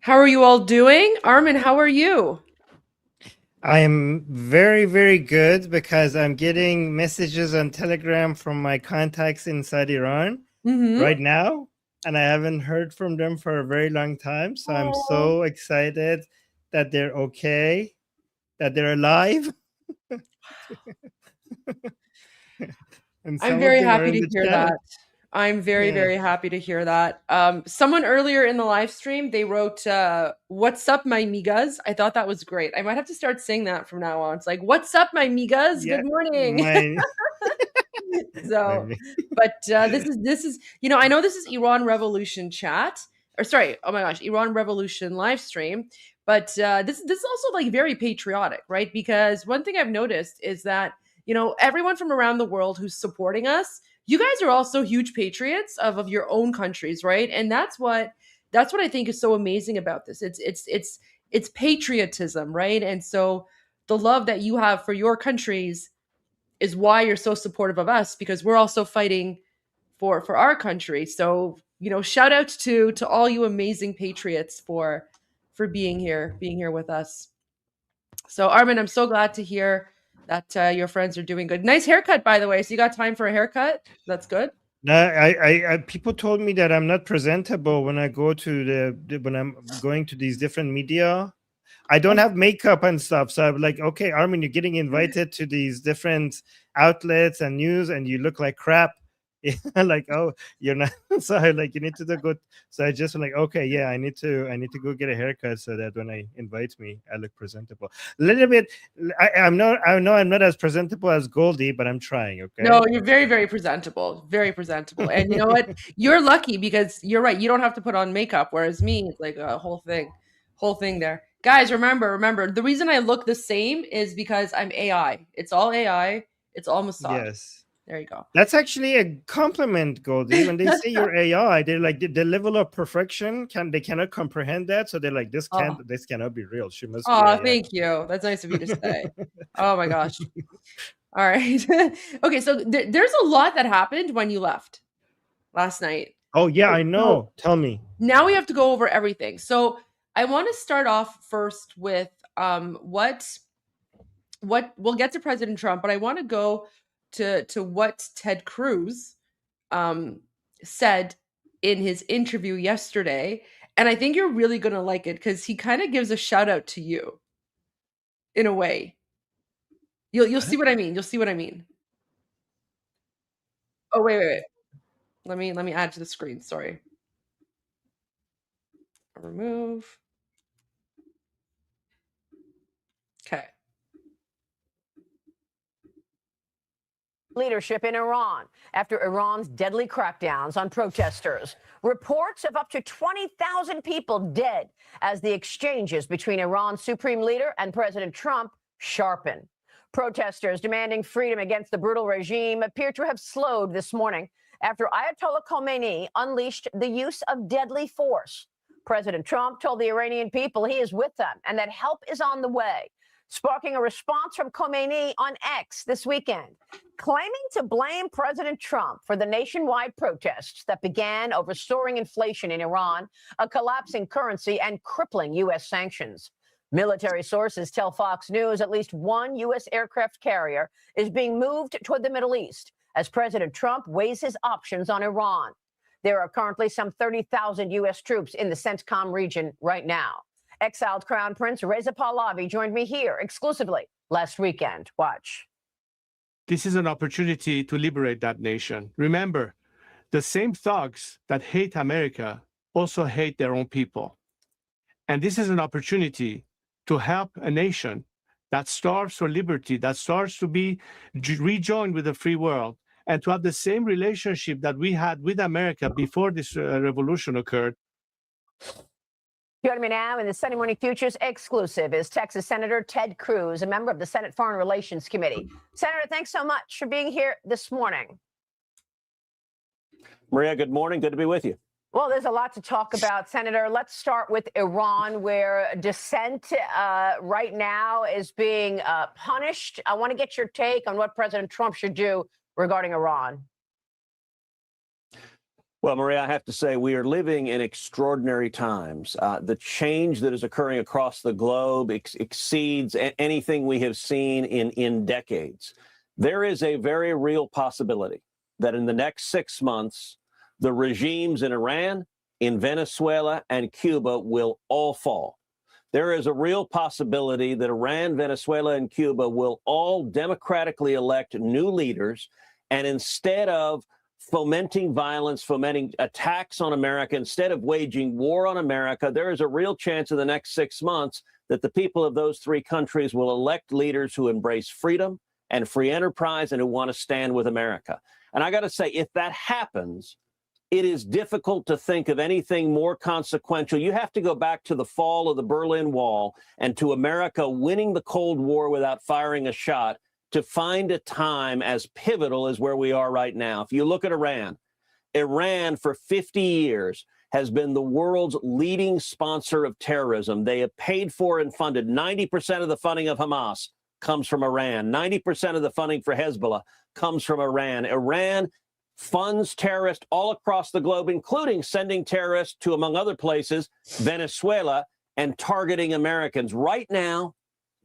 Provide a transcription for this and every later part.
How are you all doing? Armin, how are you? I am very, very good because I'm getting messages on Telegram from my contacts inside Iran Mm-hmm. right now, and I haven't heard from them for a very long time. So I'm Oh, so excited that they're okay, that they're alive, and I'm some of very them are happy in to the hear chat. that. I'm very, Yeah, very happy to hear that. Someone earlier in the live stream, they wrote, "What's up, my migas?" I thought that was great. I might have to start saying that from now on. It's like, "What's up, my migas? yeah, Good morning." my, So, my but this is I know this is Iran Revolution chat, or sorry, oh my gosh, Iran Revolution live stream. But this is also like very patriotic, right? Because one thing I've noticed is that everyone from around the world who's supporting us, you guys are also huge patriots of your own countries, right? And that's what I think is so amazing about this. It's patriotism, right? And so the love that you have for your countries is why you're so supportive of us, because we're also fighting for our country. So shout out to all you amazing patriots for being here with us. So Armin, I'm so glad to hear that your friends are doing good. Nice haircut, by the way. So you got time for a haircut? That's good. No, people told me that I'm not presentable when I go to when I'm going to these different media. I don't have makeup and stuff. So I'm like, okay, Armin, you're getting invited to these different outlets and news, and you look like crap. Like, oh, you're not. So I like, you need to do good. So I just like, okay, yeah, I need to go get a haircut so that when I invite me, I look presentable. A little bit. I know I'm not as presentable as Goldie, but I'm trying. No, Okay, you're I'm very, trying. very presentable. Very presentable. And you know what? You're lucky because you're right. You don't have to put on makeup, whereas me, it's like a whole thing there. Guys, remember, the reason I look the same is because I'm AI. It's all AI. It's all massage. Yes. There you go. That's actually a compliment, Goldie. When they say you're AI, they're like the level of perfection they cannot comprehend that. So they're like, Oh, this cannot be real. She must be oh, AI. thank you. That's nice of you to say. Oh my gosh. All right. Okay, so there's a lot that happened when you left last night. Oh yeah, Right. I So know. Tell me. now we have to go over everything. So I want to start off first with what we'll get to President Trump, but I want to go to what Ted Cruz um said in his interview yesterday. And I think you're really gonna like it because he kind of gives a shout out to you in a way. You'll see What? what I mean. You'll see what I mean. Oh, wait. Let me add to the screen. Sorry. Remove. Okay. Leadership in Iran after Iran's deadly crackdowns on protesters. Reports of up to 20,000 people dead as the exchanges between Iran's supreme leader and President Trump sharpen. Protesters demanding freedom against the brutal regime appear to have slowed this morning after Ayatollah Khamenei unleashed the use of deadly force. President Trump told the Iranian people he is with them and that help is on the way, sparking a response from Khamenei on X this weekend, claiming to blame President Trump for the nationwide protests that began over soaring inflation in Iran, a collapsing currency, and crippling U.S. sanctions. Military sources tell Fox News at least one U.S. aircraft carrier is being moved toward the Middle East as President Trump weighs his options on Iran. There are currently some 30,000 U.S. troops in the CENTCOM region right now. Exiled Crown Prince Reza Pahlavi joined me here exclusively last weekend. Watch. This is an opportunity to liberate that nation. Remember, the same thugs that hate America also hate their own people. And this is an opportunity to help a nation that starves for liberty, that starts to be rejoined with the free world, and to have the same relationship that we had with America before this revolution occurred. Joining me now in the Sunday Morning Futures exclusive is Texas Senator Ted Cruz, a member of the Senate Foreign Relations Committee. Senator, thanks so much for being here this morning. Maria, good morning. Good to be with you. Well, there's a lot to talk about, Senator. Let's start with Iran, where dissent right now is being punished. I want to get your take on what President Trump should do regarding Iran. Well, Maria, I have to say we are living in extraordinary times. The change that is occurring across the globe exceeds anything we have seen in decades. There is a very real possibility that in the next 6 months, the regimes in Iran, in Venezuela, and Cuba will all fall. There is a real possibility that Iran, Venezuela, and Cuba will all democratically elect new leaders, and instead of fomenting violence, fomenting attacks on America, instead of waging war on America, there is a real chance in the next 6 months that the people of those three countries will elect leaders who embrace freedom and free enterprise and who want to stand with America. And I got to say, if that happens, it is difficult to think of anything more consequential. You have to go back to the fall of the Berlin Wall and to America winning the Cold War without firing a shot to find a time as pivotal as where we are right now. If you look at Iran, Iran for 50 years has been the world's leading sponsor of terrorism. They have paid for and funded 90% of the funding of Hamas comes from Iran. 90% of the funding for Hezbollah comes from Iran. Iran funds terrorists all across the globe, including sending terrorists to, among other places, Venezuela, and targeting Americans. Right now,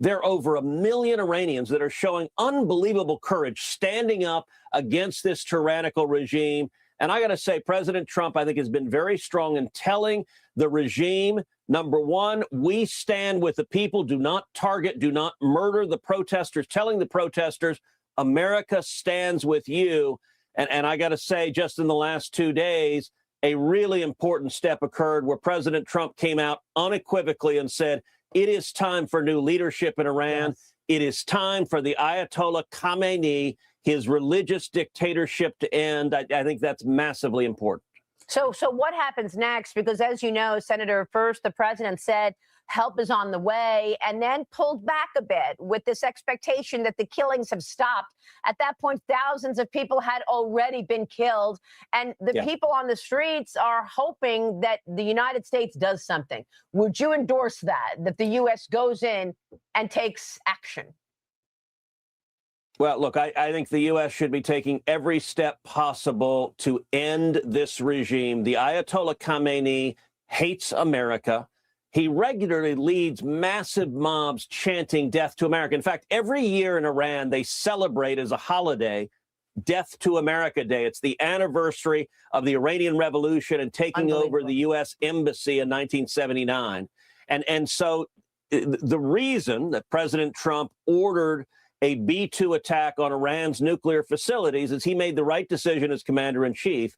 there are over 1 million Iranians that are showing unbelievable courage, standing up against this tyrannical regime. And I got to say, President Trump, I think, has been very strong in telling the regime, number one, we stand with the people. Do not target, do not murder the protesters, telling the protesters, America stands with you. And I got to say, just in the last 2 days, a really important step occurred where President Trump came out unequivocally and said, it is time for new leadership in Iran. Yes. It is time for the Ayatollah Khamenei, his religious dictatorship, to end. I think that's massively important. So what happens next? Because as you know, Senator, first the president said help is on the way and then pulled back a bit with this expectation that the killings have stopped. At that point, thousands of people had already been killed. And the people on the streets are hoping that the United States does something. Would you endorse that the U.S. goes in and takes action? Well, look, I think the U.S. should be taking every step possible to end this regime. The Ayatollah Khamenei hates America. He regularly leads massive mobs chanting death to America. In fact, every year in Iran, they celebrate as a holiday Death to America Day. It's the anniversary of the Iranian Revolution and taking over the U.S. embassy in 1979. And so the reason that President Trump ordered a B-2 attack on Iran's nuclear facilities is he made the right decision as commander-in-chief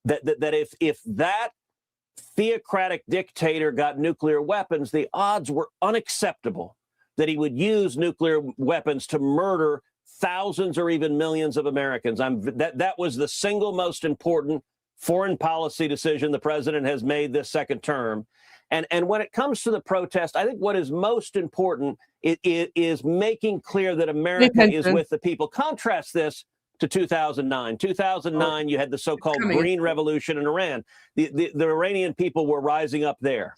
that if that theocratic dictator got nuclear weapons, the odds were unacceptable that he would use nuclear weapons to murder thousands or even millions of Americans. That was the single most important foreign policy decision the president has made this second term. And when it comes to the protest, I think what is most important is making clear that America is with the people. Contrast this to 2009. 2009, you had the so-called Green Revolution in Iran. The Iranian people were rising up there.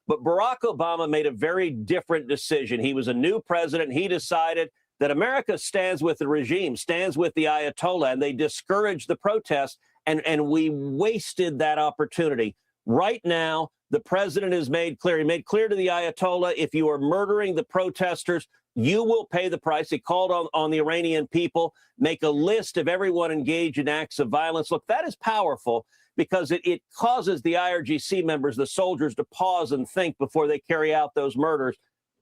But Barack Obama made a very different decision. He was a new president. He decided that America stands with the regime, stands with the Ayatollah, and they discouraged the protests, and we wasted that opportunity. Right now, the president has made clear, he made clear to the Ayatollah, if you are murdering the protesters, you will pay the price. He called on the Iranian people, make a list of everyone engaged in acts of violence. Look, that is powerful because it causes the IRGC members, the soldiers, to pause and think before they carry out those murders.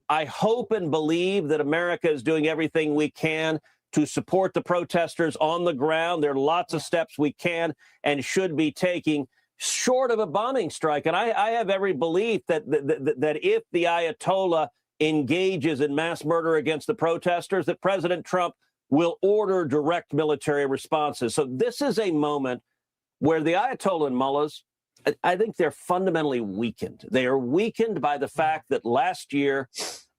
I hope and believe that America is doing everything we can to support the protesters on the ground. There are lots of steps we can and should be taking short of a bombing strike. And I have every belief that if the Ayatollah engages in mass murder against the protesters, that President Trump will order direct military responses. So this is a moment where the Ayatollah and mullahs, I think they're fundamentally weakened. They are weakened by the fact that last year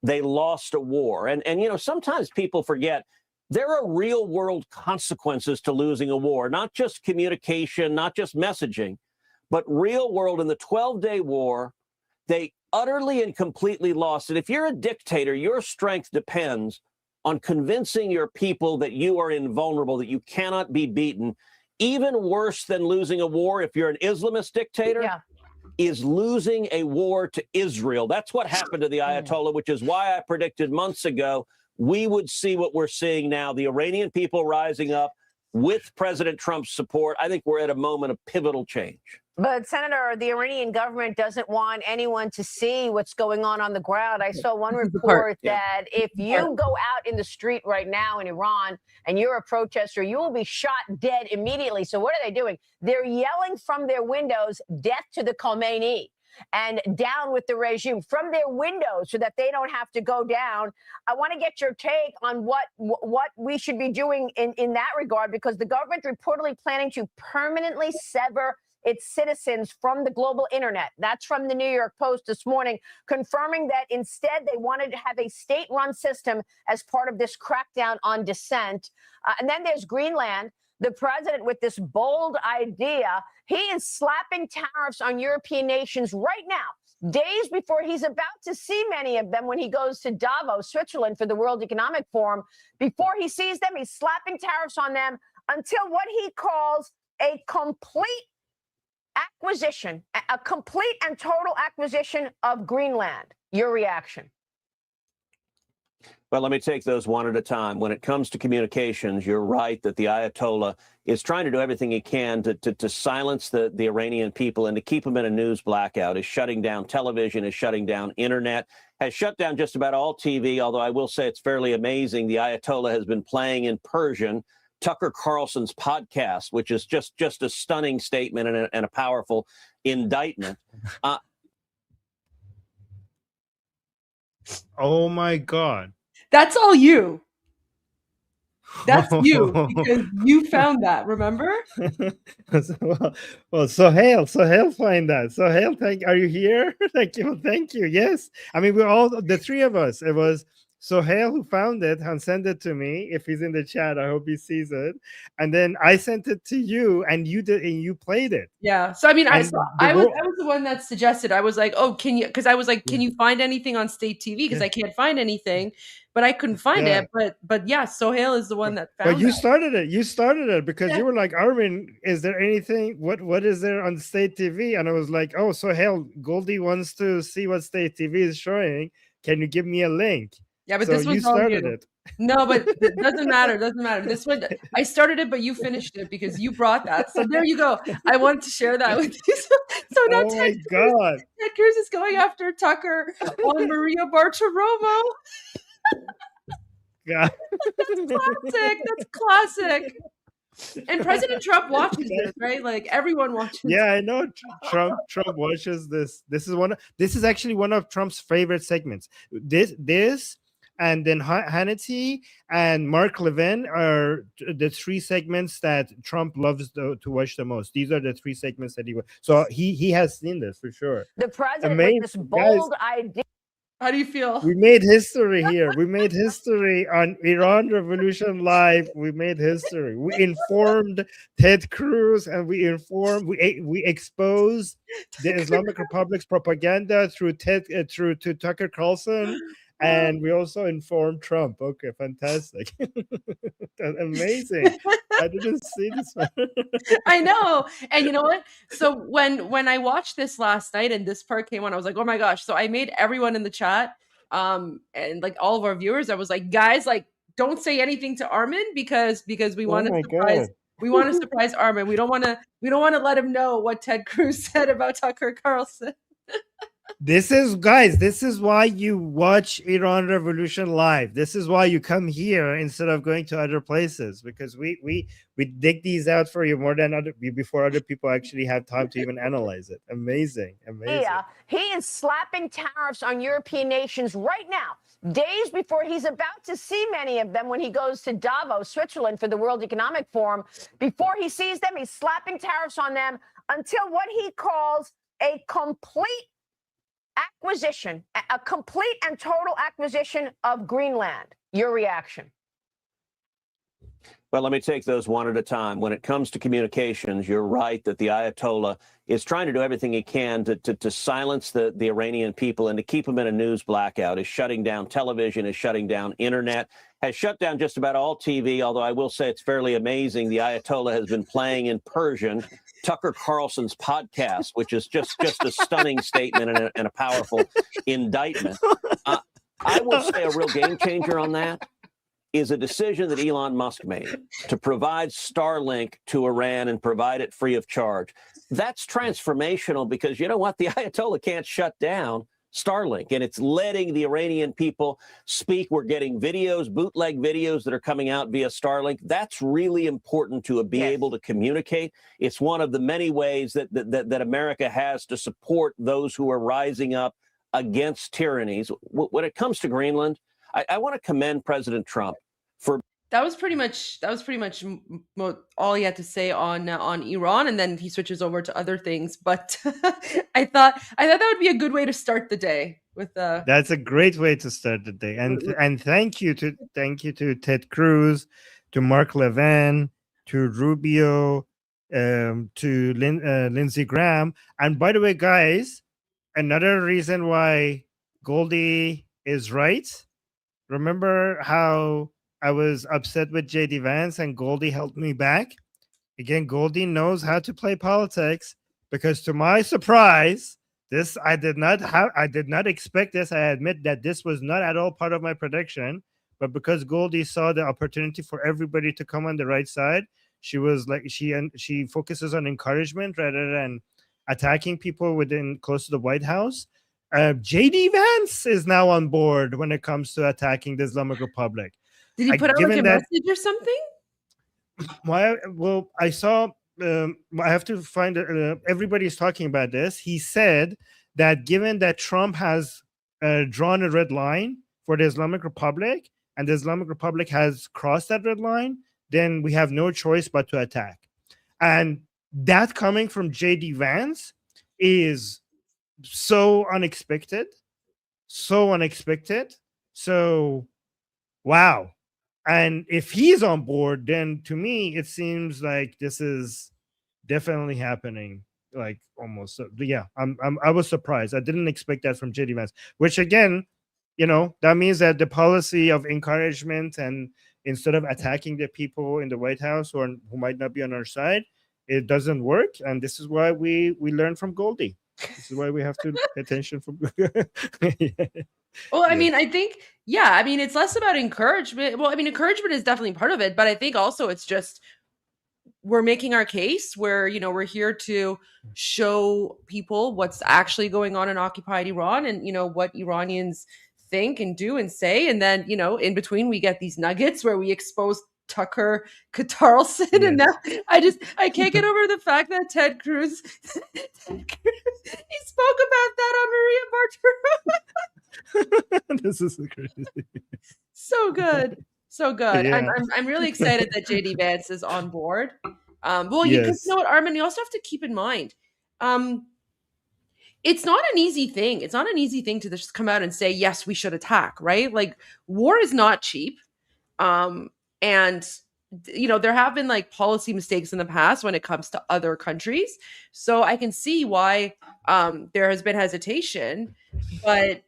they lost a war. And you know, sometimes people forget there are real world consequences to losing a war, not just communication, not just messaging, but real world. In the 12-day war, they utterly and completely lost it. If you're a dictator, your strength depends on convincing your people that you are invulnerable, that you cannot be beaten. Even worse than losing a war, if you're an Islamist dictator, is losing a war to Israel. That's what happened to the Ayatollah, which is why I predicted months ago we would see what we're seeing now, the Iranian people rising up with President Trump's support. I think we're at a moment of pivotal change. But, Senator, the Iranian government doesn't want anyone to see what's going on the ground. I saw one report that if you go out in the street right now in Iran and you're a protester, you will be shot dead immediately. So what are they doing? They're yelling from their windows, death to the Khamenei, and down with the regime from their windows so that they don't have to go down. I want to get your take on what we should be doing in that regard, because the government reportedly planning to permanently sever its citizens from the global internet. That's from the New York Post this morning, confirming that instead they wanted to have a state-run system as part of this crackdown on dissent. And then there's Greenland. The president, with this bold idea, he is slapping tariffs on European nations right now, days before he's about to see many of them when he goes to Davos, Switzerland, for the World Economic Forum. Before he sees them, he's slapping tariffs on them until what he calls a complete acquisition, a complete and total acquisition of Greenland. Your reaction? Well, let me take those one at a time. When it comes to communications, you're right that the Ayatollah is trying to do everything he can to silence the Iranian people and to keep them in a news blackout. Is shutting down television, is shutting down internet, has shut down just about all TV, although I will say it's fairly amazing. The Ayatollah has been playing in Persian Tucker Carlson's podcast, which is just a stunning statement and a powerful indictment. Oh, my God. That's all you. That's you, because you found that, remember? well, Sohail find that. Sohail, are you here? Thank you. Yes. I mean, we're all, the three of us. It was Sohail who found it and sent it to me. If he's in the chat, I hope he sees it. And then I sent it to you, and you did, and you played it. Yeah. So I mean, I was the one that suggested. I was like, oh, can you? Because I was like, can you find anything on state TV? Because I can't find anything, but I couldn't find it. But yeah, Sohail is the one that found. But you started it. You started it because you were like, Armin, is there anything? What is there on state TV? And I was like, oh, Sohail, Goldie wants to see what state TV is showing. Can you give me a link? Yeah, but so this was you started it. No, but it doesn't matter. Doesn't matter. This one, I started it, but you finished it because you brought that. So there you go. I wanted to share that with you. So now Ted Cruz is going after Tucker on Maria Bartiromo. God. That's classic. And President Trump watches this, right? Like everyone watches. Yeah, I know. Trump watches this. This is actually one of Trump's favorite segments. This. And then Hannity and Mark Levin are the three segments that Trump loves to watch the most. These are the three segments that he has seen this for sure. The president with this bold idea. How do you feel? We made history here. We made history on Iran Revolution Live. We made history. We informed Ted Cruz, and we exposed the Islamic Republic's propaganda through Tucker Carlson. And we also informed Trump. Okay, fantastic. Amazing. I didn't see this one. I know. And you know what? So when I watched this last night and this part came on, I was like, oh my gosh. So I made everyone in the chat and like all of our viewers, I was like, guys, like don't say anything to Armin because we want to surprise. We want to surprise Armin. We don't want to let him know what Ted Cruz said about Tucker Carlson. This is why you watch Iran Revolution Live. This is why you come here instead of going to other places, because we dig these out for you before other people actually have time to even analyze it. Amazing. Yeah, he is slapping tariffs on European nations right now, days before he's about to see many of them when he goes to Davos, Switzerland, for the World Economic Forum. Before he sees them, he's slapping tariffs on them until what he calls a complete acquisition, a complete and total acquisition of Greenland. Your reaction? Well, let me take those one at a time. When it comes to communications, you're right that the Ayatollah is trying to do everything he can to silence the Iranian people and to keep them in a news blackout. Is shutting down television, is shutting down internet, has shut down just about all TV, although I will say it's fairly amazing. The Ayatollah has been playing in Persian Tucker Carlson's podcast, which is just a stunning statement and a powerful indictment. I will say a real game changer on that is a decision that Elon Musk made to provide Starlink to Iran and provide it free of charge. That's transformational because you know what? The Ayatollah can't shut down Starlink, and it's letting the Iranian people speak. We're getting videos, bootleg videos that are coming out via Starlink. That's really important to be able to communicate. It's one of the many ways that America has to support those who are rising up against tyrannies. When it comes to Greenland, I want to commend President Trump for. That was pretty much all he had to say on Iran, and then he switches over to other things. But I thought that would be a good way to start the day with. That's a great way to start the day, and thank you to Ted Cruz, to Mark Levin, to Rubio, to Lindsey Graham, and by the way, guys, another reason why Goldie is right. Remember how I was upset with JD Vance and Goldie helped me back? Again, Goldie knows how to play politics because to my surprise, I did not expect this. I admit that this was not at all part of my prediction, but because Goldie saw the opportunity for everybody to come on the right side, she was like, she focuses on encouragement rather than attacking people within close to the White House. JD Vance is now on board when it comes to attacking the Islamic Republic. Did he put out like a message or something? Well, I saw. I have to find. Everybody's talking about this. He said that given that Trump has drawn a red line for the Islamic Republic, and the Islamic Republic has crossed that red line, then we have no choice but to attack. And that coming from JD Vance is so unexpected. So, wow. And if he's on board, then to me, it seems like this is definitely happening. Like almost. So, yeah, I was surprised. I didn't expect that from JD Vance, which again, that means that the policy of encouragement and instead of attacking the people in the White House or who might not be on our side, it doesn't work. And this is why we learn from Goldie. This is why we have to pay attention from. Well, I mean, I think, it's less about encouragement. Well, I mean, encouragement is definitely part of it, but I think also it's just we're making our case where, we're here to show people what's actually going on in occupied Iran and, what Iranians think and do and say. And then, in between, we get these nuggets where we expose Tucker Carlson. Yes. And now I can't get over the fact that Ted Cruz, he spoke about that on Maria Bartiromo. This is crazy. So good. Yeah. I'm really excited that JD Vance is on board. Well, you know what, Armin, you also have to keep in mind, it's not an easy thing. It's not an easy thing to just come out and say, yes, we should attack, right? Like, war is not cheap. And, there have been like policy mistakes in the past when it comes to other countries. So I can see why there has been hesitation. But,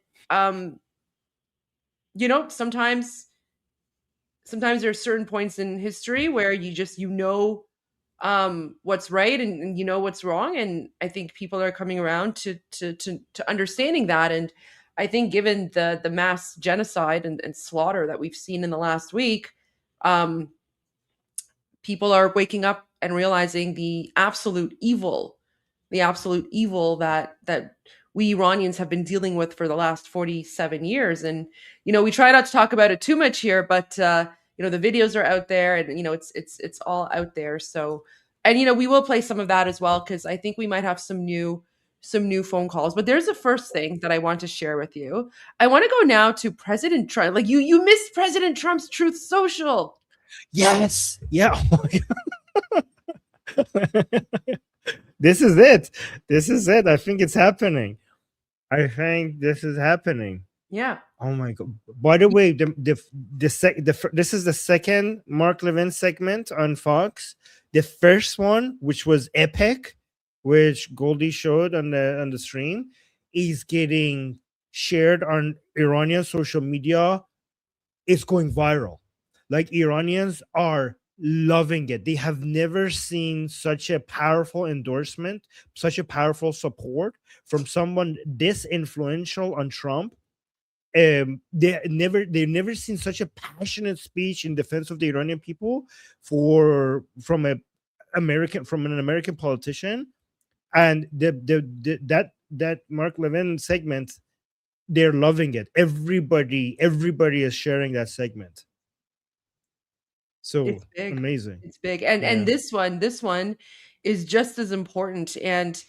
sometimes there are certain points in history where you just, what's right and what's wrong. And I think people are coming around to understanding that. And I think given the mass genocide and slaughter that we've seen in the last week, people are waking up and realizing the absolute evil that we Iranians have been dealing with for the last 47 years. And, we try not to talk about it too much here, but, the videos are out there and, it's all out there. So, and, we will play some of that as well, because I think we might have some new phone calls. But there's the first thing that I want to share with you. I want to go now to President Trump. Like you missed President Trump's Truth Social. Yes. Yeah. This is it. I think it's happening. I think this is happening. Yeah. Oh my god! By the way, this is the second Mark Levin segment on Fox. The first one, which was epic, which Goldie showed on the stream, is getting shared on Iranian social media. It's going viral. Like, Iranians are loving it. They have never seen such a powerful endorsement, such a powerful support from someone this influential on Trump. They've never seen such a passionate speech in defense of the Iranian people from an American politician. And that Mark Levin segment, they're loving it. Everybody is sharing that segment. So It's big. amazing. It's big. And this one is just as important. And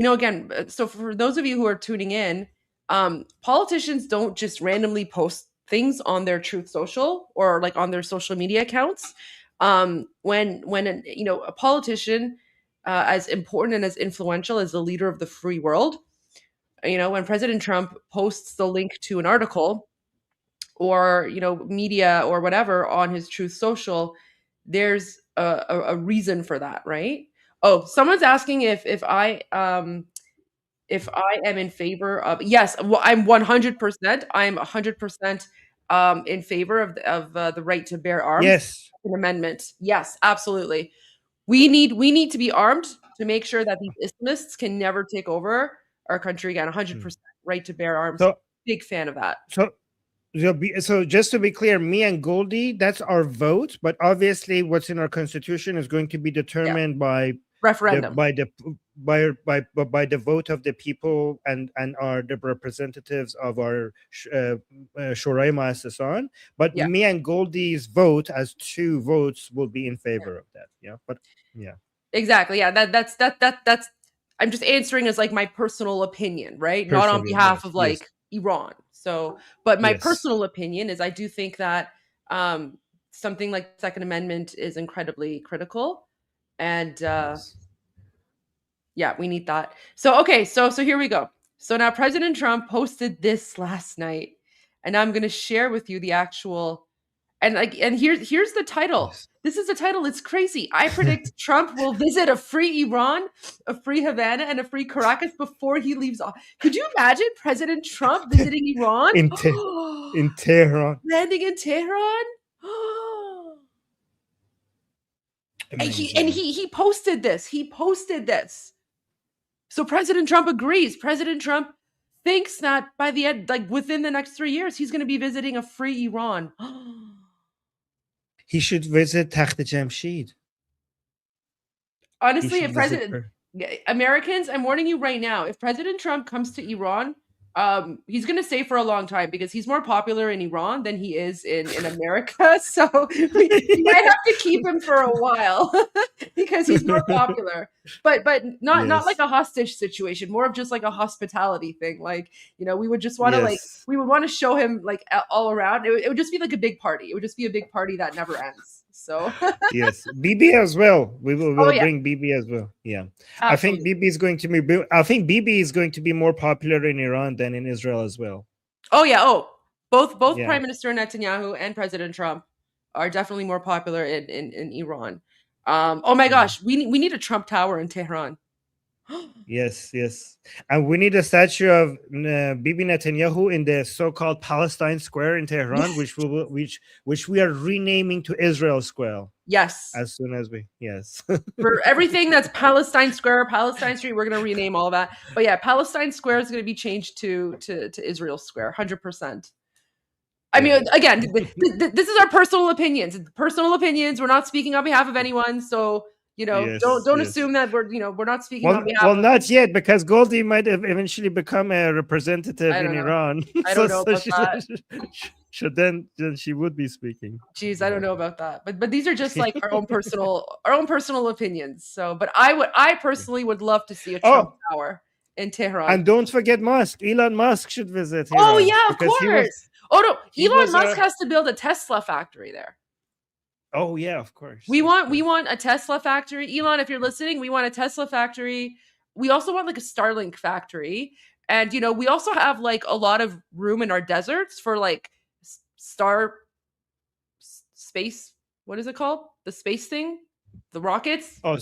again, so for those of you who are tuning in, politicians don't just randomly post things on their Truth Social or like on their social media accounts. When a politician, as important and as influential as the leader of the free world, when President Trump posts the link to an article or media or whatever on his Truth Social, there's a reason for that, right? Oh, someone's asking if I am in favor of, yes, well, I'm 100%. I'm 100% in favor of the right to bear arms. Yes. An amendment. Yes, absolutely. We need to be armed to make sure that these Islamists can never take over our country again. 100% right to bear arms. So, big fan of that. So just to be clear, me and Goldie, that's our vote. But obviously, what's in our constitution is going to be determined by referendum, by the vote of the people and the representatives of our Shorai Ma'asasan. But me and Goldie's vote as two votes will be in favor of that. Yeah, but yeah, exactly. Yeah, that's. I'm just answering as like my personal opinion, right? Not on behalf of like Iran. So, but my personal opinion is I do think that something like the Second Amendment is incredibly critical. And yeah, we need that. So, okay, so here we go. So now President Trump posted this last night, and I'm going to share with you the actual, and here's the title. Yes. This is the title. It's crazy. I predict Trump will visit a free Iran, a free Havana, and a free Caracas before he leaves off. Could you imagine President Trump visiting Iran? in Tehran. Landing in Tehran? And he posted this. He posted this. So President Trump agrees. President Trump thinks that by the end, like within the next 3 years, he's going to be visiting a free Iran. He should visit Takht Jamshid. Honestly, if Americans, I'm warning you right now, if President Trump comes to Iran, he's going to stay for a long time because he's more popular in Iran than he is in America. So we might have to keep him for a while because he's more popular. But not like a hostage situation, more of just like a hospitality thing. Like, we would just want to we would want to show him like all around. It would just be like a big party. It would just be a big party that never ends. So yes, Bibi as well. We will bring Bibi as well. Yeah, absolutely. I think Bibi is going to be more popular in Iran than in Israel as well. Oh yeah. Oh, both Prime Minister Netanyahu and President Trump are definitely more popular in Iran. Oh my gosh, we need a Trump Tower in Tehran. Yes, and we need a statue of Bibi Netanyahu in the so-called Palestine Square in Tehran, which we are renaming to Israel Square. Yes, as soon as we for everything that's Palestine Square, Palestine Street, we're gonna rename all that. But yeah, Palestine Square is gonna be changed to Israel Square, 100%. I mean, again, this is our personal opinions. Personal opinions. We're not speaking on behalf of anyone, so. Don't assume that we're not speaking on behalf. Well, not yet, because Goldie might have eventually become a representative in Iran. I don't know about that. Then she would be speaking. Jeez, I don't know about that. But these are just like our own personal opinions. So, but I personally would love to see a Trump Tower in Tehran. And don't forget Musk. Elon Musk should visit. Oh yeah, of course. Elon Musk has to build a Tesla factory there. Oh yeah, of course. We want a Tesla factory. Elon, if you're listening, we want a Tesla factory. We also want like a Starlink factory. And we also have like a lot of room in our deserts for like space. What is it called? The space thing, the rockets, Oh,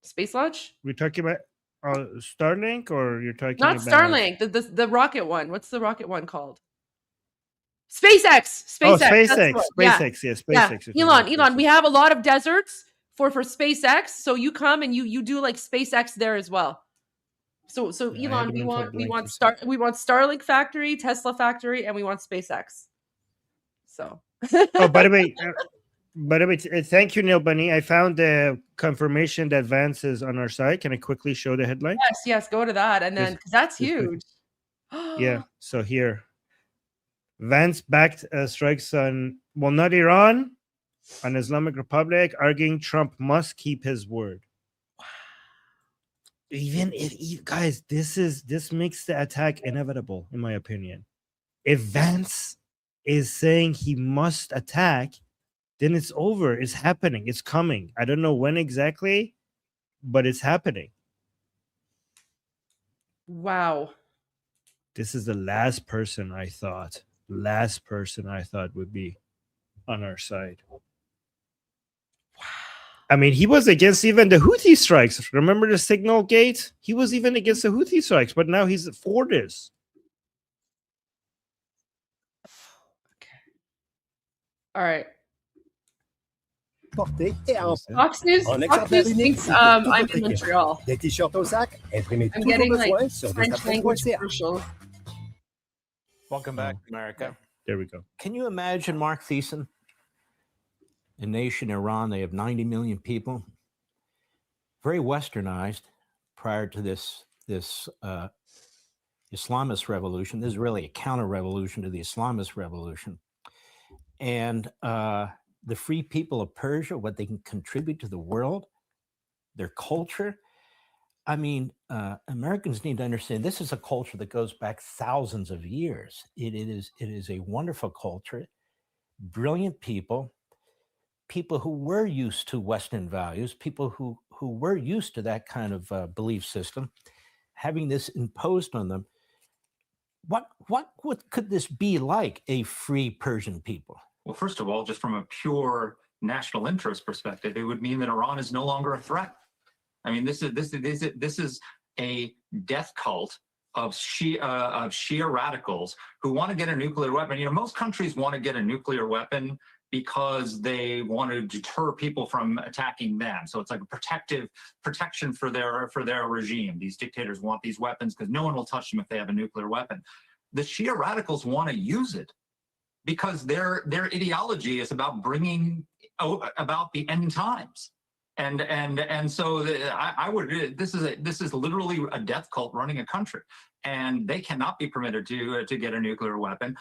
space launch. we're talking about Starlink, or you're talking Not about Starlink. The rocket one. What's the rocket one called? SpaceX. Oh, SpaceX. That's the SpaceX. one. Yeah. SpaceX. Yeah, Yeah. SpaceX. You're talking about Elon, we SpaceX. have a lot of deserts for SpaceX. So you come and you do like SpaceX there as well. So Yeah, I had Elon, a we mental want blank for a we want Starlink factory, Tesla factory, and we want SpaceX. So Oh, by the way, thank you, Neil Bunny. I found the confirmation that Vance is on our side. Can I quickly show the headline? yes, go to that, and then Just- because that's just quick. huge. Yeah. So here, Vance backed strikes on, well, not Iran, on Islamic Republic, arguing Trump must keep his word. Even if, guys, this makes the attack inevitable, in my opinion. If Vance is saying he must attack, then it's over. It's happening. It's coming. I don't know when exactly, but it's happening. Wow. This is the last person I thought would be on our side. I mean, he was against even the Houthi strikes. Remember the signal gate? He was even against the Houthi strikes, but now he's for this. All right. Porté et à Fox News thinks I'm in Montreal. Des t-shirts au sac, imprimez I'm tous vos getting like besoins sur French language descartes.ca. commercials. Welcome back, America. There we go. Can you imagine, Mark Thiessen, a nation, Iran, they have 90 million people, very westernized prior to this Islamist revolution. This is really a counter-revolution to the Islamist revolution. And the free people of Persia, what they can contribute to the world, their culture. I mean, Americans need to understand this is a culture that goes back thousands of years. It is a wonderful culture, brilliant people who were used to Western values, people who were used to that kind of belief system, having this imposed on them. What could this be like, a free Persian people? Well, first of all, just from a pure national interest perspective, it would mean that Iran is no longer a threat. I mean, this is a death cult of Shia radicals who want to get a nuclear weapon. You know, most countries want to get a nuclear weapon because they want to deter people from attacking them. So it's like a protection for their regime. These dictators want these weapons because no one will touch them if they have a nuclear weapon. The Shia radicals want to use it because their ideology is about bringing about the end times. And so this is literally a death cult running a country, and they cannot be permitted to get a nuclear weapon.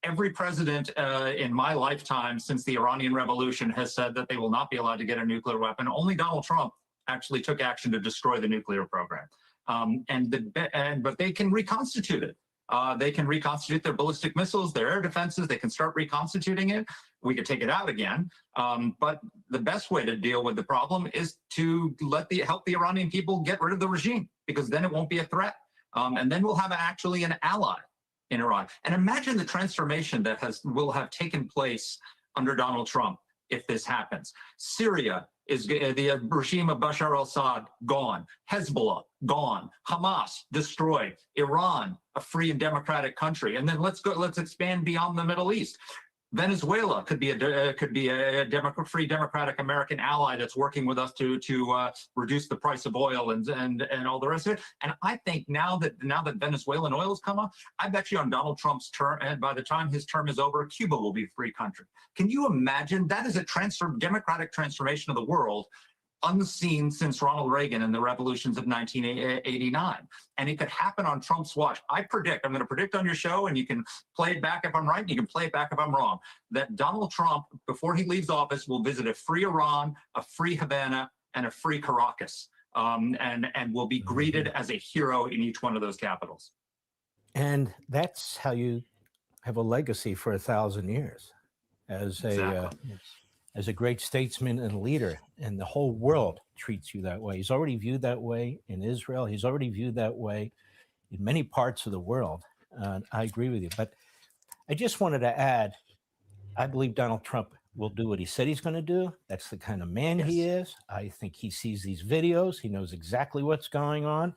Every president in my lifetime since the Iranian Revolution has said that they will not be allowed to get a nuclear weapon. Only Donald Trump actually took action to destroy the nuclear program. But they can reconstitute it. They can reconstitute their ballistic missiles, their air defenses. They can start reconstituting it. We could take it out again. But the best way to deal with the problem is to help the Iranian people get rid of the regime, because then it won't be a threat. And then we'll have actually an ally in Iran. And imagine the transformation that will have taken place under Donald Trump if this happens. Syria is the regime of Bashar al-Assad gone. Hezbollah gone. Hamas destroyed. Iran, a free and democratic country. And then let's expand beyond the Middle East. Venezuela could be a free democratic American ally that's working with us to reduce the price of oil and all the rest of it. And I think now that Venezuelan oil has come up, I bet you on Donald Trump's term, and by the time his term is over, Cuba will be a free country. Can you imagine? That is a democratic transformation of the world unseen since Ronald Reagan and the revolutions of 1989. And it could happen on Trump's watch. I'm going to predict on your show, and you can play it back if I'm right, and you can play it back if I'm wrong, that Donald Trump, before he leaves office, will visit a free Iran, a free Havana, and a free Caracas, and will be greeted as a hero in each one of those capitals. And that's how you have a legacy for 1,000 years as a great statesman and leader, and the whole world treats you that way. He's already viewed that way in Israel. He's already viewed that way in many parts of the world. I agree with you. But I just wanted to add, I believe Donald Trump will do what he said he's going to do. That's the kind of man he is. I think he sees these videos. He knows exactly what's going on.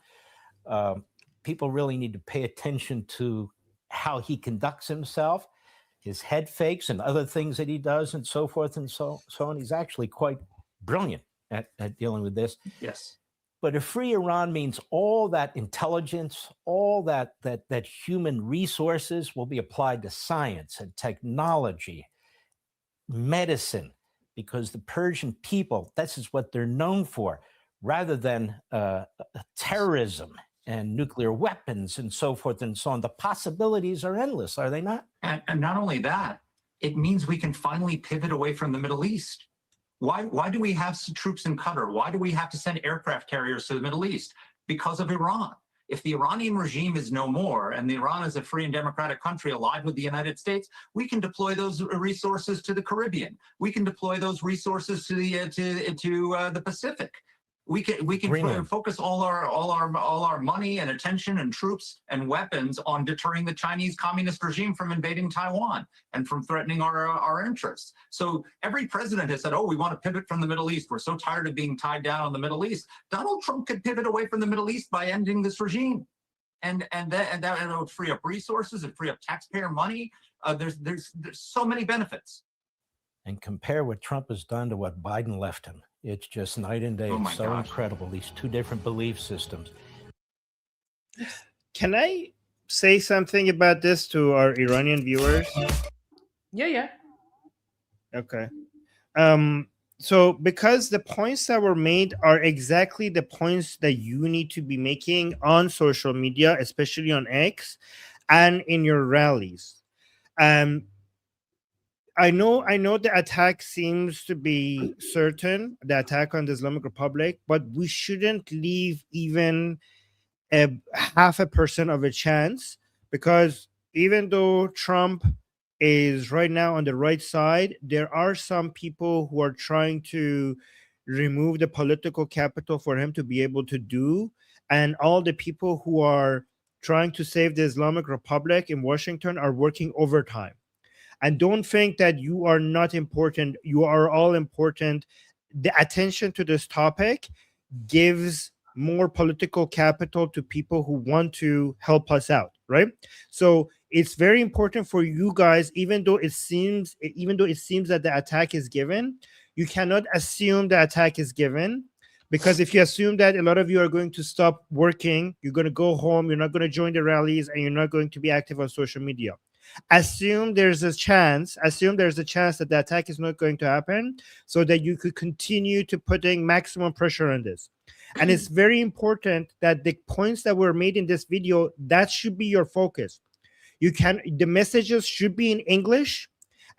People really need to pay attention to how he conducts himself, his head fakes and other things that he does and so forth and so on. He's actually quite brilliant at dealing with this. Yes. But a free Iran means all that intelligence, all that human resources will be applied to science and technology, medicine, because the Persian people, this is what they're known for, rather than terrorism and nuclear weapons and so forth and so on. The possibilities are endless, are they not? And not only that, it means we can finally pivot away from the Middle East. Why do we have troops in Qatar? Why do we have to send aircraft carriers to the Middle East? Because of Iran. If the Iranian regime is no more and Iran is a free and democratic country allied with the United States, we can deploy those resources to the Caribbean. We can deploy those resources to the Pacific. We can focus all our money and attention and troops and weapons on deterring the Chinese communist regime from invading Taiwan and from threatening our interests. So every president has said, "Oh, we want to pivot from the Middle East. We're so tired of being tied down on the Middle East." Donald Trump could pivot away from the Middle East by ending this regime, and that would free up resources and free up taxpayer money. There's so many benefits. And compare what Trump has done to what Biden left him. It's just night and day. It's so incredible, these two different belief systems. Can I say something about this to our Iranian viewers? Yeah. Okay. So because the points that were made are exactly the points that you need to be making on social media, especially on X and in your rallies. I know the attack seems to be certain, the attack on the Islamic Republic, but we shouldn't leave even a 0.5% of a chance, because even though Trump is right now on the right side, there are some people who are trying to remove the political capital for him to be able to do. And all the people who are trying to save the Islamic Republic in Washington are working overtime. And don't think that you are not important. You are all important. The attention to this topic gives more political capital to people who want to help us out, right? So it's very important for you guys, even though it seems that the attack is given, you cannot assume the attack is given, because if you assume that, a lot of you are going to stop working, you're going to go home, you're not going to join the rallies, and you're not going to be active on social media. Assume there's a chance that the attack is not going to happen, so that you could continue to putting maximum pressure on this. And it's very important that the points that were made in this video, that should be your focus. The messages should be in English,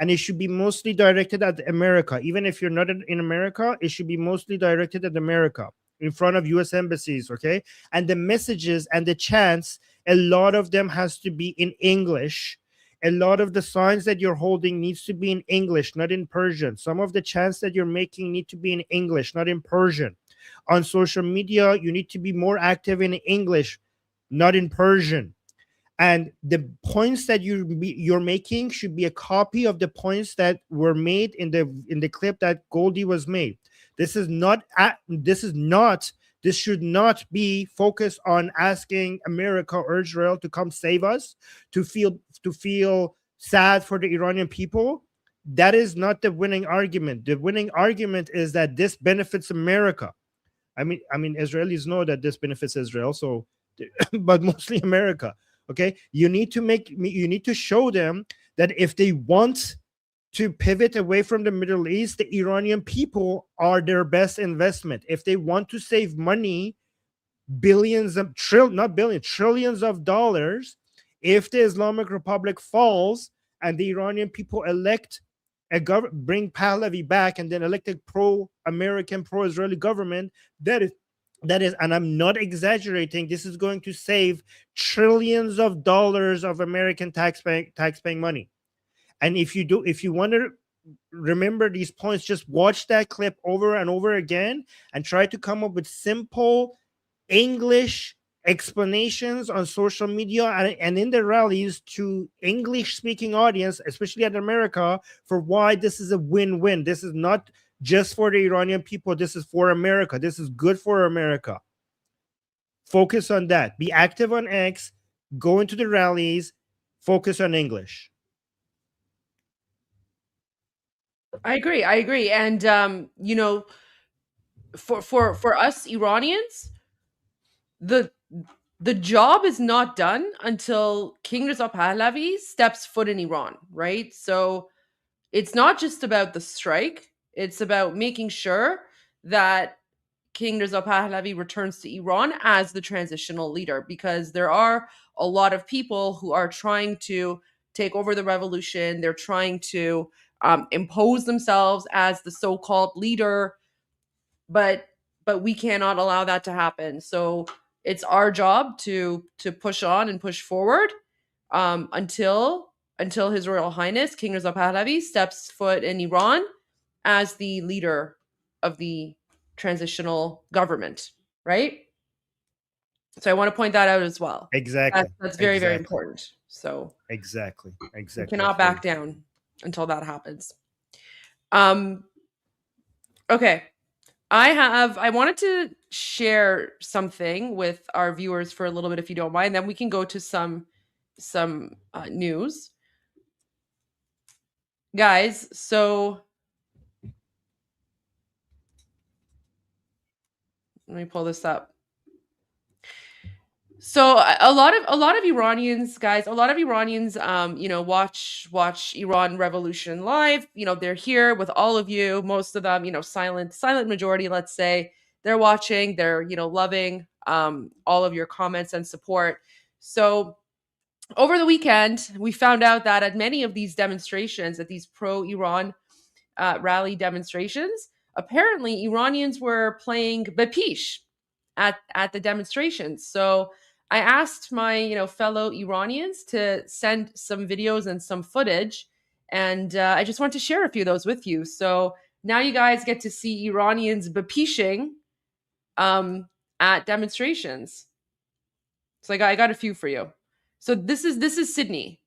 and it should be mostly directed at America. Even if you're not in America, it should be mostly directed at America, in front of US embassies, okay? And the messages and the chants, a lot of them has to be in English. A lot of the signs that you're holding needs to be in English, not in Persian. Some of the chants that you're making need to be in English, not in Persian. On social media, you need to be more active in English, not in Persian. And the points that you're making should be a copy of the points that were made in the clip that Goldie was made. This should not be focused on asking America or Israel to come save us, to feel sad for the Iranian people. That is not the winning argument. The winning argument is that this benefits America. I mean, Israelis know that this benefits Israel, so, but mostly America. Okay, you need to show them that if they want to pivot away from the Middle East, the Iranian people are their best investment. If they want to save money, trillions of dollars, if the Islamic Republic falls and the Iranian people elect bring Pahlavi back and then elect a pro-American, pro-Israeli government, that is, and I'm not exaggerating, this is going to save trillions of dollars of American taxpaying money. And if you want to remember these points, just watch that clip over and over again and try to come up with simple English explanations on social media and in the rallies to English-speaking audience, especially in America, for why this is a win-win. This is not just for the Iranian people. This is for America. This is good for America. Focus on that. Be active on X. Go into the rallies. Focus on English. I agree. And you know, for us Iranians, the job is not done until King Reza Pahlavi steps foot in Iran, right? So it's not just about the strike. It's about making sure that King Reza Pahlavi returns to Iran as the transitional leader, because there are a lot of people who are trying to take over the revolution. They're trying to impose themselves as the so-called leader, but we cannot allow that to happen. So it's our job to push on and push forward until His Royal Highness King Reza Pahlavi steps foot in Iran as the leader of the transitional government, right? So I want to point that out as well. Exactly. That's very, very important. So exactly. We cannot back down until that happens. Okay. I wanted to share something with our viewers for a little bit, if you don't mind. Then we can go to some news, guys. So let me pull this up. So a lot of Iranians, guys, you know, watch Iran Revolution live. You know, they're here with all of you. Most of them, you know, silent majority, let's say, they're watching. They're, you know, loving all of your comments and support. So over the weekend, we found out that at many of these demonstrations, at these pro-Iran rally demonstrations, apparently Iranians were playing Bapish at the demonstrations. So I asked my, you know, fellow Iranians to send some videos and some footage, and I just want to share a few of those with you. So now you guys get to see Iranians bapishing at demonstrations. So I got a few for you. So this is Sydney.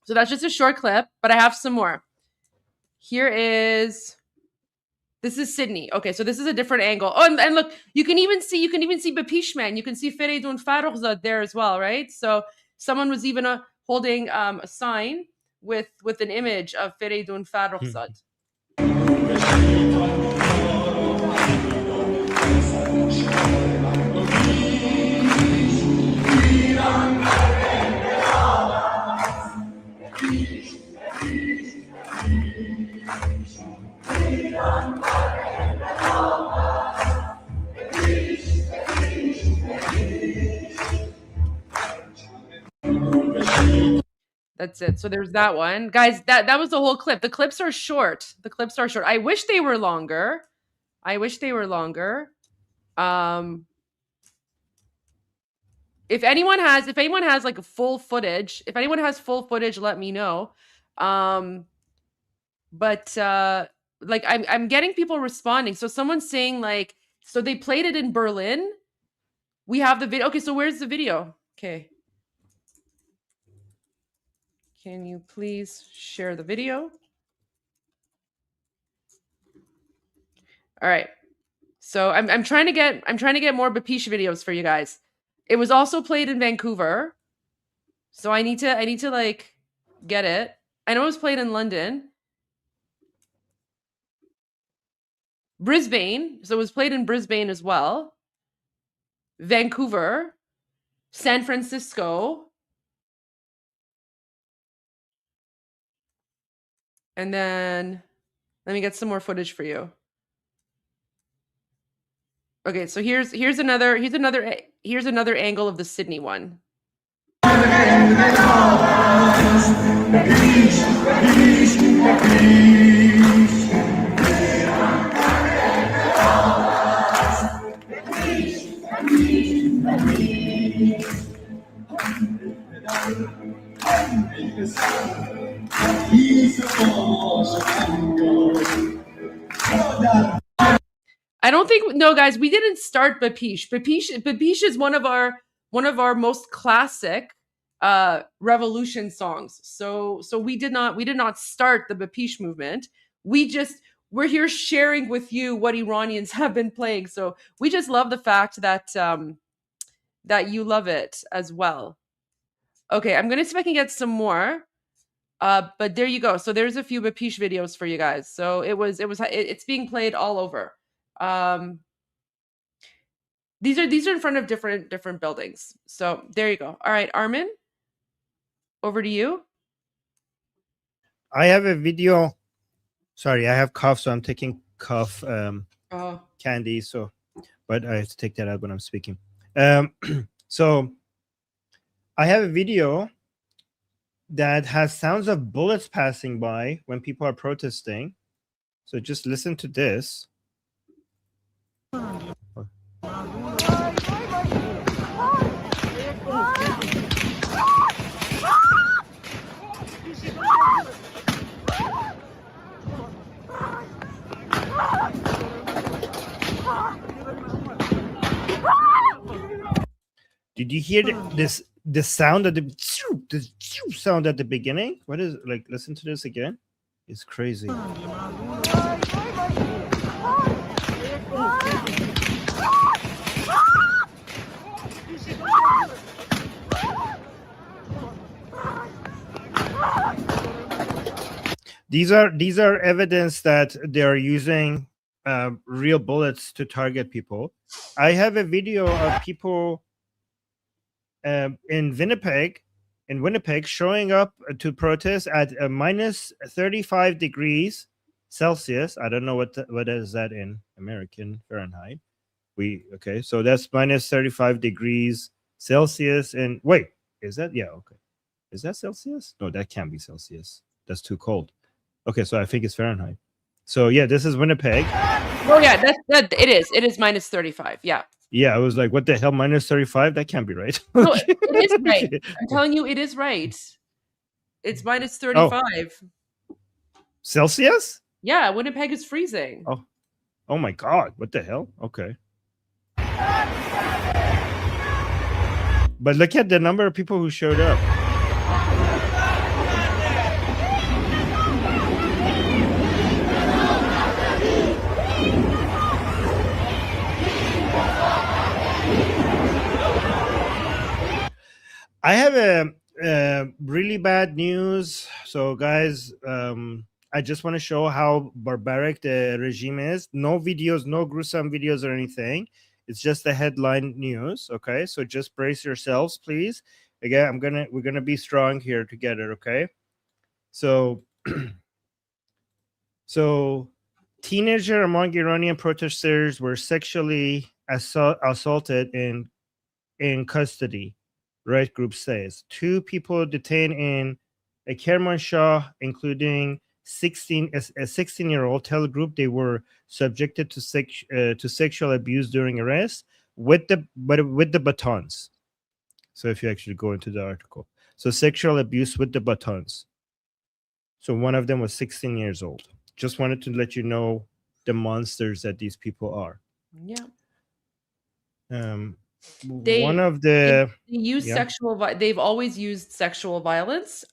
So that's just a short clip, but I have some more. This is Sydney. Okay, so this is a different angle. Oh, and look, you can even see Bapishman. You can see Feridun Farrokhzad there as well, right? So someone was even holding a sign with an image of Feridun Farrokhzad. That's it. So there's that one. Guys, that was the whole clip. The clips are short. I wish they were longer. If anyone has like full footage, let me know. But like I'm getting people responding. So someone's saying like, so they played it in Berlin. We have the video. Okay, so where's the video? Okay. Can you please share the video? All right. So I'm trying to get more Bapish videos for you guys. It was also played in Vancouver. So I need to like get it. I know it was played in London. Brisbane. So it was played in Brisbane as well. Vancouver, San Francisco. And then let me get some more footage for you. Okay, so here's another angle of the Sydney one. I don't think, no, guys, we didn't start Bapish. Bapish is one of our most classic revolution songs. So we did not start the Bapish movement. We're here sharing with you what Iranians have been playing. So we just love the fact that that you love it as well. Okay, I'm gonna see if I can get some more. But there you go. So there's a few Bapish videos for you guys. So it's being played all over. These are in front of different buildings. So there you go. All right, Armin, over to you. I have a video. Sorry, I have cough, so I'm taking cough candy. So, but I have to take that out when I'm speaking. So I have a video that has sounds of bullets passing by when people are protesting. So just listen to this. Did you hear the sound at the sound at the beginning? What is it? Like, listen to this again. It's crazy. These are evidence that they are using real bullets to target people. I have a video of people in Winnipeg showing up to protest at minus 35 degrees Celsius. I don't know what is that in American Fahrenheit. Okay, so that's minus 35 degrees Celsius. And wait, is that, yeah, okay. Is that Celsius? No, that can't be Celsius. That's too cold. Okay, so I think it's Fahrenheit. So yeah, this is Winnipeg. Oh yeah, it is minus 35. Yeah. Yeah, I was like, what the hell, minus 35? That can't be right. No, it is right. I'm telling you, it is right. It's minus 35. Oh. Celsius? Yeah, Winnipeg is freezing. Oh my God, what the hell? Okay. But look at the number of people who showed up. I have a really bad news. So guys, I just want to show how barbaric the regime is. No videos, no gruesome videos or anything. It's just the headline news. Okay, so just brace yourselves, please. Again, we're gonna be strong here together. Okay, so so teenager among Iranian protesters were sexually assaulted in custody. Right group says 2 people detained in a Kermanshah, including a 16-year-old, tell the group they were subjected to sexual abuse during arrest with the batons. So if you actually go into the article, so sexual abuse with the batons. So one of them was 16 years old. Just wanted to let you know the monsters that these people are. Yeah. One of the they use they've always used sexual violence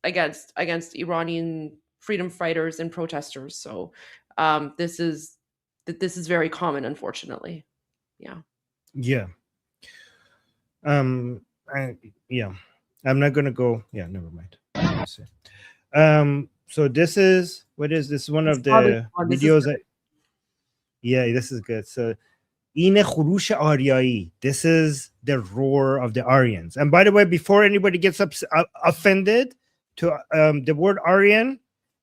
against Iranian freedom fighters and protesters. So this is very common, unfortunately. Yeah. I'm not gonna go. Yeah, never mind. So this is one of the videos. This is good. So این خروش آریایی. This is the roar of the Aryans. And by the way, before anybody gets offended, the word Aryan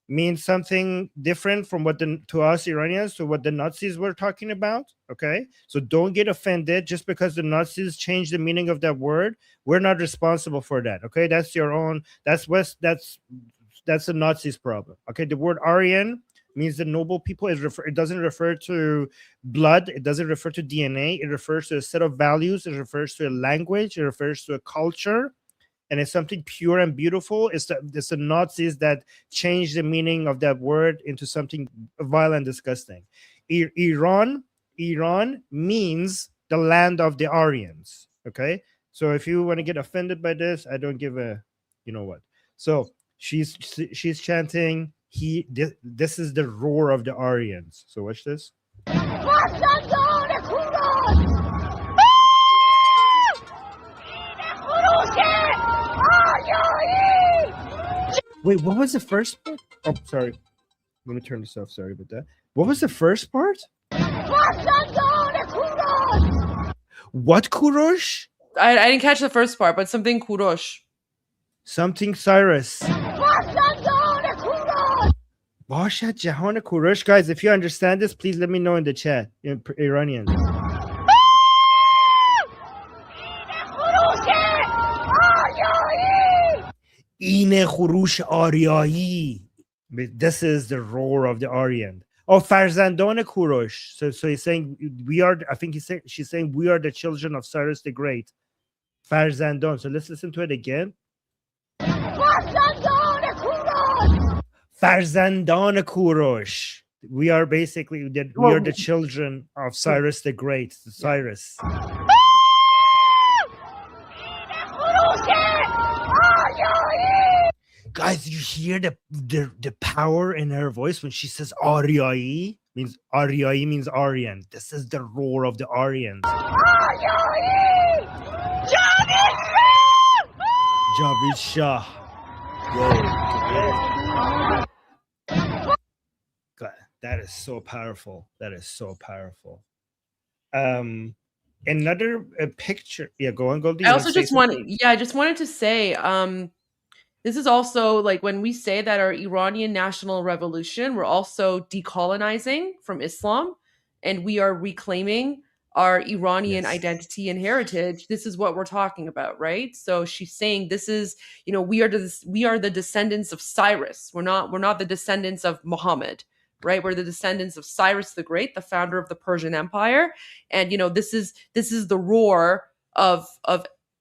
means something different from to us Iranians, to what the Nazis were talking about. Okay, so don't get offended just because the Nazis changed the meaning of that word. We're not responsible for that. Okay, that's your own. That's the Nazis' problem. Okay, the word Aryan means the noble people. It doesn't refer to blood. It doesn't refer to DNA. It refers to a set of values. It refers to a language. It refers to a culture. And it's something pure and beautiful. It's the Nazis that changed the meaning of that word into something vile and disgusting. Iran means the land of the Aryans. Okay, so if you want to get offended by this, I don't give a, you know what. So she's chanting. This is the roar of the Aryans. So watch this. Wait, what was the first part? Oh, sorry. Let me turn this off. Sorry about that. What was the first part? What Kurosh? I didn't catch the first part, but something Kurosh. Something Cyrus. Bashad Jahan Kurosh. Guys, if you understand this, please let me know in the chat. In Iranian. Ine Khurush Aryai. This is the roar of the Aryan. Oh, Farzandan Kurosh. So he's saying we are. I think she's saying we are the children of Cyrus the Great. Farzandan. So let's listen to it again. Farzandan Kurosh. We are basically we are the children of Cyrus the Great. Cyrus. Guys, you hear the power in her voice when she says Aryai means Aryan. This is the roar of the Aryans. Javid Shah. Whoa. God, that is so powerful. That is so powerful. Another picture. Yeah, go on, Goldie. I also just wanted to say, this is also like when we say that our Iranian national revolution, we're also decolonizing from Islam and we are reclaiming our Iranian identity and heritage. This is what we're talking about, right? So she's saying this is, we are the descendants of Cyrus. We're not the descendants of Muhammad, right? We're the descendants of Cyrus the Great, the founder of the Persian Empire. And, this is the roar of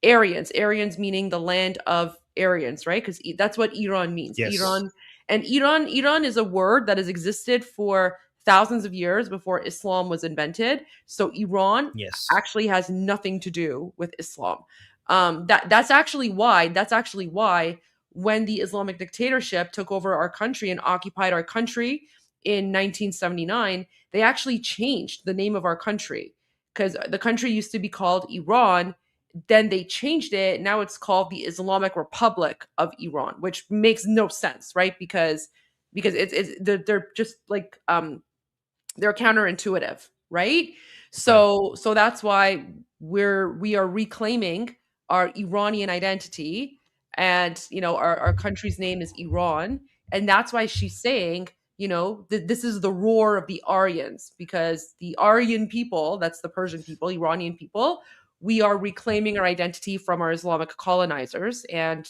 Aryans. Aryans meaning the land of Aryans, right? Because that's what Iran means. Yes. Iran is a word that has existed for thousands of years before Islam was invented. So Iran actually has nothing to do with Islam. That's actually why when the Islamic dictatorship took over our country and occupied our country in 1979, they actually changed the name of our country because the country used to be called Iran. Then they changed it. Now it's called the Islamic Republic of Iran, which makes no sense, right? Because they're just like they're counterintuitive, right? So that's why we are reclaiming our Iranian identity, and our country's name is Iran, and that's why she's saying this is the roar of the Aryans, because the Aryan people, that's the Persian people, Iranian people, we are reclaiming our identity from our Islamic colonizers, and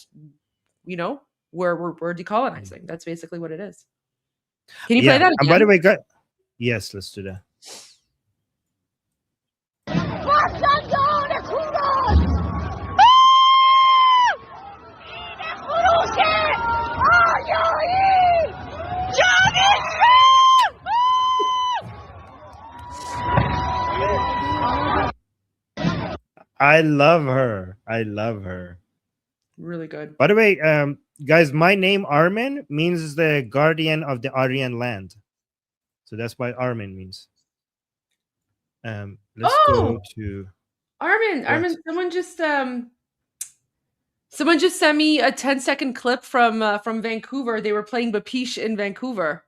we're decolonizing. That's basically what it is. Can you play that again? And by the way, yes, let's do that. I love her. Really good. By the way, guys, my name Armin means the guardian of the Aryan land. So that's what Armin means. Let's go to Armin, someone just sent me a 10-second clip from Vancouver. They were playing Bapiche in Vancouver.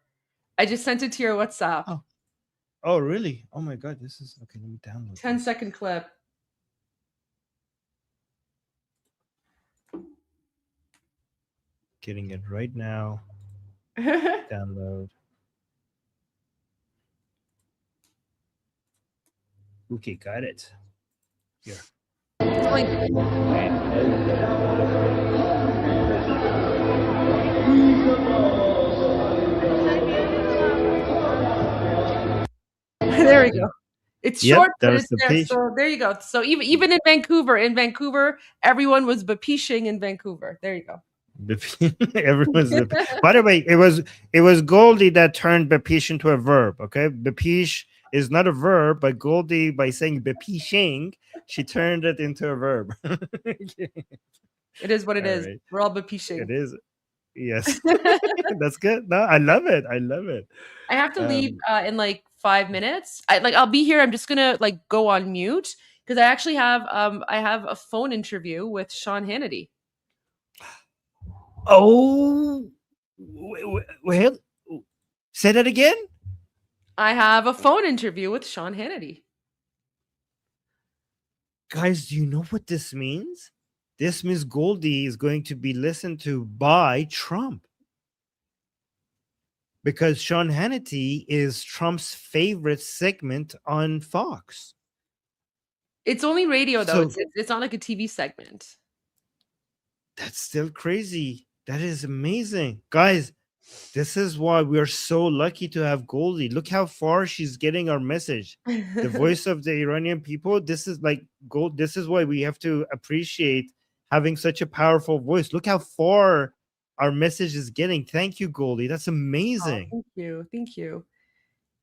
I just sent it to your WhatsApp. Oh really? Oh my god, this is okay. Let me download 10-second clip. Getting it right now. Download. Okay, got it. Here. there we go. It's Yep, short, but there's it's the there. page. So there you go. So even in Vancouver, everyone was bapishing in Vancouver. There you go. Everyone's by the way, it was Goldie that turned bapish into a verb. Okay, bapish is not a verb, but Goldie, by saying bapishing, she turned it into a verb. It is what it All is. right. We're all bapishing. It is. Yes. That's good. No, I love it. I love it. I have to leave in like 5 minutes. I'll be here. I'm just gonna like go on mute because I actually have I have a phone interview with Sean Hannity. Oh, wait, say that again. I have a phone interview with Sean Hannity. Guys, do you know what this means? This means Goldie is going to be listened to by Trump. Because Sean Hannity is Trump's favorite segment on Fox. It's only radio though. So- It's not like a TV segment. That's still crazy. That is amazing. Guys, this is why we are so lucky to have Goldie. Look how far she's getting our message. The voice of the Iranian people. This is like gold. This is why we have to appreciate having such a powerful voice. Look how far our message is getting. Thank you, Goldie. That's amazing. Thank you. Thank you.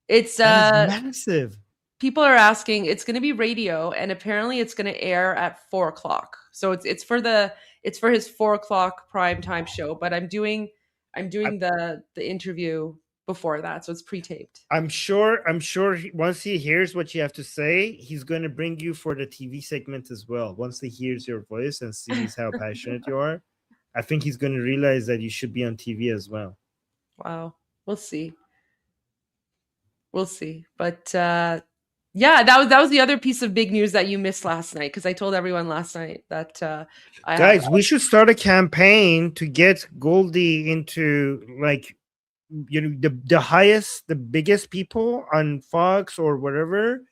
It's That is massive. people are asking, it's going to be radio, and apparently it's going to air at 4:00. So it's for his 4:00 prime time show. But I'm doing the interview before that, so it's pre-taped. I'm sure once he hears what you have to say, he's going to bring you for the TV segment as well. Once he hears your voice and sees how passionate you are, I think he's going to realize that you should be on TV as well. Wow, we'll see. But yeah, that was the other piece of big news that you missed last night, because I told everyone last night that Guys, we should start a campaign to get Goldie into, like, you know, the biggest people on Fox or whatever.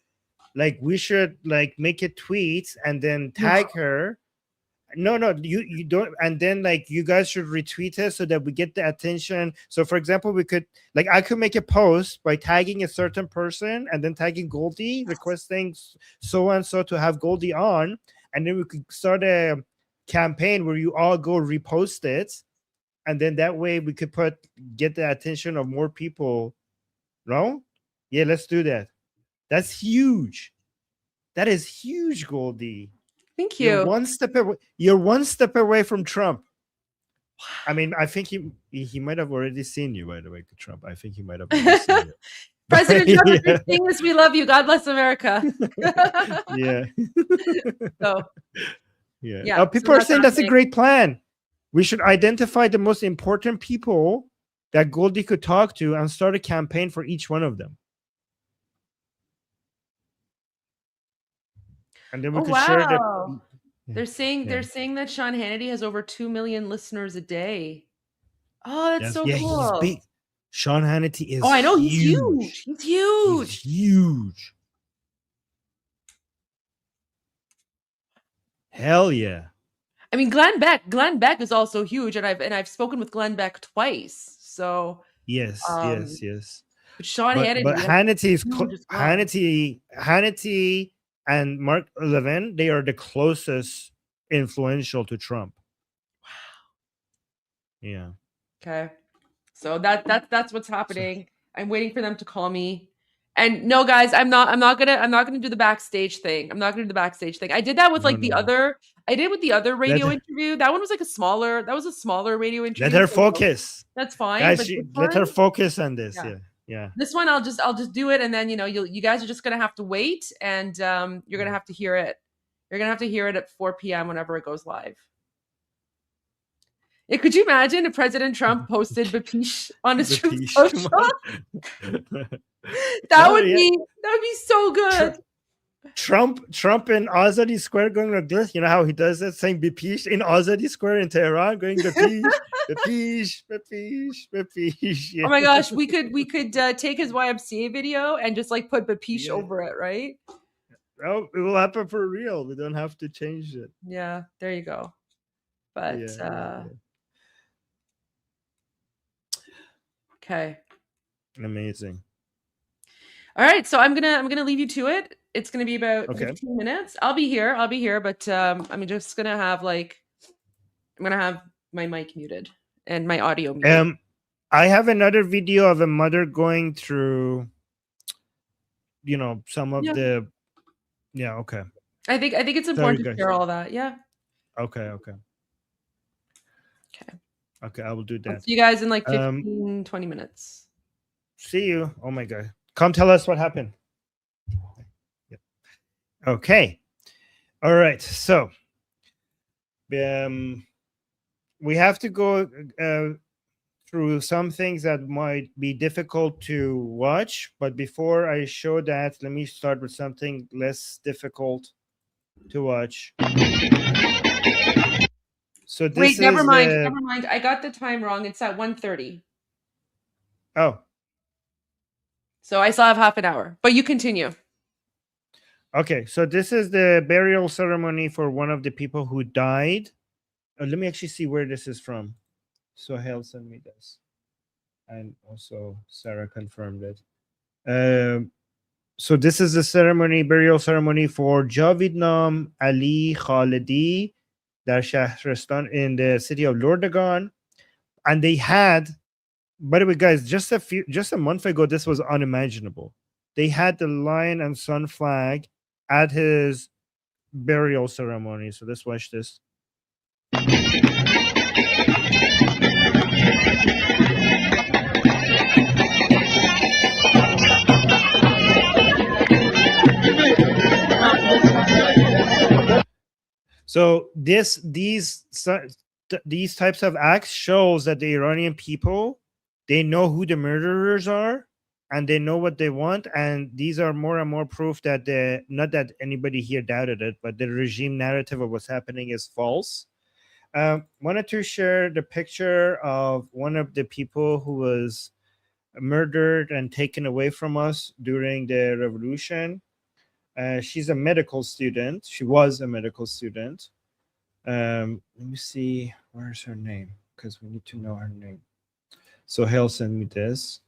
Like, we should like make a tweet and then tag her. No, you don't. And then like you guys should retweet it so that we get the attention. So for example, we could, like, I could make a post by tagging a certain person and then tagging Goldie, requesting so and so to have Goldie on, and then we could start a campaign where you all go repost it, and then that way we could get the attention of more people. No? Yeah, let's do that. That's huge. That is huge, Goldie. Thank you. You're one step away from Trump. I mean, I think he might have already seen you, by the way, Trump. I think he might have already seen you. President Trump, if you're seeing this, we love you. God bless America. Yeah. So Yeah. People are saying that's a great plan. We should identify the most important people that Goldie could talk to and start a campaign for each one of them. And then we could share that. They're saying that Sean Hannity has over 2 million listeners a day. Oh, that's so cool. He's big. Sean Hannity is. Oh, I know, huge. he's huge. He's huge. He's huge. Hell yeah. I mean, Glenn Beck is also huge, and I've spoken with Glenn Beck twice. So yes. But Sean Hannity, but Hannity and Mark Levin, they are the closest influential to Trump. Wow. Yeah. Okay. So that's what's happening. I'm waiting for them to call me. And no, guys, I'm not gonna do the backstage thing. I'm not gonna do the backstage thing. I did that with the other radio interview. That one was like a smaller radio interview. Let her focus. That's fine. Guys, let her focus on this. Yeah. This one I'll just do it, and then you guys are just gonna have to wait, and you're gonna have to hear it. You're gonna have to hear it at 4 p.m. whenever it goes live. Yeah, could you imagine if President Trump posted Bapish on his Truth Social? That would be so good. Trump in Azadi Square going like this. You know how he does that, saying Bapish in Azadi Square in Tehran, going Bapish. Yeah. Oh my gosh, we could take his YMCA video and just like put Bapish over it, right? Oh, it will happen for real. We don't have to change it. Yeah, there you go. But okay. Amazing. All right, so I'm gonna leave you to it. It's gonna be about Okay. 15 minutes. I'll be here, but I'm just gonna have I'm gonna have my mic muted and my audio muted. I have another video of a mother going through, some of Yeah. the. Yeah. Okay. I think it's important to share all that. Yeah. Okay. Okay. Okay. I will do I'll that. see you guys in like 15, 20 minutes. See you. Oh my God. Come tell us what happened. Yep. Okay. All right. So, we have to go through some things that might be difficult to watch. But before I show that, let me start with something less difficult to watch. So this Wait, never is mind. I got the time wrong. It's at 1:30. Oh, So I still have half an hour. But you continue. okay. So this is the burial ceremony for one of the people who died. Let me actually see where this is from. Sohail sent me this. And also Sarah confirmed it. So this is the burial ceremony for Javidnam Ali Khalidi در Shahristan in the city of Lordagan. And they had, by the way, guys, just a month ago, this was unimaginable. They had the lion and sun flag at his burial ceremony. So let's watch this. So these types of acts shows that the Iranian people, they know who the murderers are and they know what they want, and these are more and more proof that not that anybody here doubted it, but the regime narrative of what's happening is false. Wanted to share the picture of one of the people who was murdered and taken away from us during the revolution. She's a medical student. She was a medical student. Let me see, where's her name? Because we need to know her name. So he'll send me this.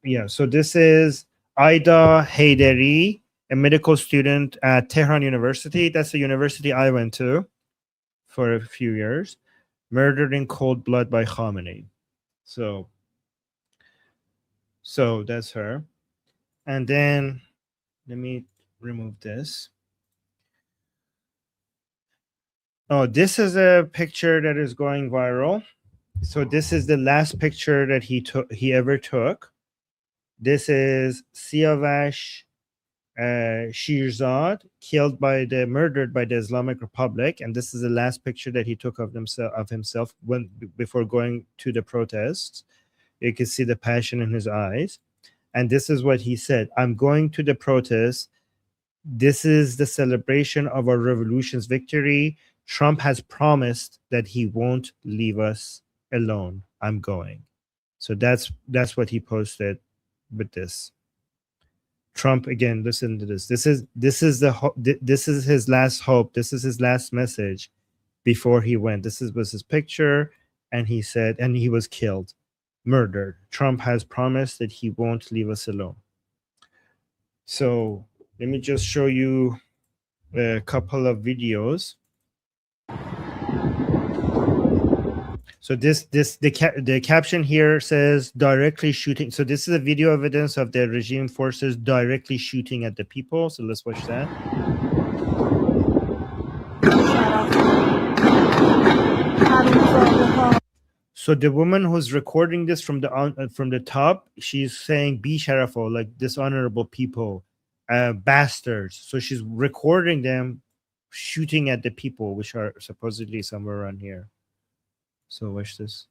Yeah. So this is Aida Haydari, a medical student at Tehran University. That's the university I went to for a few years. Murdered in cold blood by Khamenei. So that's her. And then let me remove this. Oh, this is a picture that is going viral. So this is the last picture that he ever took. This is Siavash Shirzad, murdered by the Islamic Republic, and this is the last picture that he took of himself before going to the protests. You can see the passion in his eyes. And this is what he said: "I'm going to the protest. This is the celebration of our revolution's victory. Trump has promised that he won't leave us alone. I'm going." So that's what he posted with this. Trump, again, listen to this. This is his last hope. This is his last message before he went. This was his picture, and he said, and he was killed, murdered. Trump has promised that he won't leave us alone. So let me just show you a couple of videos. So the caption here says directly shooting. So this is a video evidence of the regime forces directly shooting at the people. So let's watch that. So the woman who's recording this from the top, she's saying "Be sharafo," like dishonorable people, bastards. So she's recording them shooting at the people, which are supposedly somewhere around here. So watch this.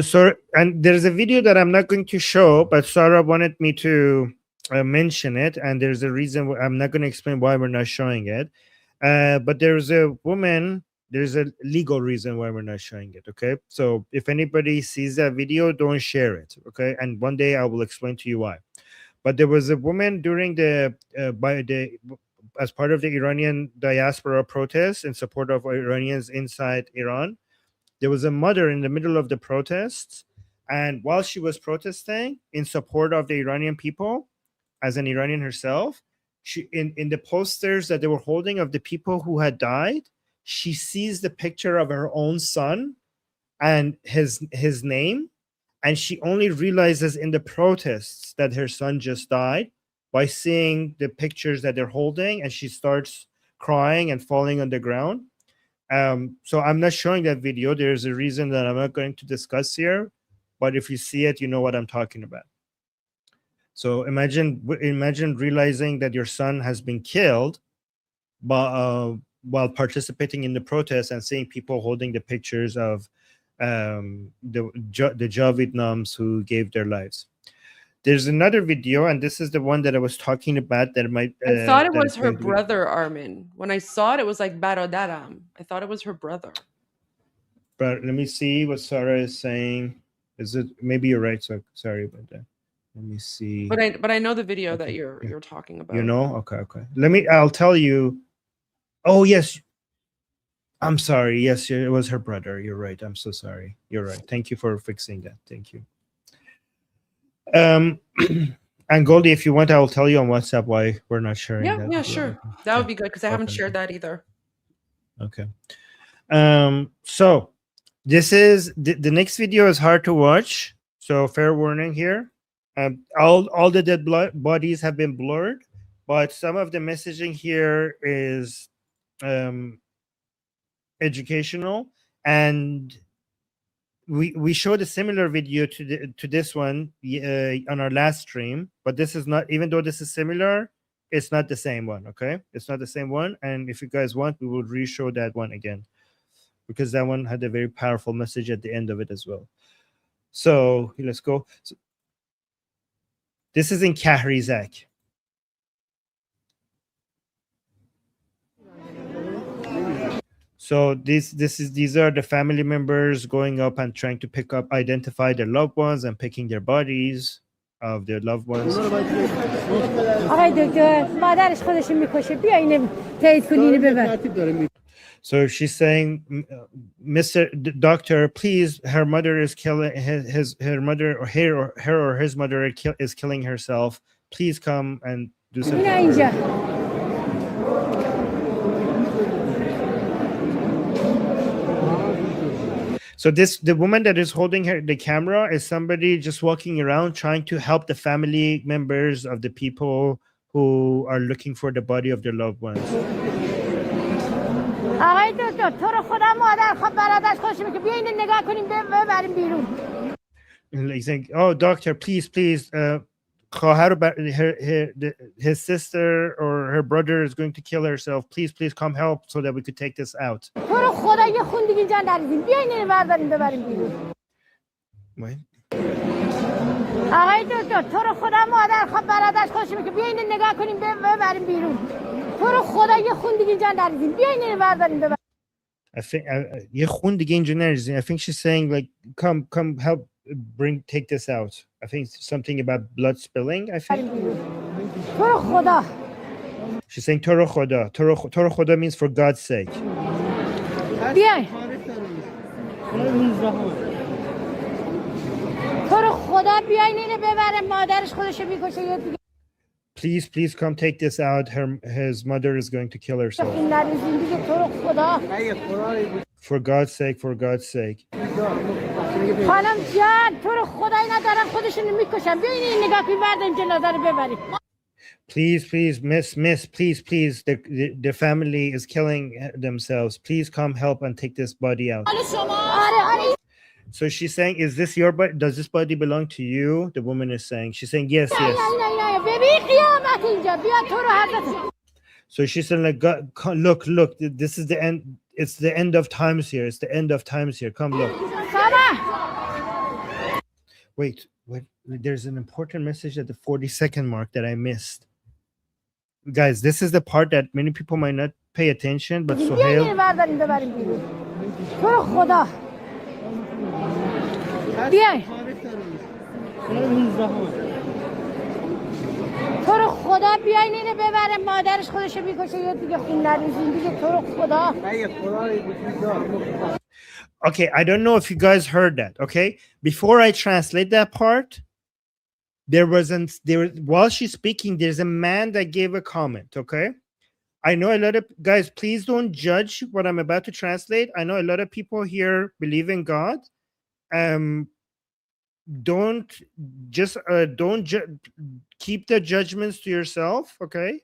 So, and there's a video that I'm not going to show, but Sarah wanted me to mention it, and there's a reason. I'm not going to explain why we're not showing it, but there's a woman. There's a legal reason why we're not showing it. Okay, so if anybody sees that video, don't share it. Okay, and one day I will explain to you why. But there was a woman during the as part of the Iranian diaspora protests in support of Iranians inside Iran. There was a mother in the middle of the protests, and while she was protesting in support of the Iranian people, as an Iranian herself, she in the posters that they were holding of the people who had died, she sees the picture of her own son and his name, and she only realizes in the protests that her son just died by seeing the pictures that they're holding, and she starts crying and falling on the ground. So I'm not showing that video. There's a reason that I'm not going to discuss here, but if you see it, you know what I'm talking about. So imagine realizing that your son has been killed, but while participating in the protest and seeing people holding the pictures of the Javidnams who gave their lives. There's another video, and this is the one that I was talking about. That might. I thought it was her brother, Armin. When I saw it, it was like Barodaram. I thought it was her brother. But let me see what Sarah is saying. Is it? Maybe you're right. So sorry about that. Let me see. But I know the video that you're talking about. You know? Okay. I'll tell you. Oh yes. I'm sorry. Yes, it was her brother. You're right. I'm so sorry. You're right. Thank you for fixing that. Thank you. And Goldie, if you want, I'll tell you on WhatsApp why we're not sharing that. Yeah, sure. That would be good because I haven't shared that either. Okay. So this is the next video is hard to watch. So fair warning here. All the dead bodies have been blurred, but some of the messaging here is educational, and we showed a similar video to this one on our last stream, but this is not, even though this is similar, it's not the same one. Okay, it's not the same one, and if you guys want, we will re-show that one again, because that one had a very powerful message at the end of it as well. So let's go. So, this is in Kahrizak. So these are the family members going up and trying to identify their loved ones and picking their bodies of their loved ones. So she's saying, Mr. Doctor, please, her mother is killing her mother, or her or his mother is killing herself. Please come and do something. So the woman that is holding the camera is somebody just walking around trying to help the family members of the people who are looking for the body of their loved ones. Like saying, oh, doctor, please, his sister or her brother is going to kill herself. Please come help so that we could take this out. What? I think she's saying like, come help take this out. I think something about blood spilling. I think she's saying Toro Khoda. Toro Khoda means for God's sake. Please come take this out. His mother is going to kill herself. For God's sake. Please, miss, please. The family is killing themselves. Please come help and take this body out. So she's saying, is this your body? Does this body belong to you? The woman is saying. She's saying, yes. So she's saying, like, God, look, this is the end. It's the end of times here. Come look. Wait. There's an important message at the 40-second mark that I missed. Guys, this is the part that many people might not pay attention, but Sohail. تو رو خدا بیاین اینو ببره مادرش خودشو میکشه یا دیگه خون نریزین دیگه تو رو خدا. Okay, I don't know if you guys heard that. Okay, before I translate that part, while she's speaking, there's a man that gave a comment. Okay, I know a lot of guys, please don't judge what I'm about to translate. I know a lot of people here believe in God. Don't keep the judgments to yourself. Okay,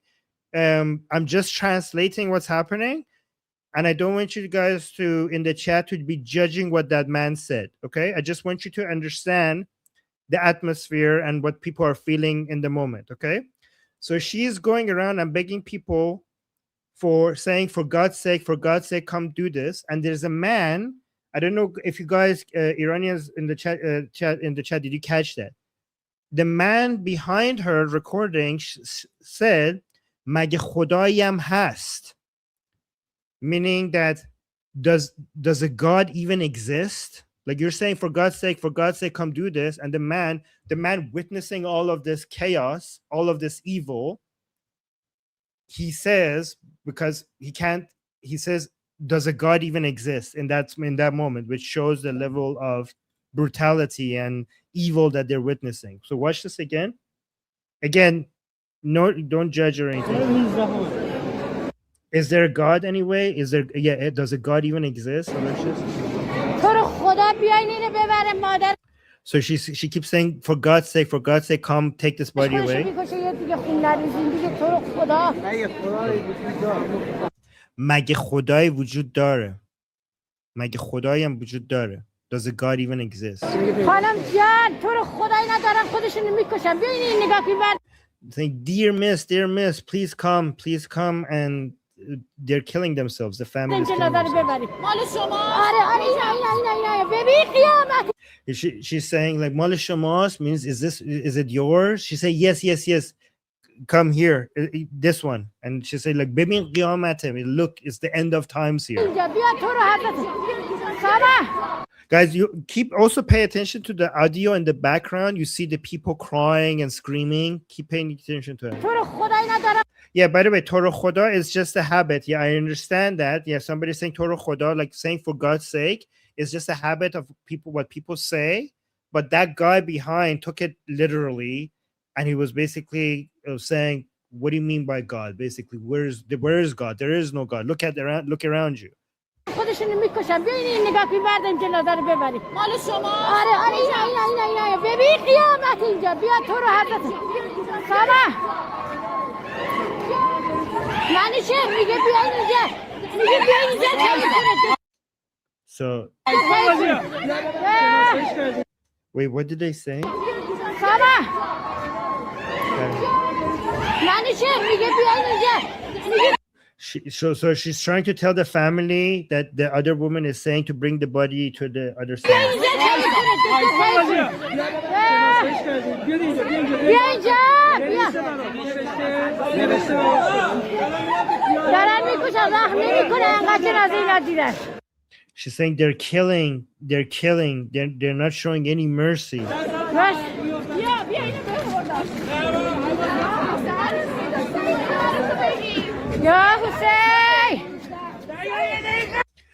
I'm just translating what's happening, and I don't want you guys to in the chat to be judging what that man said. Okay, I just want you to understand the atmosphere and what people are feeling in the moment. Okay, so she's going around and begging people for saying, for God's sake, come do this. And there's a man. I don't know if you guys, Iranians in the chat, did you catch that? The man behind her recording said, "Mage Khodayam hast," meaning that does a God even exist? Like you're saying, for God's sake, come do this. And the man witnessing all of this chaos, all of this evil, he says, because he says, does a God even exist in that moment, which shows the level of brutality and evil that they're witnessing. So watch this again. No, don't judge or anything. Is there a God anyway? Does a God even exist? So she keeps saying, for God's sake, come take this body away. مگه خدایی وجود داره؟ مگه خدایی هم وجود داره؟ Does a God even exist? خانم جان تو رو خدایی ندارم خودشونو میکشن بیاین این نگاه کن. Saying, dear miss, please come, and they're killing themselves. The family is killing themselves. She's saying like مال شماست means is it yours? She say yes. Come here, this one. And she say like ببین قیامته. Look, it's the end of times here. Guys, you also pay attention to the audio in the background. You see the people crying and screaming. Keep paying attention to it. Yeah, by the way, Toro Khoda is just a habit. Yeah, I understand that. Yeah, somebody saying Toro Khoda, like saying for God's sake, is just a habit of people, what people say. But that guy behind took it literally, and he was basically saying, what do you mean by God? Basically, where is God? There is no God. Look around you. خودشونو میکشن بیاین این نگاه کن برداریم جنازه رو ببریم مال شما آره اینا ببین قیامت اینجا بیا تو رو حضرت سلام معنی چه میگه بیاین اینجا So wait, what did they say? سلام معنی چه میگه بیاین اینجا So she's trying to tell the family that the other woman is saying to bring the body to the other side. She's saying they're killing, they're not showing any mercy.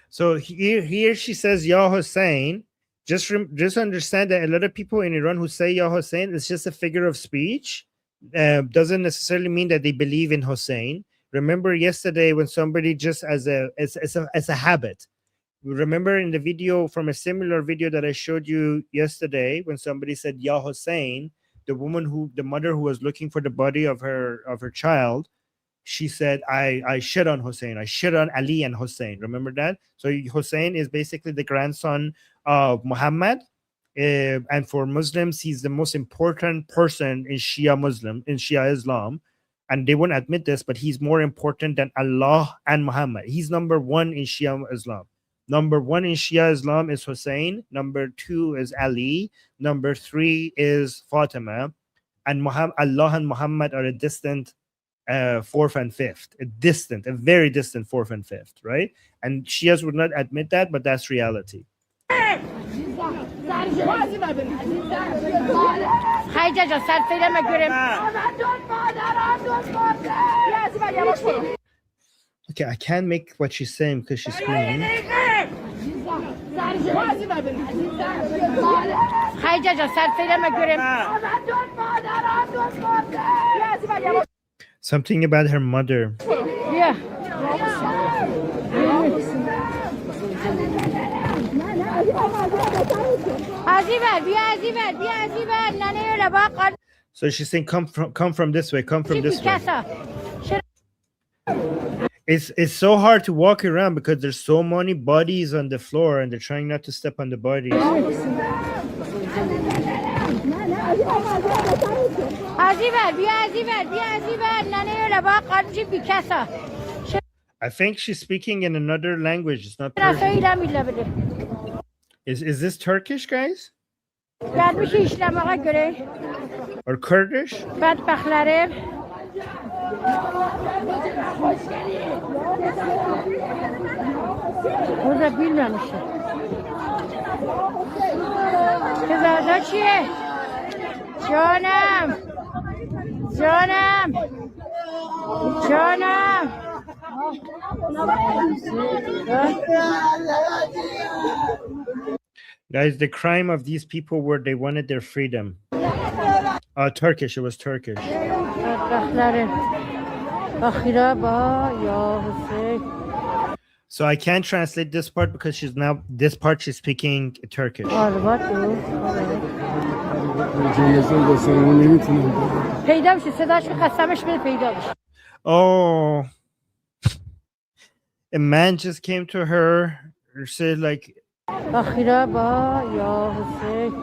So here she says Ya Hussein. Just understand that a lot of people in Iran who say Ya Hussein, it's just a figure of speech. Doesn't necessarily mean that they believe in Hussein. Remember yesterday when somebody just as a habit. Remember in the video from a similar video that I showed you yesterday when somebody said Ya Hussein, the mother who was looking for the body of her child, she said, I shit on Hussein. I shit on Ali and Hussein. Remember that? So Hussein is basically the grandson of Muhammad. And for Muslims, he's the most important person in Shia Islam. And they won't admit this, but he's more important than Allah and Muhammad. He's number one in Shia Islam. Number one in Shia Islam is Hussein. Number two is Ali. Number three is Fatima. And Allah and Muhammad are a distant fourth and fifth, a very distant fourth and fifth, right? And Shias would not admit that, but that's reality. خیجه جا سر فیلم گرم Okay, I can't make what she's saying because she's screaming. خیجه جا سر فیلم گرم Something about her mother. بیا از این ور بیا از این ور بیا از این ور ننه لبا قد So she's saying, come from this way, come from this way. کسا It's so hard to walk around because there's so many bodies on the floor and they're trying not to step on the bodies. از این ور بیا از این ور بیا از این ور ننه لبا قد بی کسا I think she's speaking in another language. It's not رسایی Persian. لمیله بده Is this Turkish, guys? بعد میشه ایشلم آقا گره Or Kurdish? بعد بخلره روزه بیل نمیشه کزازا چیه؟ جانم جانم جانم Guys, the crime of these people were they wanted their freedom. Turkish, it was Turkish. بخلره بخیره با یا حسین So I can't translate this part because this part she's speaking Turkish. آلبات پیدا بشه صداش قسمش بده پیدا بشه Oh, a man just came to her and said like, بخیره با یا حسین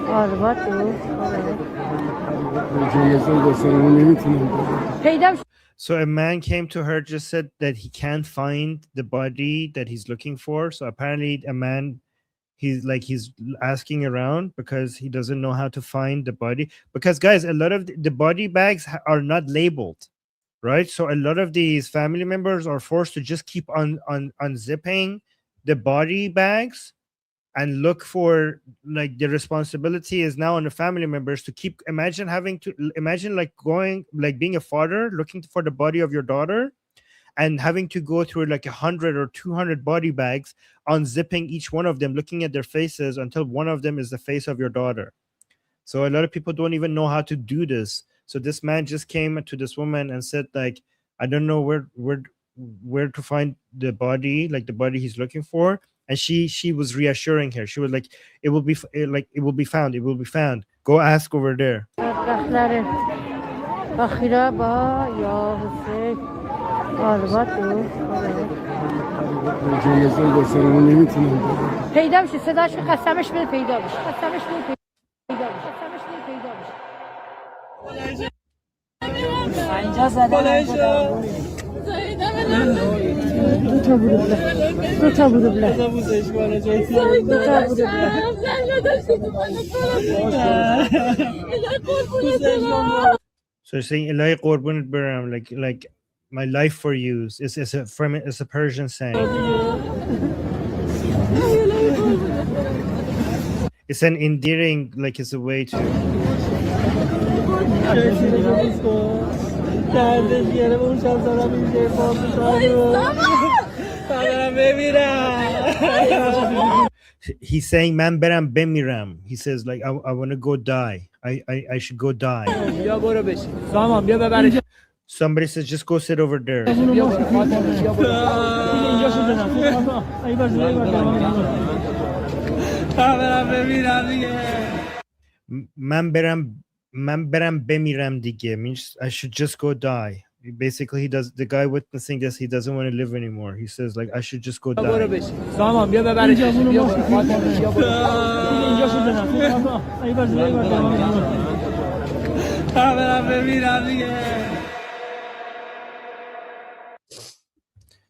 آلبات پیدا بشه so a man came to her, just said that he can't find the body that he's looking for. So apparently a man, he's asking around because he doesn't know how to find the body. Because guys, a lot of the body bags are not labeled, right? So a lot of these family members are forced to just keep on unzipping the body bags and look for, like, the responsibility is now on the family members to keep, imagine being a father looking for the body of your daughter and having to go through like 100 or 200 body bags, unzipping each one of them, looking at their faces until one of them is the face of your daughter. So a lot of people don't even know how to do this. So this man just came to this woman and said, like, I don't know where to find the body, like the body he's looking for. And she was reassuring her. She was like, it will be found. It will be found. Go ask over there. پیدا بشه صداش قسمش بده پیدا بشه قسمش بده پیدا بشه قسمش بده پیدا بشه اینجا زدن دو تا So saying Elai Qorbunit Baram, like my life for you is a Persian saying. It's an endearing, like it's a way to. He's saying man beram bemiram. He says like I want to go die. I should go die. Somebody says just go sit over there. Man beram bemiram dige means I should just go die. Basically, the guy witnessing this, he doesn't want to live anymore. He says like I should just go die.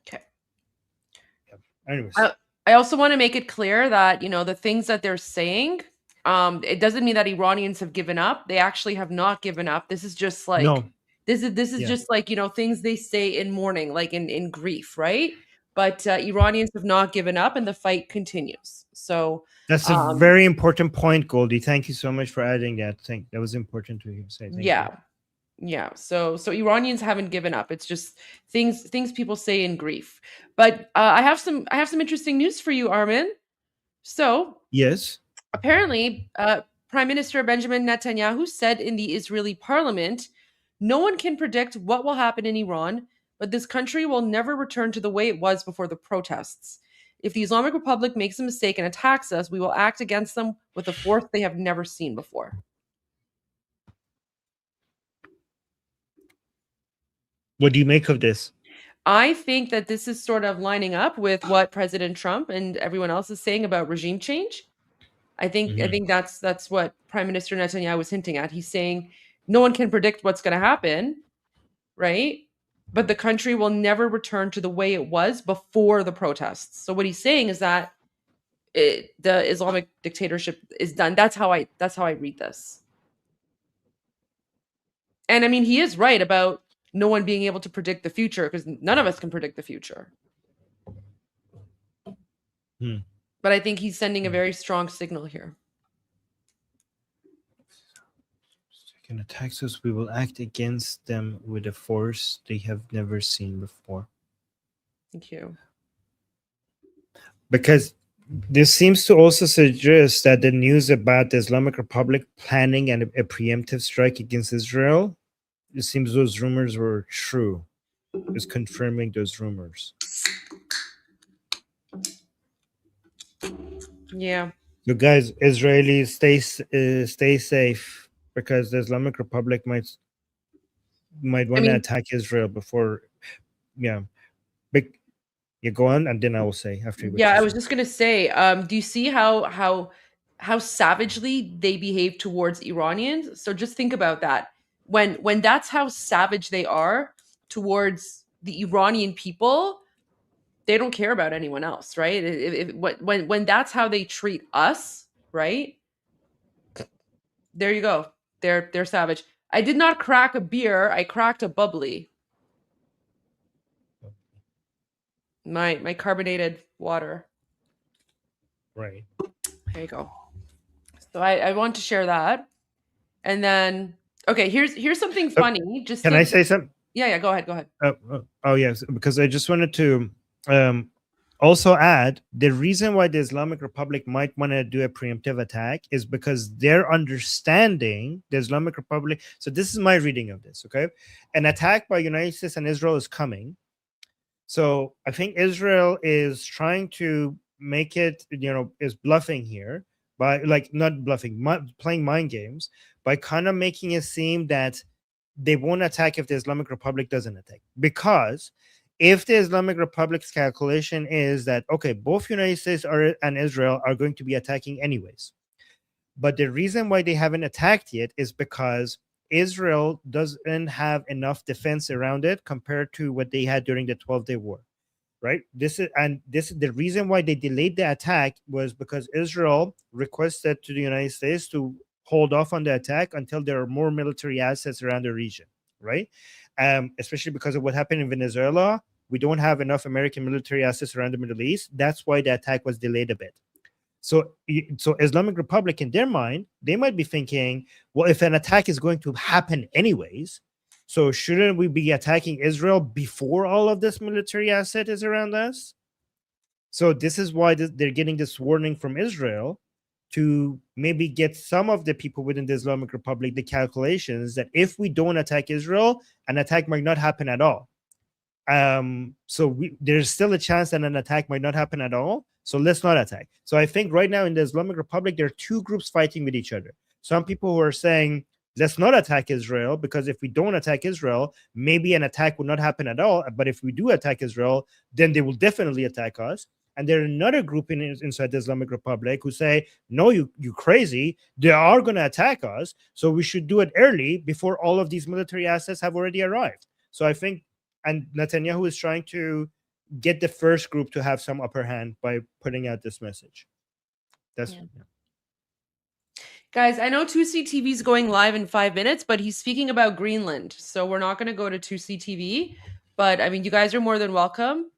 Okay. Anyways, I also want to make it clear that, the things that they're saying, it doesn't mean that Iranians have given up. They actually have not given up. This is just like, no. this is just like, things they say in mourning, like in grief, right? but Iranians have not given up, and the fight continues. So That's a very important point, Goldie. Thank you so much for adding that. That was important to say. Thank you. Yeah. So Iranians haven't given up. It's just things people say in grief. But I have some interesting news for you, Armin. So yes, apparently, Prime Minister Benjamin Netanyahu said in the Israeli parliament, "No one can predict what will happen in Iran, but this country will never return to the way it was before the protests. If the Islamic Republic makes a mistake and attacks us, we will act against them with a force they have never seen before." What do you make of this? I think that this is sort of lining up with what President Trump and everyone else is saying about regime change. I think that's what Prime Minister Netanyahu was hinting at. He's saying no one can predict what's going to happen, right? But the country will never return to the way it was before the protests. So what he's saying is that the Islamic dictatorship is done. That's how I read this. And I mean, he is right about no one being able to predict the future, because none of us can predict the future. But I think he's sending a very strong signal here. Can attack us, we will act against them with a force they have never seen before. Thank you. Because this seems to also suggest that the news about the Islamic Republic planning a preemptive strike against Israel, it seems those rumors were true. It's confirming those rumors. Yeah. So guys, Israelis, stay safe, because the Islamic Republic might want to attack Israel before. Yeah. But you go on, and then I will say after. I was just gonna say, do you see how savagely they behave towards Iranians? So just think about that. When that's how savage they are towards the Iranian people, they don't care about anyone else, right? When that's how they treat us, right? There you go. They're savage. I did not crack a beer. I cracked a bubbly. My carbonated water. Right. There you go. So I want to share that. And then, okay, here's something funny. Just can I say something? Yeah, go ahead. Oh yes, because I just wanted to also add, the reason why the Islamic Republic might want to do a preemptive attack is because they're understanding the Islamic Republic. So this is my reading of this, okay? An attack by United States and Israel is coming. So I think Israel is trying to make it, is bluffing here by, like, not bluffing, playing mind games by kind of making it seem that they won't attack if the Islamic Republic doesn't attack. Because if the Islamic Republic's calculation is that, okay, both United States and Israel are going to be attacking anyways. But the reason why they haven't attacked yet is because Israel doesn't have enough defense around it compared to what they had during the 12-day war, right? This is the reason why they delayed the attack, was because Israel requested to the United States to hold off on the attack until there are more military assets around the region, right? Especially because of what happened in Venezuela. We don't have enough American military assets around the Middle East. That's why the attack was delayed a bit. So Islamic Republic, in their mind, they might be thinking, well, if an attack is going to happen anyways, so shouldn't we be attacking Israel before all of this military asset is around us? So this is why they're getting this warning from Israel, to maybe get some of the people within the Islamic Republic the calculations that if we don't attack Israel, an attack might not happen at all. There's still a chance that an attack might not happen at all. So let's not attack. So I think right now in the Islamic Republic, there are two groups fighting with each other. Some people who are saying, let's not attack Israel, because if we don't attack Israel, maybe an attack will not happen at all. But if we do attack Israel, then they will definitely attack us. And there's another group inside the Islamic Republic who say, no, you crazy. They are going to attack us. So we should do it early before all of these military assets have already arrived. So I think, and Netanyahu is trying to get the first group to have some upper hand by putting out this message. Guys, I know 2CTV is going live in 5 minutes, but he's speaking about Greenland. So we're not going to go to 2CTV. But I mean, you guys are more than welcome.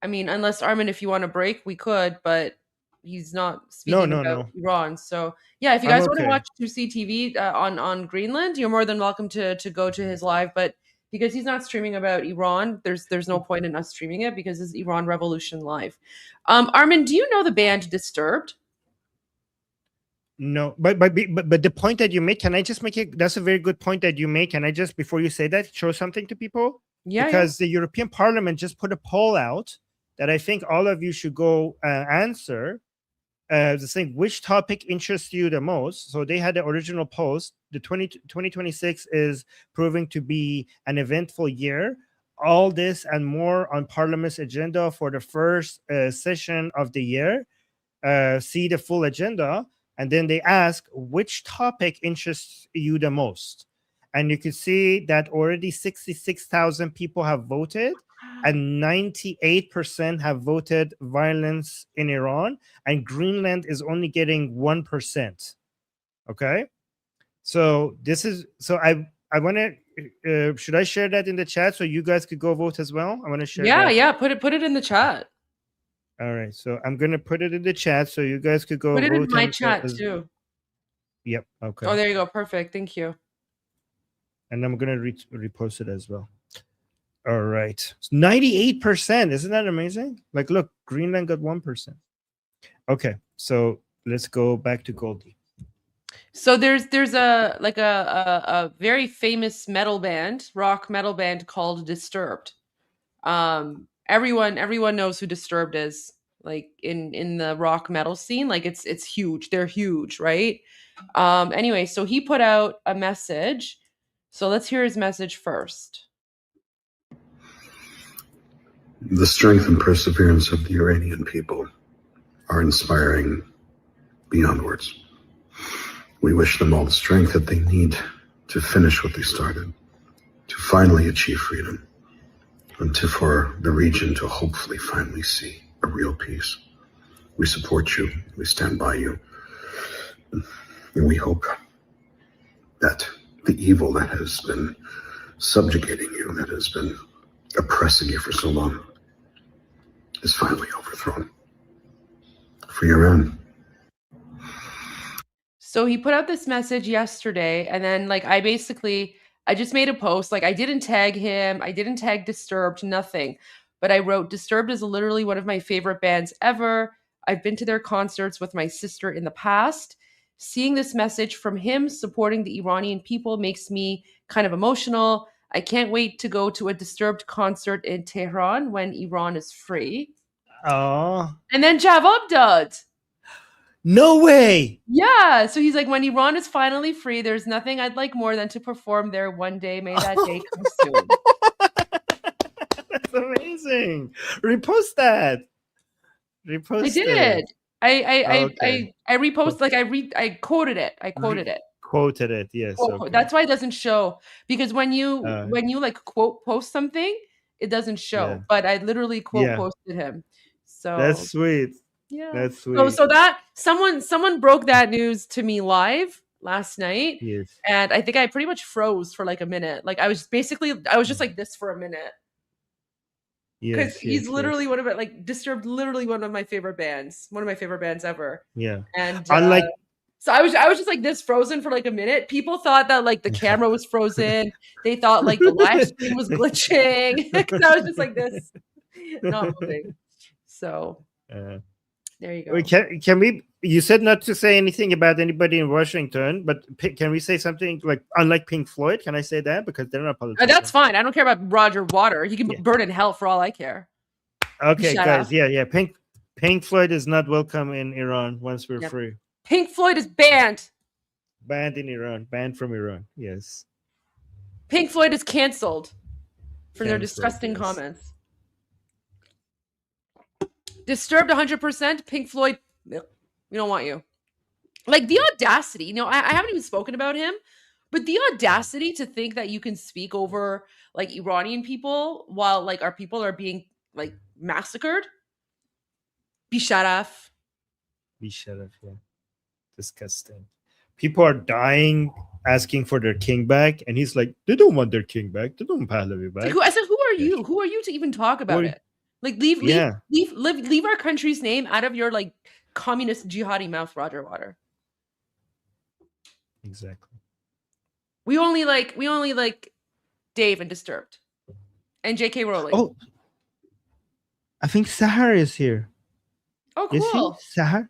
I mean, unless Armin, if you want to break, we could, but he's not No, speaking no, about no. Iran. So yeah, if you I'm guys want to okay. watch 2C TV on Greenland, you're more than welcome to go to his live. But because he's not streaming about Iran, there's no point in us streaming it because it's Iran Revolution live. Armin, do you know the band Disturbed? No, but the point that you make, can I just make it? That's a very good point that you make. Can I just, before you say that, show something to people? Yeah, Because the European Parliament just put a poll out that I think all of you should go answer. Saying which topic interests you the most. So they had the original post. The 2026 is proving to be an eventful year. All this and more on Parliament's agenda for the first session of the year. See the full agenda. And then they ask which topic interests you the most. And you can see that already 66,000 people have voted, and 98% have voted violence in Iran, and Greenland is only getting 1%. Okay, so this is, so I want to should I share that in the chat so you guys could go vote as well? I want to share. Yeah, put it in the chat. All right, so I'm gonna put it in the chat so you guys could go put it vote in my chat too. Yep. Okay. Oh, there you go. Perfect. Thank you. And I'm gonna repost it as well. All right, 98%. Isn't that amazing? Like, look, Greenland got 1%. Okay, so let's go back to Goldie. So there's a very famous metal band, rock metal band called Disturbed. Everyone knows who Disturbed is, like in the rock metal scene. Like it's huge. They're huge, right? Anyway, so he put out a message. So let's hear his message first. The strength and perseverance of the Iranian people are inspiring beyond words. We wish them all the strength that they need to finish what they started, to finally achieve freedom, and for the region to hopefully finally see a real peace. We support you, we stand by you, and we hope that the evil that has been subjugating you, that has been oppressing you for so long, is finally overthrown for your own. So he put out this message yesterday, and then like I just made a post. Like I didn't tag him, I didn't tag Disturbed, nothing. But I wrote, Disturbed is literally one of my favorite bands ever. I've been to their concerts with my sister in the past. Seeing this message from him supporting the Iranian people makes me kind of emotional. I can't wait to go to a Disturbed concert in Tehran when Iran is free. Oh. And then Javad did. No way. Yeah. So he's like, when Iran is finally free, there's nothing I'd like more than to perform there one day. May that day come soon. That's amazing. Repost that. Repost I did. Okay. I repost, like I quoted it. I quoted it. Quoted it, yes. Okay. That's why it doesn't show, because when you like quote post something, it doesn't show. Yeah. But I literally quote posted him. So that's sweet. Yeah. That's sweet. So that someone broke that news to me live last night. Yes. And I think I pretty much froze for like a minute. Like I was just like this for a minute. Because he's literally one of it, like Disturbed, literally one of my favorite bands, ever. Yeah. And unlike, so I was just like this, frozen for like a minute. People thought that like the camera was frozen. They thought like the live stream was glitching because I was just like this, not moving. So there you go. Can we? You said not to say anything about anybody in Washington, but can we say something like, unlike Pink Floyd? Can I say that, because they're not politicians? That's fine. I don't care about Roger Water. He can burn in hell for all I care. Okay, guys. Yeah. Pink Floyd is not welcome in Iran once we're free. Pink Floyd is banned. Banned in Iran. Banned from Iran. Yes. Pink Floyd is canceled for their disgusting comments. Disturbed 100%. Pink Floyd, we don't want you. Like the audacity, I haven't even spoken about him, but the audacity to think that you can speak over like Iranian people while like our people are being like massacred. Bisharaf. Bisharaf, yeah. Disgusting. People are dying, asking for their king back, and he's like, they don't want their king back. They don't want Pahlavi back. I said, who are you? Who are you to even talk about it? Like leave Yeah. leave our country's name out of your like communist jihadi mouth, Roger Water. Exactly. We only like Dave and Disturbed and J.K. Rowling. Oh, I think Sahar is here. Oh, Is he? cool. Sahar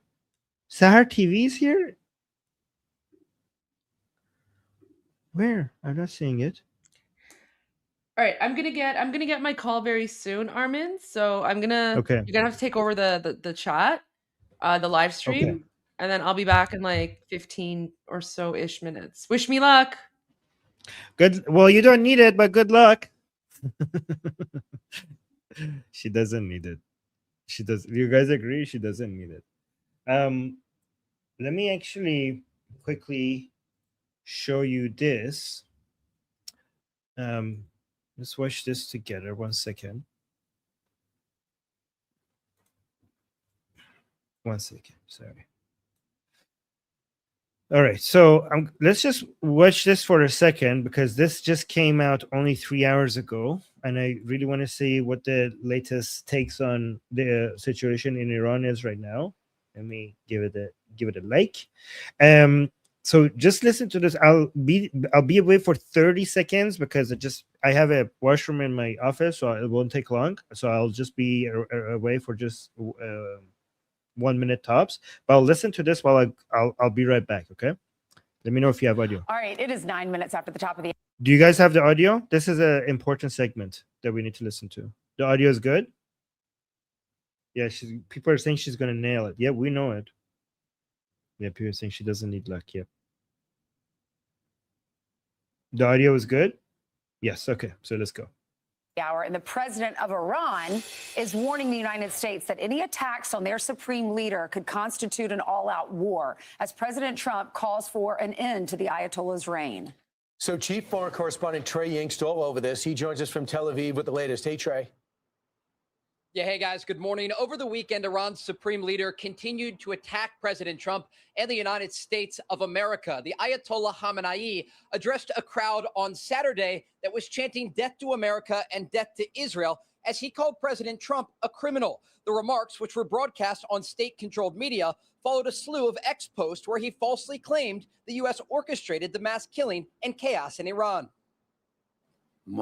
TV is here? Where? I'm not seeing it. All right, I'm gonna get my call very soon, Armin. So you're gonna have to take over the chat, the live stream, Okay. and then I'll be back in like 15 or so ish minutes. Wish me luck. Good. Well, you don't need it, but good luck. She doesn't need it. She does. You guys agree? She doesn't need it. Let me actually quickly show you this. Let's watch this together. 1 second. 1 second. Sorry. All right. So let's just watch this for a second because this just came out only 3 hours ago, and I really want to see what the latest takes on the situation in Iran is right now. Let me give it a like. So just listen to this. I'll be away for 30 seconds because I have a washroom in my office, so it won't take long. So I'll just be away for just 1 minute tops. But I'll listen to this while I'll be right back. Okay. Let me know if you have audio. All right. It is 9 minutes after the top of the. Do you guys have the audio? This is an important segment that we need to listen to. The audio is good. Yeah, people are saying she's gonna nail it. Yeah, we know it. Yeah, people are saying she doesn't need luck. Yeah. The audio is good? Yes. Okay. So let's go. Hour, and the president of Iran is warning the United States that any attacks on their supreme leader could constitute an all-out war as President Trump calls for an end to the Ayatollah's reign. So Chief Foreign Correspondent Trey Yingst all over this. He joins us from Tel Aviv with the latest. Hey, Trey. Yeah, hey guys, good morning. Over the weekend, Iran's supreme leader continued to attack President Trump and the United States of America. The Ayatollah Khamenei addressed a crowd on Saturday that was chanting death to America and death to Israel as he called President Trump a criminal. The remarks, which were broadcast on state-controlled media, followed a slew of X posts where he falsely claimed the U.S. orchestrated the mass killing and chaos in Iran. We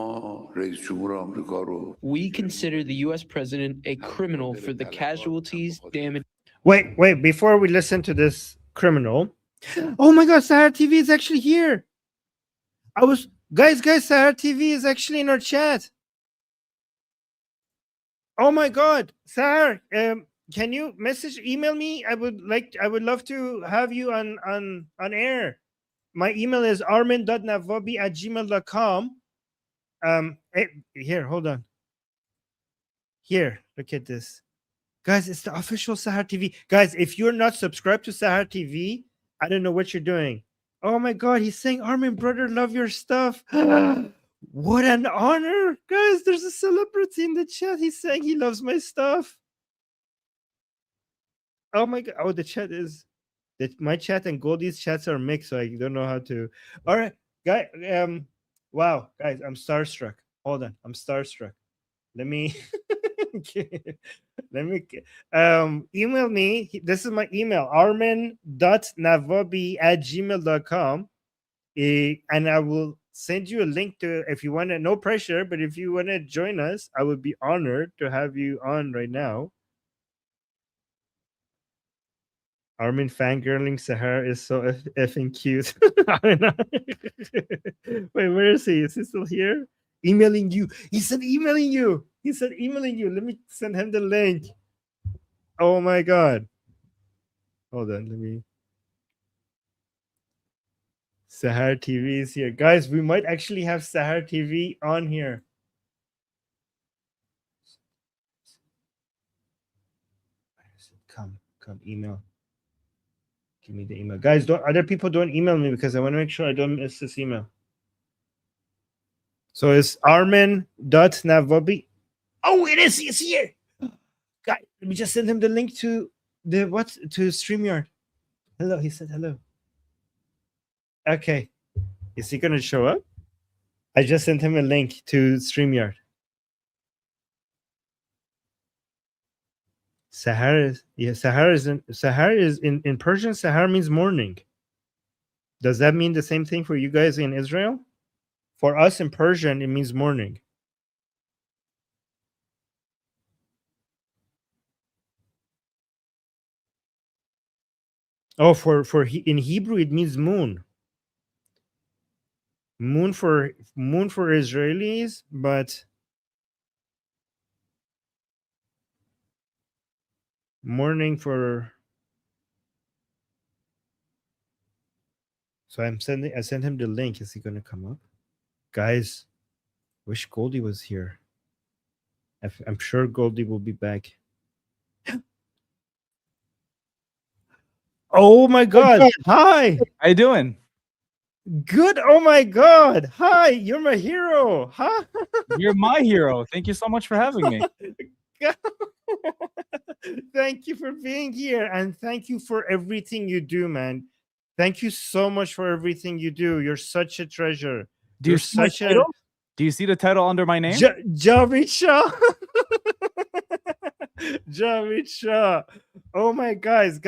consider the U.S. president a criminal for the casualties, damage. Wait, before we listen to this criminal. Oh my God, Sahar TV is actually here. Guys, Sahar TV is actually in our chat. Oh my God, Sahar, can you email me? I would love to have you on air. My email is armin.navabi@gmail.com. Here, hold on. Here, look at this. Guys, it's the official Sahar TV. Guys, if you're not subscribed to Sahar TV, I don't know what you're doing. Oh my God, he's saying, Armin, brother, love your stuff. What an honor. Guys, there's a celebrity in the chat. He's saying he loves my stuff. Oh my God. Oh, the chat is... my chat and Goldie's chats are mixed, so I don't know how to... All right, guys. Wow, guys, I'm starstruck. Hold on, I'm starstruck. Let me email me. This is my email, armin.navabi@gmail.com. And I will send you a link to, if you want to, no pressure, but if you want to join us, I would be honored to have you on right now. Armin fangirling Sahar is so effing cute. Wait, where is he? Is he still here? Emailing you. He said emailing you. Let me send him the link. Oh my God. Hold on. Let me. Sahar TV is here. Guys, we might actually have Sahar TV on here. Come, email. Give me the email. Guys, other people don't email me because I want to make sure I don't miss this email. So it's armin.navabi. Oh, it is. It's here. Guys, let me just send him the link to to StreamYard. Hello. He said hello. Okay. Is he going to show up? I just sent him a link to StreamYard. Sahara, yeah, Sahara is in Persian. Sahara means morning. Does that mean the same thing for you guys in Israel? For us in Persian, it means morning. Oh, in Hebrew it means moon. Moon for Israelis, but morning for. So I sent him the link. Is he gonna come up? Guys, wish Goldie was here. I'm sure Goldie will be back. Oh my God! Hi. How you doing? Good. Oh my God! Hi, you're my hero. Huh? You're my hero. Thank you so much for having me. Thank you for being here, and thank you for everything you do, man. Thank you so much for everything you do. You're such a treasure. Do you see my title? Do you see the title under my name? Javid Shah. Javid Shah. Oh my guys,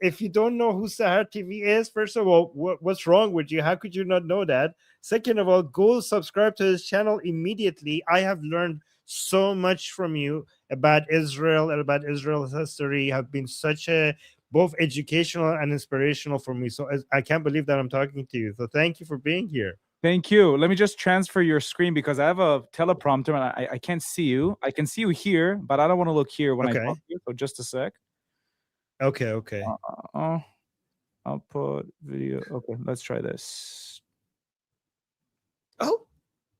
if you don't know who Sahar TV is, first of all, what's wrong with you? How could you not know that? Second of all, go subscribe to his channel immediately. I have learned so much from you about Israel and about Israel's history. You have been such a both educational and inspirational for me. So I can't believe that I'm talking to you. So thank you for being here. Thank you. Let me just transfer your screen because I have a teleprompter and I can't see you. I can see you here, but I don't want to look here when I talk to you. So just a sec. Okay. Output video. Okay, let's try this. Oh,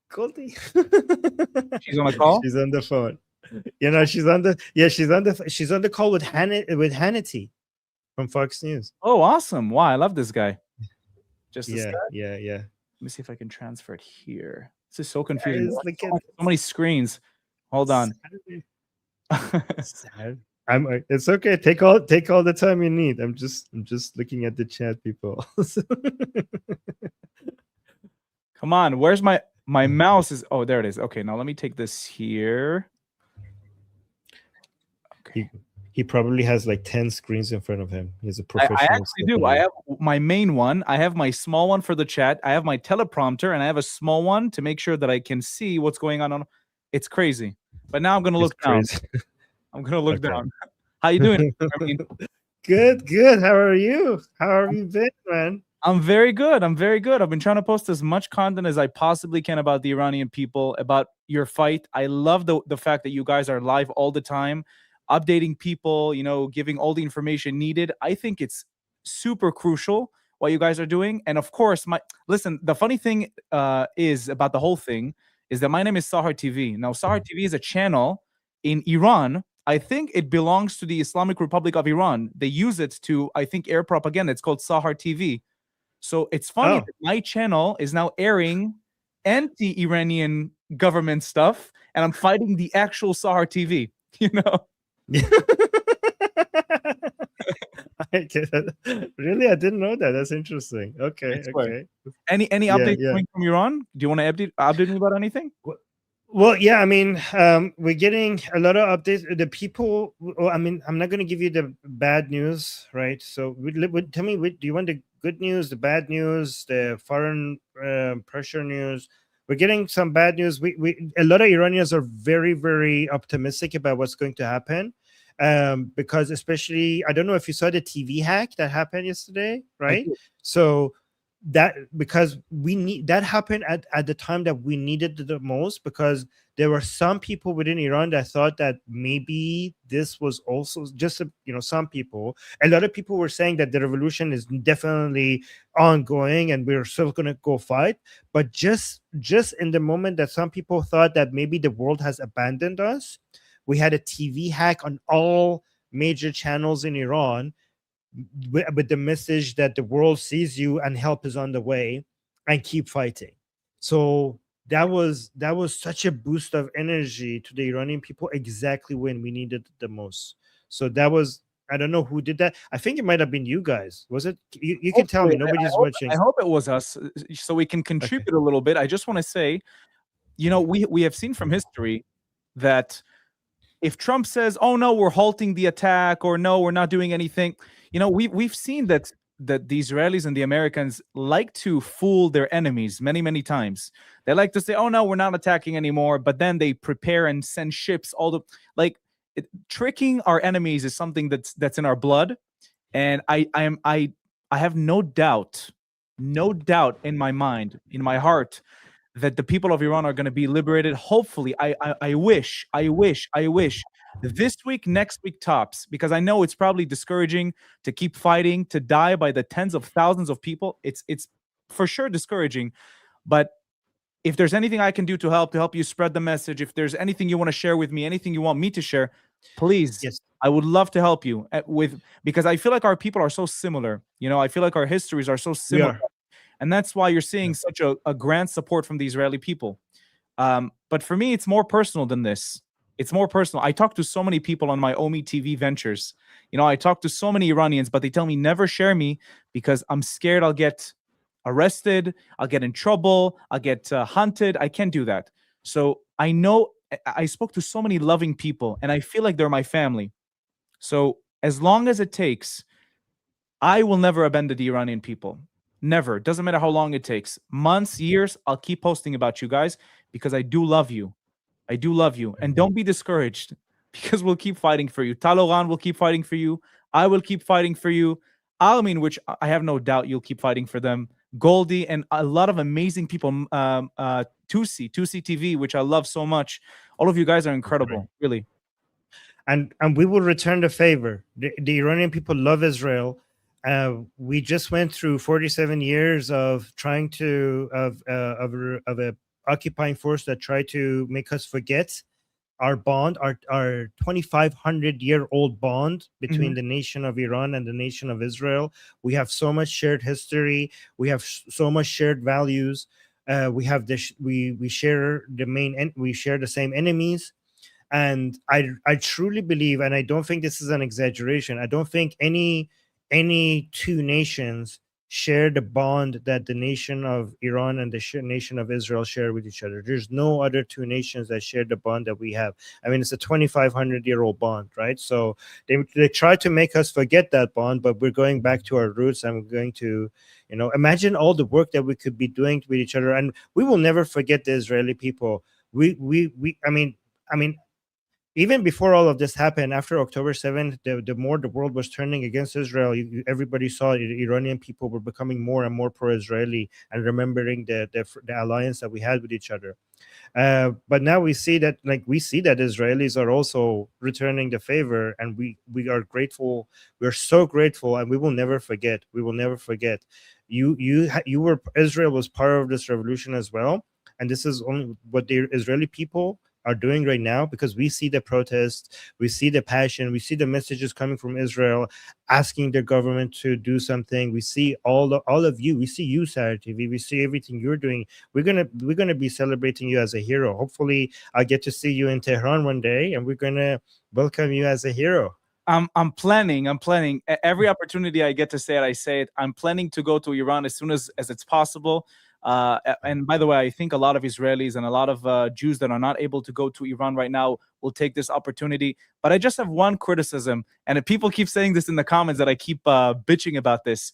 Goldie. She's on the call? She's on the phone. You know, she's on the call with Hannity from Fox News. Oh, awesome. Wow, I love this guy. Just a sec. Yeah. Let me see if I can transfer it here. This is so confusing. So many screens. Hold on. It's okay. Take all the time you need. I'm just looking at the chat, people. Come on. Where's my mouse? Oh, there it is. Okay, now let me take this here. Okay. He probably has like 10 screens in front of him. He's a professional. I actually do. I have my main one. I have my small one for the chat. I have my teleprompter, and I have a small one to make sure that I can see what's going on. It's crazy. But now I'm going to look down. I'm going to look down. How you doing? Good. How are you? How have you been, man? I'm very good. I've been trying to post as much content as I possibly can about the Iranian people, about your fight. I love the fact that you guys are live all the time, updating people, giving all the information needed. I think it's super crucial what you guys are doing. And of course, listen, the funny thing is about the whole thing is that my name is Sahar TV. Now, Sahar TV is a channel in Iran. I think it belongs to the Islamic Republic of Iran. They use it to, I think, air propaganda. It's called Sahar TV. So it's funny that my channel is now airing anti-Iranian government stuff, and I'm fighting the actual Sahar TV, Really? I didn't know that. That's interesting. Okay. Any updates coming from Iran? Do you want to update me about anything? Well, yeah, I mean, we're getting a lot of updates. The people, I mean, I'm not going to give you the bad news, right? So tell me, do you want the good news, the bad news, the foreign pressure news? We're getting some bad news. A lot of Iranians are very, very optimistic about what's going to happen. Because especially, I don't know if you saw the TV hack that happened yesterday, right? So that because that happened at the time that we needed it the most, because there were some people within Iran that thought that maybe this was also just some people. A lot of people were saying that the revolution is definitely ongoing and we're still going to go fight, but just in the moment that some people thought that maybe the world has abandoned us, we had a TV hack on all major channels in Iran with the message that the world sees you and help is on the way and keep fighting. So that was such a boost of energy to the Iranian people exactly when we needed it the most. So that was, I don't know who did that. I think it might have been you guys. Was it? You can tell me. Nobody's watching. I hope it was us, so we can contribute a little bit. I just want to say, we have seen from history that if Trump says, "Oh no, we're halting the attack," or "No, we're not doing anything," we've seen that the Israelis and the Americans like to fool their enemies many times. They like to say, "Oh no, we're not attacking anymore," but then they prepare and send ships. Tricking our enemies is something that's in our blood, and I have no doubt in my mind, in my heart, that the people of Iran are going to be liberated. Hopefully, I wish this week, next week tops, because I know it's probably discouraging to keep fighting, to die by the tens of thousands of people. It's for sure discouraging, but if there's anything I can do to help you spread the message, if there's anything you want to share with me, anything you want me to share, please, Yes. I would love to help you because I feel like our people are so similar. I feel like our histories are so similar. And that's why you're seeing such a grand support from the Israeli people. But for me, it's more personal than this. It's more personal. I talk to so many people on my OMI TV ventures. I talk to so many Iranians, but they tell me never share me because I'm scared I'll get arrested, I'll get in trouble, I'll get hunted. I can't do that. So I know I spoke to so many loving people, and I feel like they're my family. So as long as it takes, I will never abandon the Iranian people. Never. Doesn't matter how long it takes. Months, years, I'll keep posting about you guys because I do love you. I do love you. And don't be discouraged because we'll keep fighting for you. Taloran will keep fighting for you. I will keep fighting for you. Almin, which I have no doubt you'll keep fighting for them. Goldie and a lot of amazing people. Tusi TV, which I love so much. All of you guys are incredible, really. And we will return the favor. The Iranian people love Israel. We just went through 47 years of trying to of a occupying force that tried to make us forget our bond, our 2,500-year-old bond between the nation of Iran and the nation of Israel. We have so much shared history. We have so much shared values. We have this. We share we share the same enemies. And I truly believe, and I don't think this is an exaggeration, I don't think any two nations share the bond that the nation of Iran and the nation of Israel share with each other. There's no other two nations that share the bond that we have. I mean, it's a 2,500-year-old bond, right? So they try to make us forget that bond, but we're going back to our roots, and we're going to, imagine all the work that we could be doing with each other. And we will never forget the Israeli people. I mean, even before all of this happened, after October 7th, the more the world was turning against Israel, everybody saw the Iranian people were becoming more and more pro-Israeli and remembering the alliance that we had with each other. But now we see that Israelis are also returning the favor, and we are grateful. We are so grateful, and we will never forget. We will never forget. Israel was part of this revolution as well, and this is only what the Israeli people are doing right now, because we see the protests, we see the passion, we see the messages coming from Israel asking their government to do something. We see all of you. We see you, Sarah TV. We see everything you're doing. We're gonna be celebrating you as a hero. Hopefully, I'll get to see you in Tehran one day, and we're gonna welcome you as a hero. I'm planning every opportunity I get to say it, I say it. I'm planning to go to Iran as soon as it's possible. And by the way, I think a lot of Israelis and a lot of Jews that are not able to go to Iran right now will take this opportunity. But I just have one criticism, and people keep saying this in the comments that I keep bitching about this.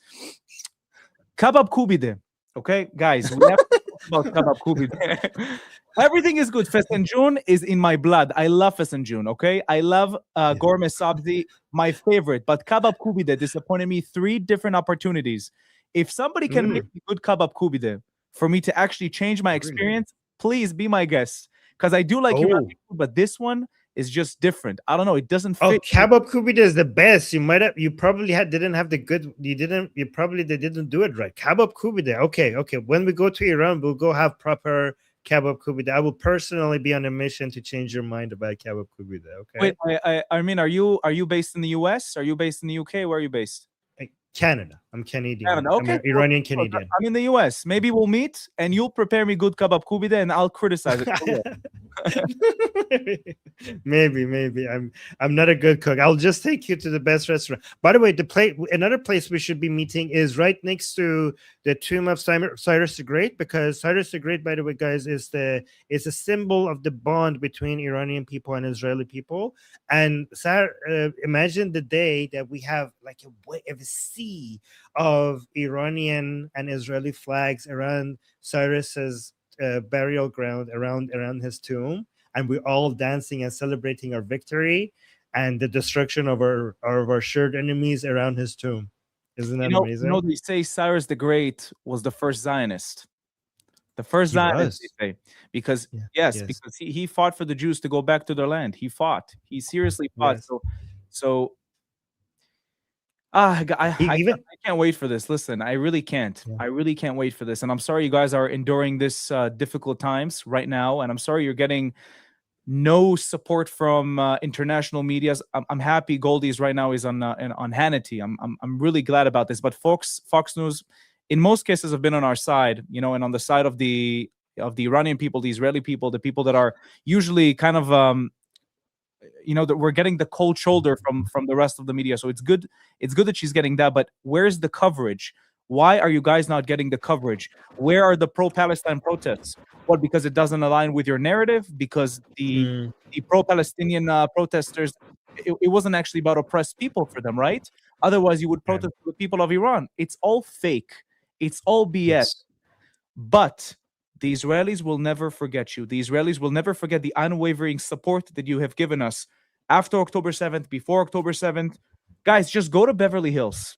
Kabab kubide. Okay, guys, we have to talk about kabab kubide. Everything is good. Fesenjoon is in my blood. I love Fesenjoon, okay? I love gourmet sabzi, my favorite. But kabab kubide disappointed me 3 different opportunities. If somebody can make me good kabab kubide for me to actually change my experience, please be my guest. Because I do like Iranian food, but this one is just different. I don't know. It doesn't fit. Kabab kubide is the best. You probably didn't have the good. They didn't do it right. Kabab kubide. Okay. When we go to Iran, we'll go have proper kabab kubide. I will personally be on a mission to change your mind about kabab kubide. Okay. Wait, I mean, are you based in the US? Are you based in the UK? Where are you based? Canada. I'm Canadian. Canada. Okay. I'm Iranian Canadian. I'm in the US. Maybe we'll meet and you'll prepare me good kabab kubide and I'll criticize it. maybe I'm not a good cook. I'll just take you to the best restaurant. By the way, another place we should be meeting is right next to the tomb of Cyrus the Great, because Cyrus the Great, by the way, guys, is a symbol of the bond between Iranian people and Israeli people. And imagine the day that we have like a sea of Iranian and Israeli flags around Cyrus's burial ground, around his tomb, and we're all dancing and celebrating our victory and the destruction of our shared enemies around his tomb. Isn't that amazing? They say Cyrus the Great was the first Zionist. The first Zionist, they say, because because he fought for the Jews to go back to their land. He seriously fought. Yes. So I can't wait for this. Listen, I really can't. I really can't wait for this. And I'm sorry you guys are enduring this difficult times right now. And I'm sorry you're getting no support from international medias. I'm happy Goldie's right now is on Hannity. I'm really glad about this. But Fox News, in most cases, have been on our side, and on the side of the Iranian people, the Israeli people, the people that are usually kind of that we're getting the cold shoulder from the rest of the media. So it's good that she's getting that, but where's the coverage? Why are you guys not getting the coverage? Where are the pro-Palestine protests? What, because it doesn't align with your narrative? Because the pro-Palestinian protesters, it wasn't actually about oppressed people for them, right? Otherwise you would protest for the people of Iran. It's all fake. It's all BS. Yes. But the Israelis will never forget you. The Israelis will never forget the unwavering support that you have given us after October 7th, before October 7th. Guys, just go to Beverly Hills.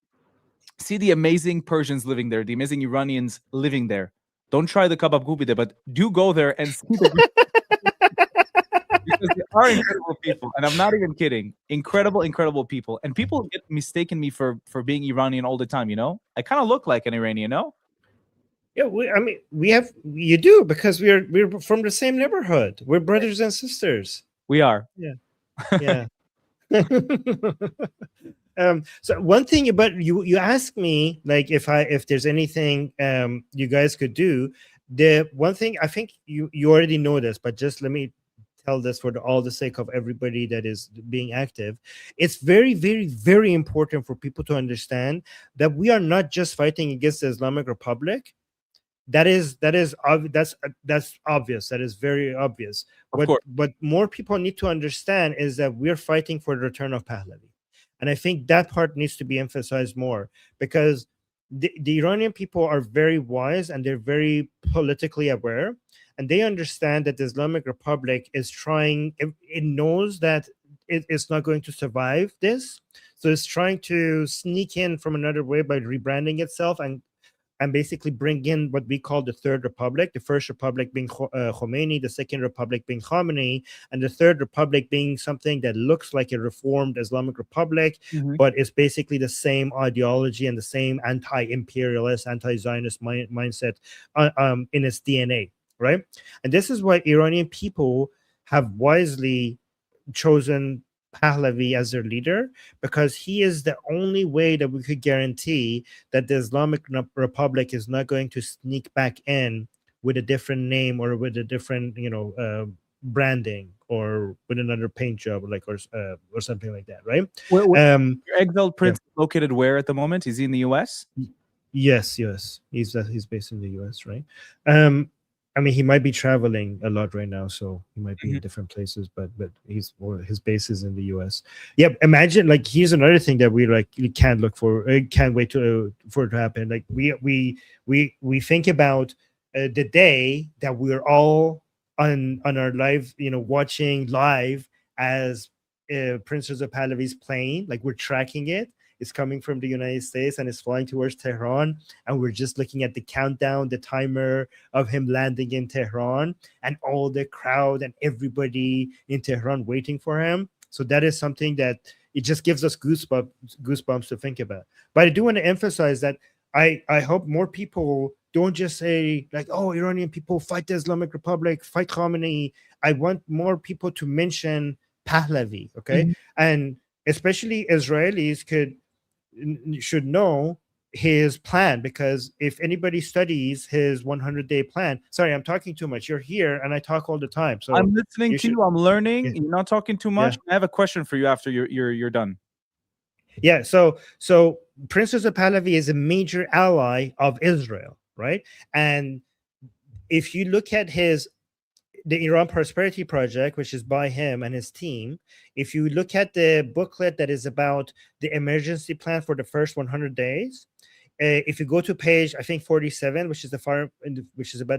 See the amazing Persians living there, the amazing Iranians living there. Don't try the kebab gubi there, but do go there and see the because they are incredible people. And I'm not even kidding. Incredible people. And people get mistaken me for being Iranian all the time, I kind of look like an Iranian, no? Yeah, you do, because we're from the same neighborhood. We're brothers and sisters. We are. Yeah. So one thing about you asked me, like, if there's anything you guys could do. The one thing, I think you already know this, but just let me tell this for all the sake of everybody that is being active. It's very, very, very important for people to understand that we are not just fighting against the Islamic Republic. That's obvious. That is very obvious. What more people need to understand is that we're fighting for the return of Pahlavi. And I think that part needs to be emphasized more, because the Iranian people are very wise and they're very politically aware, and they understand that the Islamic Republic is trying, it knows that it's not going to survive this. So it's trying to sneak in from another way by rebranding itself and basically bring in what we call the Third Republic, the First Republic being Khomeini, the Second Republic being Khamenei, and the Third Republic being something that looks like a reformed Islamic Republic, but it's basically the same ideology and the same anti-imperialist, anti-Zionist mindset in its DNA, right? And this is why Iranian people have wisely chosen Pahlavi as their leader, because he is the only way that we could guarantee that the Islamic Republic is not going to sneak back in with a different name or with a different, branding or with another paint job, or something like that, right? Your exiled prince located where at the moment? Is he in the U.S.? Yes, he's based in the U.S., right? I mean, he might be traveling a lot right now, so he might be in different places, but his base is in the U.S. Yeah, imagine, here's another thing that we can't look for, can't wait for it to happen. Like we think about the day that we're all on our live, watching live as Prince Reza Pahlavi's plane, like we're tracking it. It's coming from the United States and it's flying towards Tehran. And we're just looking at the countdown, the timer of him landing in Tehran, and all the crowd and everybody in Tehran waiting for him. So that is something that it just gives us goosebumps to think about. But I do want to emphasize that I hope more people don't just say oh, Iranian people fight the Islamic Republic, fight Khamenei. I want more people to mention Pahlavi, okay? And especially Israelis should know his plan, because if anybody studies his 100-day plan, sorry, I'm talking too much. You're here and I talk all the time. So I'm listening to you. I'm learning. Yeah. You're not talking too much. I have a question for you after you're done. Yeah. So Prince Reza Pahlavi is a major ally of Israel, right? And if you look at the Iran Prosperity Project, which is by him and his team, if you look at the booklet that is about the emergency plan for the first 100 days, if you go to page, I think 47, which is about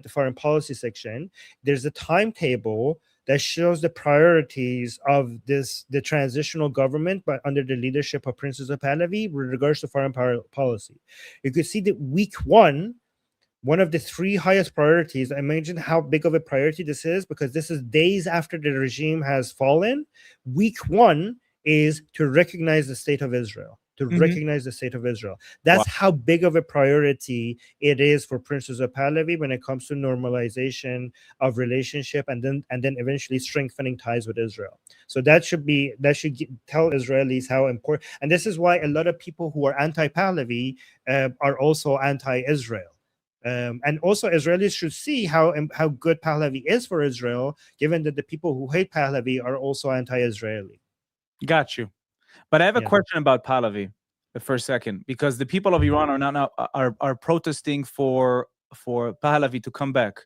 the foreign policy section, there's a timetable that shows the priorities of the transitional government, but under the leadership of Prince Reza Pahlavi, with regards to foreign policy. You could see that week one of the 3 highest priorities. Imagine how big of a priority this is, because this is days after the regime has fallen. Week 1 is to recognize the state of Israel. Recognize the state of Israel. That's how big of a priority it is for Prince Reza Pahlavi when it comes to normalization of relationship and then eventually strengthening ties with Israel. So that should tell Israelis how important. And this is why a lot of people who are anti-Pahlavi are also anti-Israel. And also Israelis should see how good Pahlavi is for Israel, given that the people who hate Pahlavi are also anti-Israeli. Got you. But I have a question about Pahlavi for a second, because the people of Iran are protesting for Pahlavi to come back.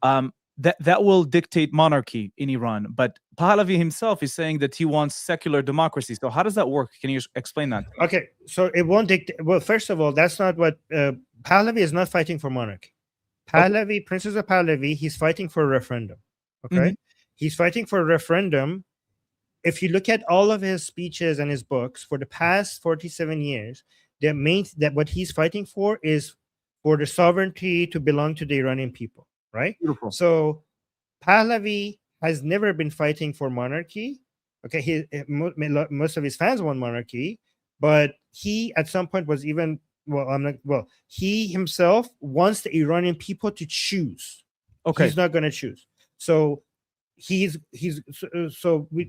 That will dictate monarchy in Iran. But Pahlavi himself is saying that he wants secular democracy. So how does that work? Can you explain that? Okay, so it won't dictate. Well, first of all, that's not what Pahlavi is not fighting for monarchy. Pahlavi, Prince Reza Pahlavi, he's fighting for a referendum. Okay, he's fighting for a referendum. If you look at all of his speeches and his books for the past 47 years, what he's fighting for is for the sovereignty to belong to the Iranian people, right? Beautiful. So Pahlavi has never been fighting for monarchy. Okay, most of his fans want monarchy, but he at some point was even he himself wants the Iranian people to choose. Okay, he's not going to choose. So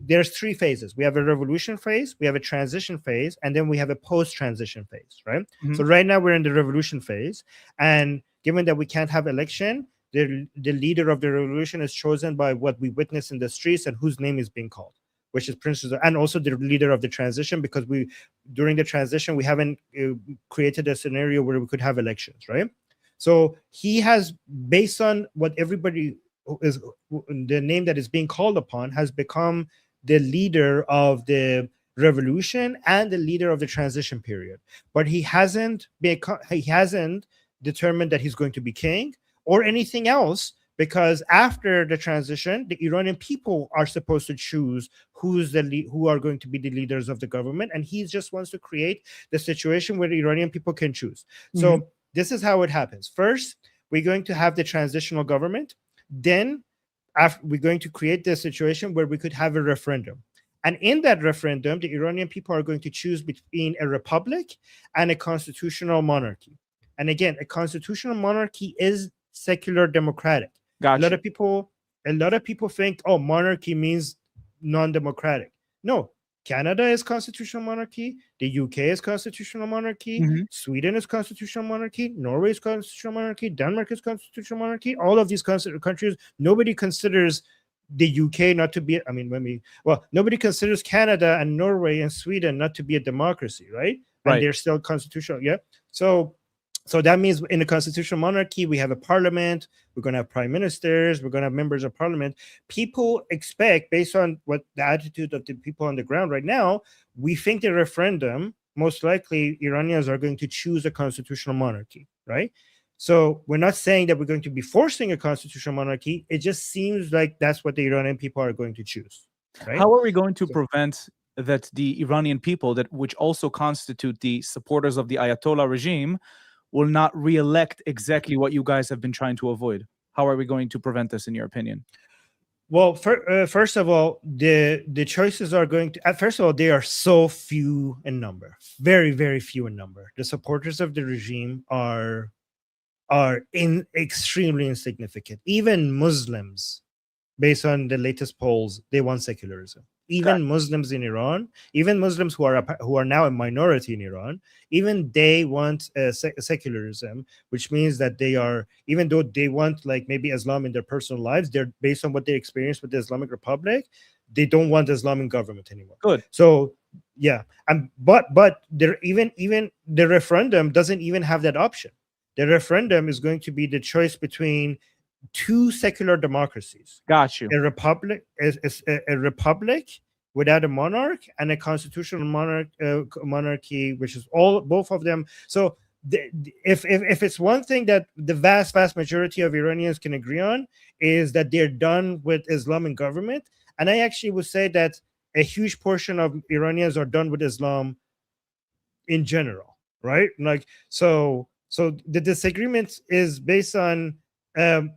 there's 3 phases. We have a revolution phase, we have a transition phase, and then we have a post-transition phase, right? So right now we're in the revolution phase, and given that we can't have election, the leader of the revolution is chosen by what we witness in the streets and whose name is being called, which is Prince Reza, and also the leader of the transition, because during the transition we haven't created a scenario where we could have elections, right? So he has, based on what everybody is, the name that is being called upon, has become the leader of the revolution and the leader of the transition period. But he hasn't determined that he's going to be king or anything else, because after the transition, the Iranian people are supposed to choose who are going to be the leaders of the government, and he just wants to create the situation where the Iranian people can choose. So this is how it happens. First, we're going to have the transitional government. Then we're going to create the situation where we could have a referendum. And in that referendum, the Iranian people are going to choose between a republic and a constitutional monarchy. And again, a constitutional monarchy is secular democratic. Gotcha. A lot of people think, oh, monarchy means non-democratic. No, Canada is constitutional monarchy. The UK is constitutional monarchy. Sweden is constitutional monarchy. Norway is constitutional monarchy. Denmark is constitutional monarchy. All of these countries, nobody considers the UK not to be, nobody considers Canada and Norway and Sweden not to be a democracy, right? And they're still constitutional, yeah? So that means in a constitutional monarchy, we have a parliament, we're going to have prime ministers, we're going to have members of parliament. People expect, based on what the attitude of the people on the ground right now, we think the referendum, most likely Iranians are going to choose a constitutional monarchy, right? So we're not saying that we're going to be forcing a constitutional monarchy. It just seems like that's what the Iranian people are going to choose, right? How are we going to prevent that the Iranian people, which also constitute the supporters of the Ayatollah regime, will not re-elect exactly what you guys have been trying to avoid? How are we going to prevent this, in your opinion? Well, first of all, the choices are going to, first of all, they are so few in number, very, very few in number. The supporters of the regime are extremely insignificant. Even Muslims, based on the latest polls, they want secularism. even Muslims in Iran, even Muslims who are now a minority in Iran, even they want secularism, which means that they are, even though they want like maybe Islam in their personal lives, they're based on what they experienced with the Islamic Republic, they don't want Islamic government anymore. Good. So yeah, and but there even the referendum doesn't even have that option. The referendum is going to be the choice between two secular democracies. Got you. A republic is a republic without a monarch, and a constitutional monarchy, which is both of them. So if it's one thing that the vast majority of Iranians can agree on, is that they're done with Islamic government. And I actually would say that a huge portion of Iranians are done with Islam in general, right? Like so the disagreement is based on the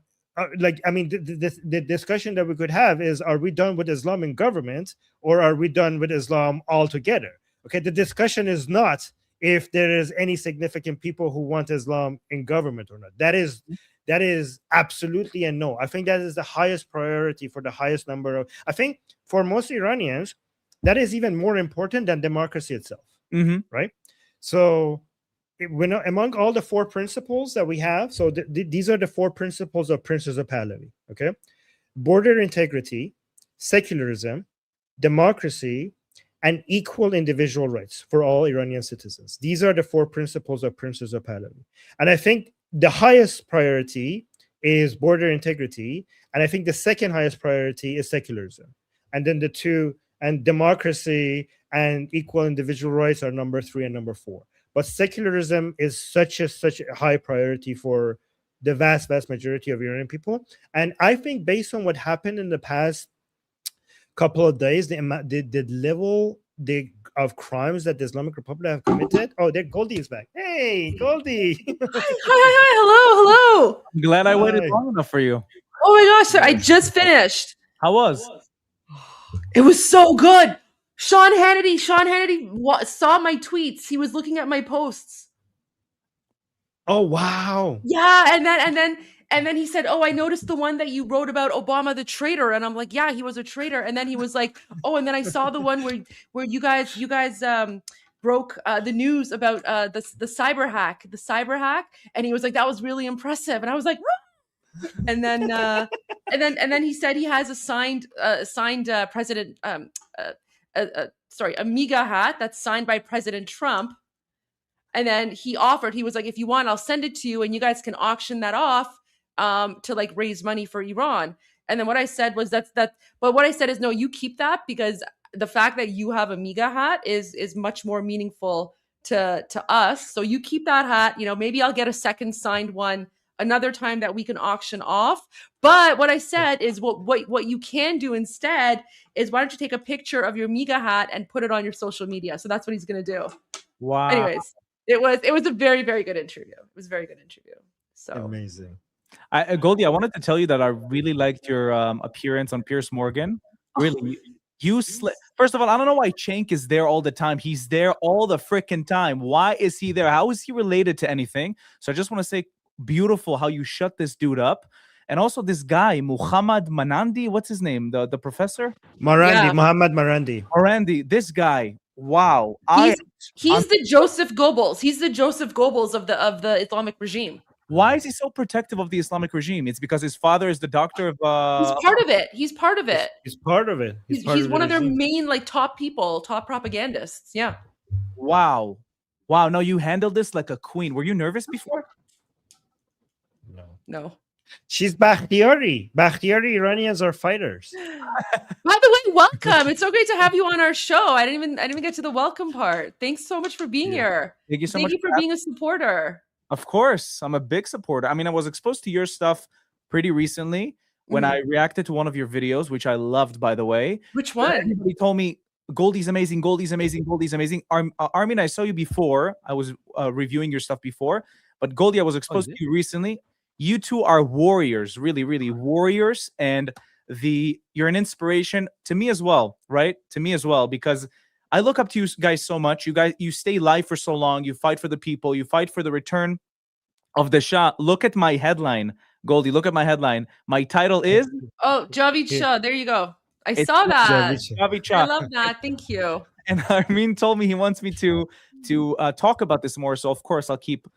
discussion that we could have is, are we done with Islam in government, or are we done with Islam altogether? Okay, the discussion is not if there is any significant people who want Islam in government or not. That is absolutely a no. I think that is the highest priority for the highest number of, I think for most Iranians, that is even more important than democracy itself, right? So among all the four principles that we have, so these are the four principles of Prince Reza Pahlavi, okay? Border integrity, secularism, democracy, and equal individual rights for all Iranian citizens. These are the four principles of Prince Reza Pahlavi. And I think the highest priority is border integrity, and I think the second highest priority is secularism. And then the two, and democracy and equal individual rights are number 3 and number 4. But secularism is such a high priority for the vast majority of Iranian people. And I think based on what happened in the past couple of days, the level of crimes that the Islamic Republic have committed. Oh, there, Goldie is back. Hey, Goldie. Hi. Hello. I'm glad I waited long enough for you. Oh my gosh, sir, I just finished. How was? It was so good. Sean Hannity saw my tweets. He was looking at my posts. Oh wow. Yeah, and then he said, "Oh, I noticed the one that you wrote about Obama the traitor," and I'm like, "Yeah, he was a traitor." And then he was like, "Oh, and then I saw the one where you guys broke the news about the cyber hack," and he was like, "That was really impressive," and I was like, "Woo!" And then he said he has a signed president Amiga hat that's signed by President Trump. And then he was like, if you want, I'll send it to you and you guys can auction that off to like raise money for Iran. And then what I said was but what I said is, no, you keep that, because the fact that you have a Amiga hat is much more meaningful to us. So you keep that hat, maybe I'll get a second signed one another time that we can auction off. But what I said is what you can do instead is, why don't you take a picture of your Amiga hat and put it on your social media? So that's what he's going to do. Wow. Anyways, it was a very, very good interview. It was a very good interview. So amazing. Goldie, I wanted to tell you that I really liked your appearance on Piers Morgan. Really, First of all, I don't know why Cenk is there all the time. He's there all the freaking time. Why is he there? How is he related to anything? So I just want to say, beautiful how you shut this dude up. And also this guy, Muhammad Manandi, what's his name? The professor? Muhammad Marandi. This guy, wow. He's the Joseph Goebbels. He's the Joseph Goebbels of the Islamic regime. Why is he so protective of the Islamic regime? It's because his father is the doctor of He's part of it. He's part of it. He's one of their main top people, top propagandists. Yeah. Wow. No, you handled this like a queen. Were you nervous before? No. She's Bakhtiari. Bakhtiari Iranians are fighters. By the way, welcome. It's so great to have you on our show. I didn't even get to the welcome part. Thanks so much for being here. Thank you so much. Thank you for being a supporter. Of course, I'm a big supporter. I mean, I was exposed to your stuff pretty recently when I reacted to one of your videos, which I loved, by the way. Which one? Everybody told me Goldie's amazing. Goldie's amazing. Goldie's amazing. Armin, I saw you before. I was reviewing your stuff before, but Goldie, I was exposed to you recently. You two are warriors, really, really warriors, and you're an inspiration to me as well, right? To me as well, because I look up to you guys so much. You stay live for so long. You fight for the people. You fight for the return of the Shah. Look at my headline, Goldie. Look at my headline. My title is Javid Shah. There you go. I saw that. Javicha. I love that. Thank you. And Armin told me he wants me to talk about this more. So of course I'll keep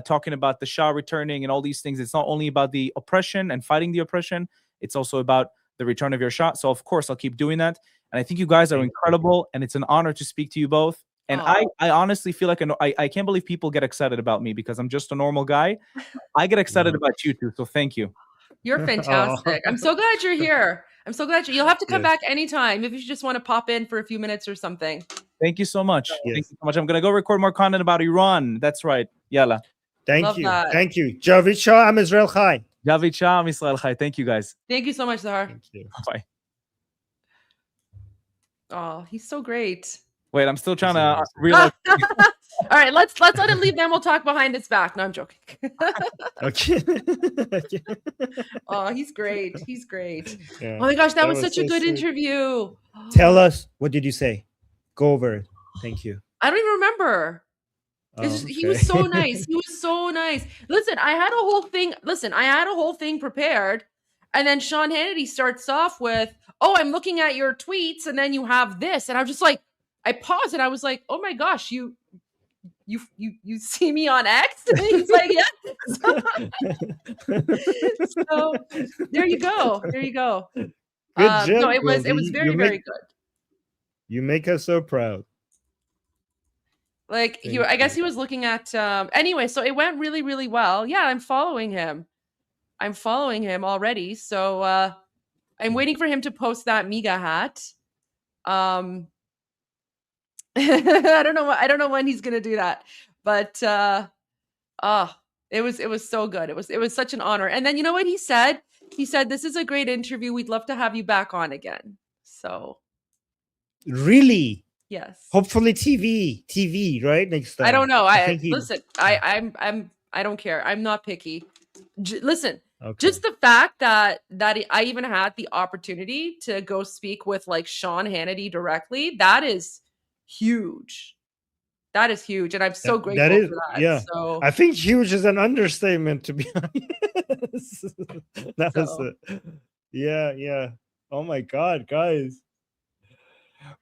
talking about the Shah returning and all these things. It's not only about the oppression and fighting the oppression. It's also about the return of your Shah. So of course I'll keep doing that. And I think you guys are incredible, and it's an honor to speak to you both. And I honestly feel like I can't believe people get excited about me because I'm just a normal guy. I get excited about you too. So thank you. You're fantastic. I'm so glad you're here. I'm so glad you'll have to come back anytime if you just want to pop in for a few minutes or something. Thank you so much. Thank you so much. I'm going to go record more content about Iran. That's right. Yalla. Thank you. Thank you. Javid Shah, I'm Israel Chai. Javid Shah, I'm Israel Chai. Thank you, guys. Thank you so much, Zahar. Thank you. Bye. Oh, he's so great. Wait, I'm still trying to realize. All right, let's let him leave. Then we'll talk behind his back. No, I'm joking. Okay. Oh, he's great. He's great. Yeah. Oh my gosh, that was such so a good sweet. interview. Tell us, what did you say? Go over it. Thank you. I don't even remember. He was so nice. He was so nice. Listen, I had a whole thing prepared. And then Sean Hannity starts off with, "Oh, I'm looking at your tweets, and then you have this." And I'm just like, I paused and I was like, "Oh my gosh, you see me on X?" And he's like, "Yeah." So there you go. There you go. Good job. No, it was Goldie. very, very good. You make us so proud. Like I guess he was looking at anyway, so it went really, really well. Yeah, I'm following him already. So I'm waiting for him to post that Miga hat. I don't know when he's gonna do that, but it was so good. It was such an honor. And then you know what he said? He said, "This is a great interview. We'd love to have you back on again." So really? Yes. Hopefully TV, right? Next time. I don't know. I think he- listen. I don't care. I'm not picky. Listen, Okay. just the fact that I even had the opportunity to go speak with like Sean Hannity directly, that is huge. That is huge, and I'm so grateful for that. Yeah. So I think huge is an understatement, to be honest. That was it. Yeah. Oh my God, guys.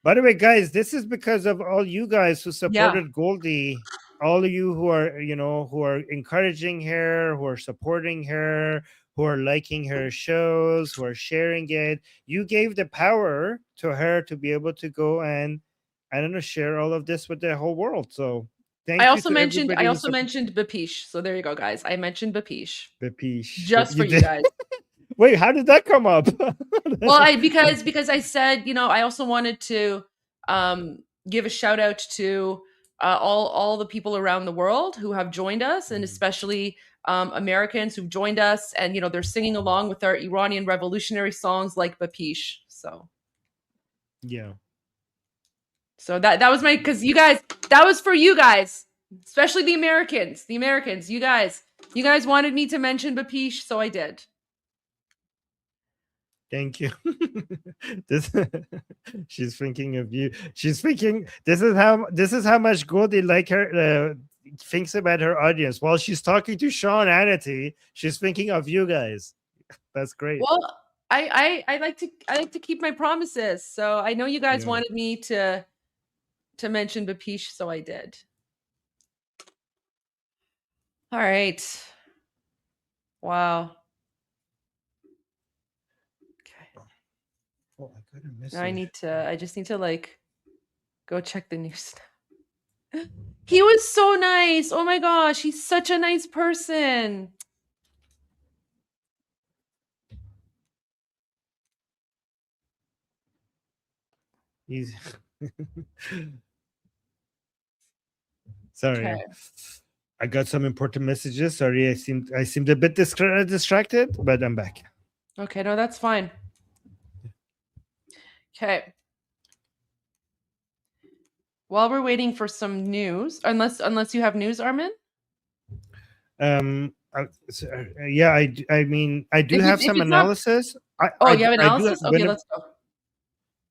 By the way, guys, this is because of all you guys who supported Goldie. All of you who are, who are encouraging her, who are supporting her, who are liking her shows, who are sharing it. You gave the power to her to be able to go and, I don't know, share all of this with the whole world. So thank you. I also to mentioned everybody Bapish. So there you go, guys. I mentioned Bapish. Bapish. Just for you did? guys. Wait, how did that come up? Well, because I said, I also wanted to give a shout out to all the people around the world who have joined us, and especially Americans who've joined us, and they're singing along with our Iranian revolutionary songs like Bapish. So yeah. So that was because you guys, that was for you guys, especially the Americans. You guys wanted me to mention Bapish, so I did. Thank you. She's thinking of you. She's thinking this is how much Goldie like her thinks about her audience. While she's talking to Sean Hannity, she's thinking of you guys. That's great. Well, I like to keep my promises. So I know you guys wanted me to mention Bapish, so I did. All right. Wow. Oh, I gotta miss I just need to like go check the news. He was so nice. Oh my gosh, he's such a nice person. He's sorry. Okay. I got some important messages. Sorry, I seemed a bit distracted, but I'm back. Okay, no, that's fine. Okay. While we're waiting for some news, unless you have news, Armin? Yeah, I mean, I do have some analysis. You have analysis? Okay, let's go.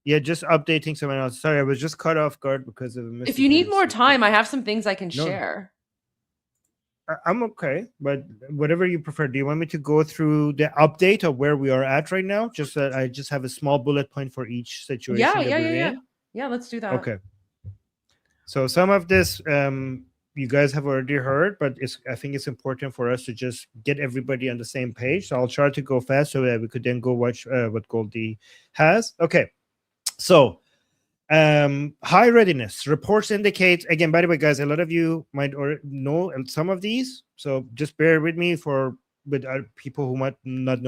Yeah, just updating some analysis. Sorry, I was just caught off guard because of a message. If you need more time, I have some things I can share. I'm okay, but whatever you prefer. Do you want me to go through the update of where we are at right now? Just that I just have a small bullet point for each situation that we're in. Yeah, let's do that. Okay. So some of this you guys have already heard, but I think it's important for us to just get everybody on the same page. So I'll try to go fast so that we could then go watch what Goldie has. Okay. So high readiness reports indicate, again, by the way, guys, a lot of you might know some of these, so just bear with me with people who might not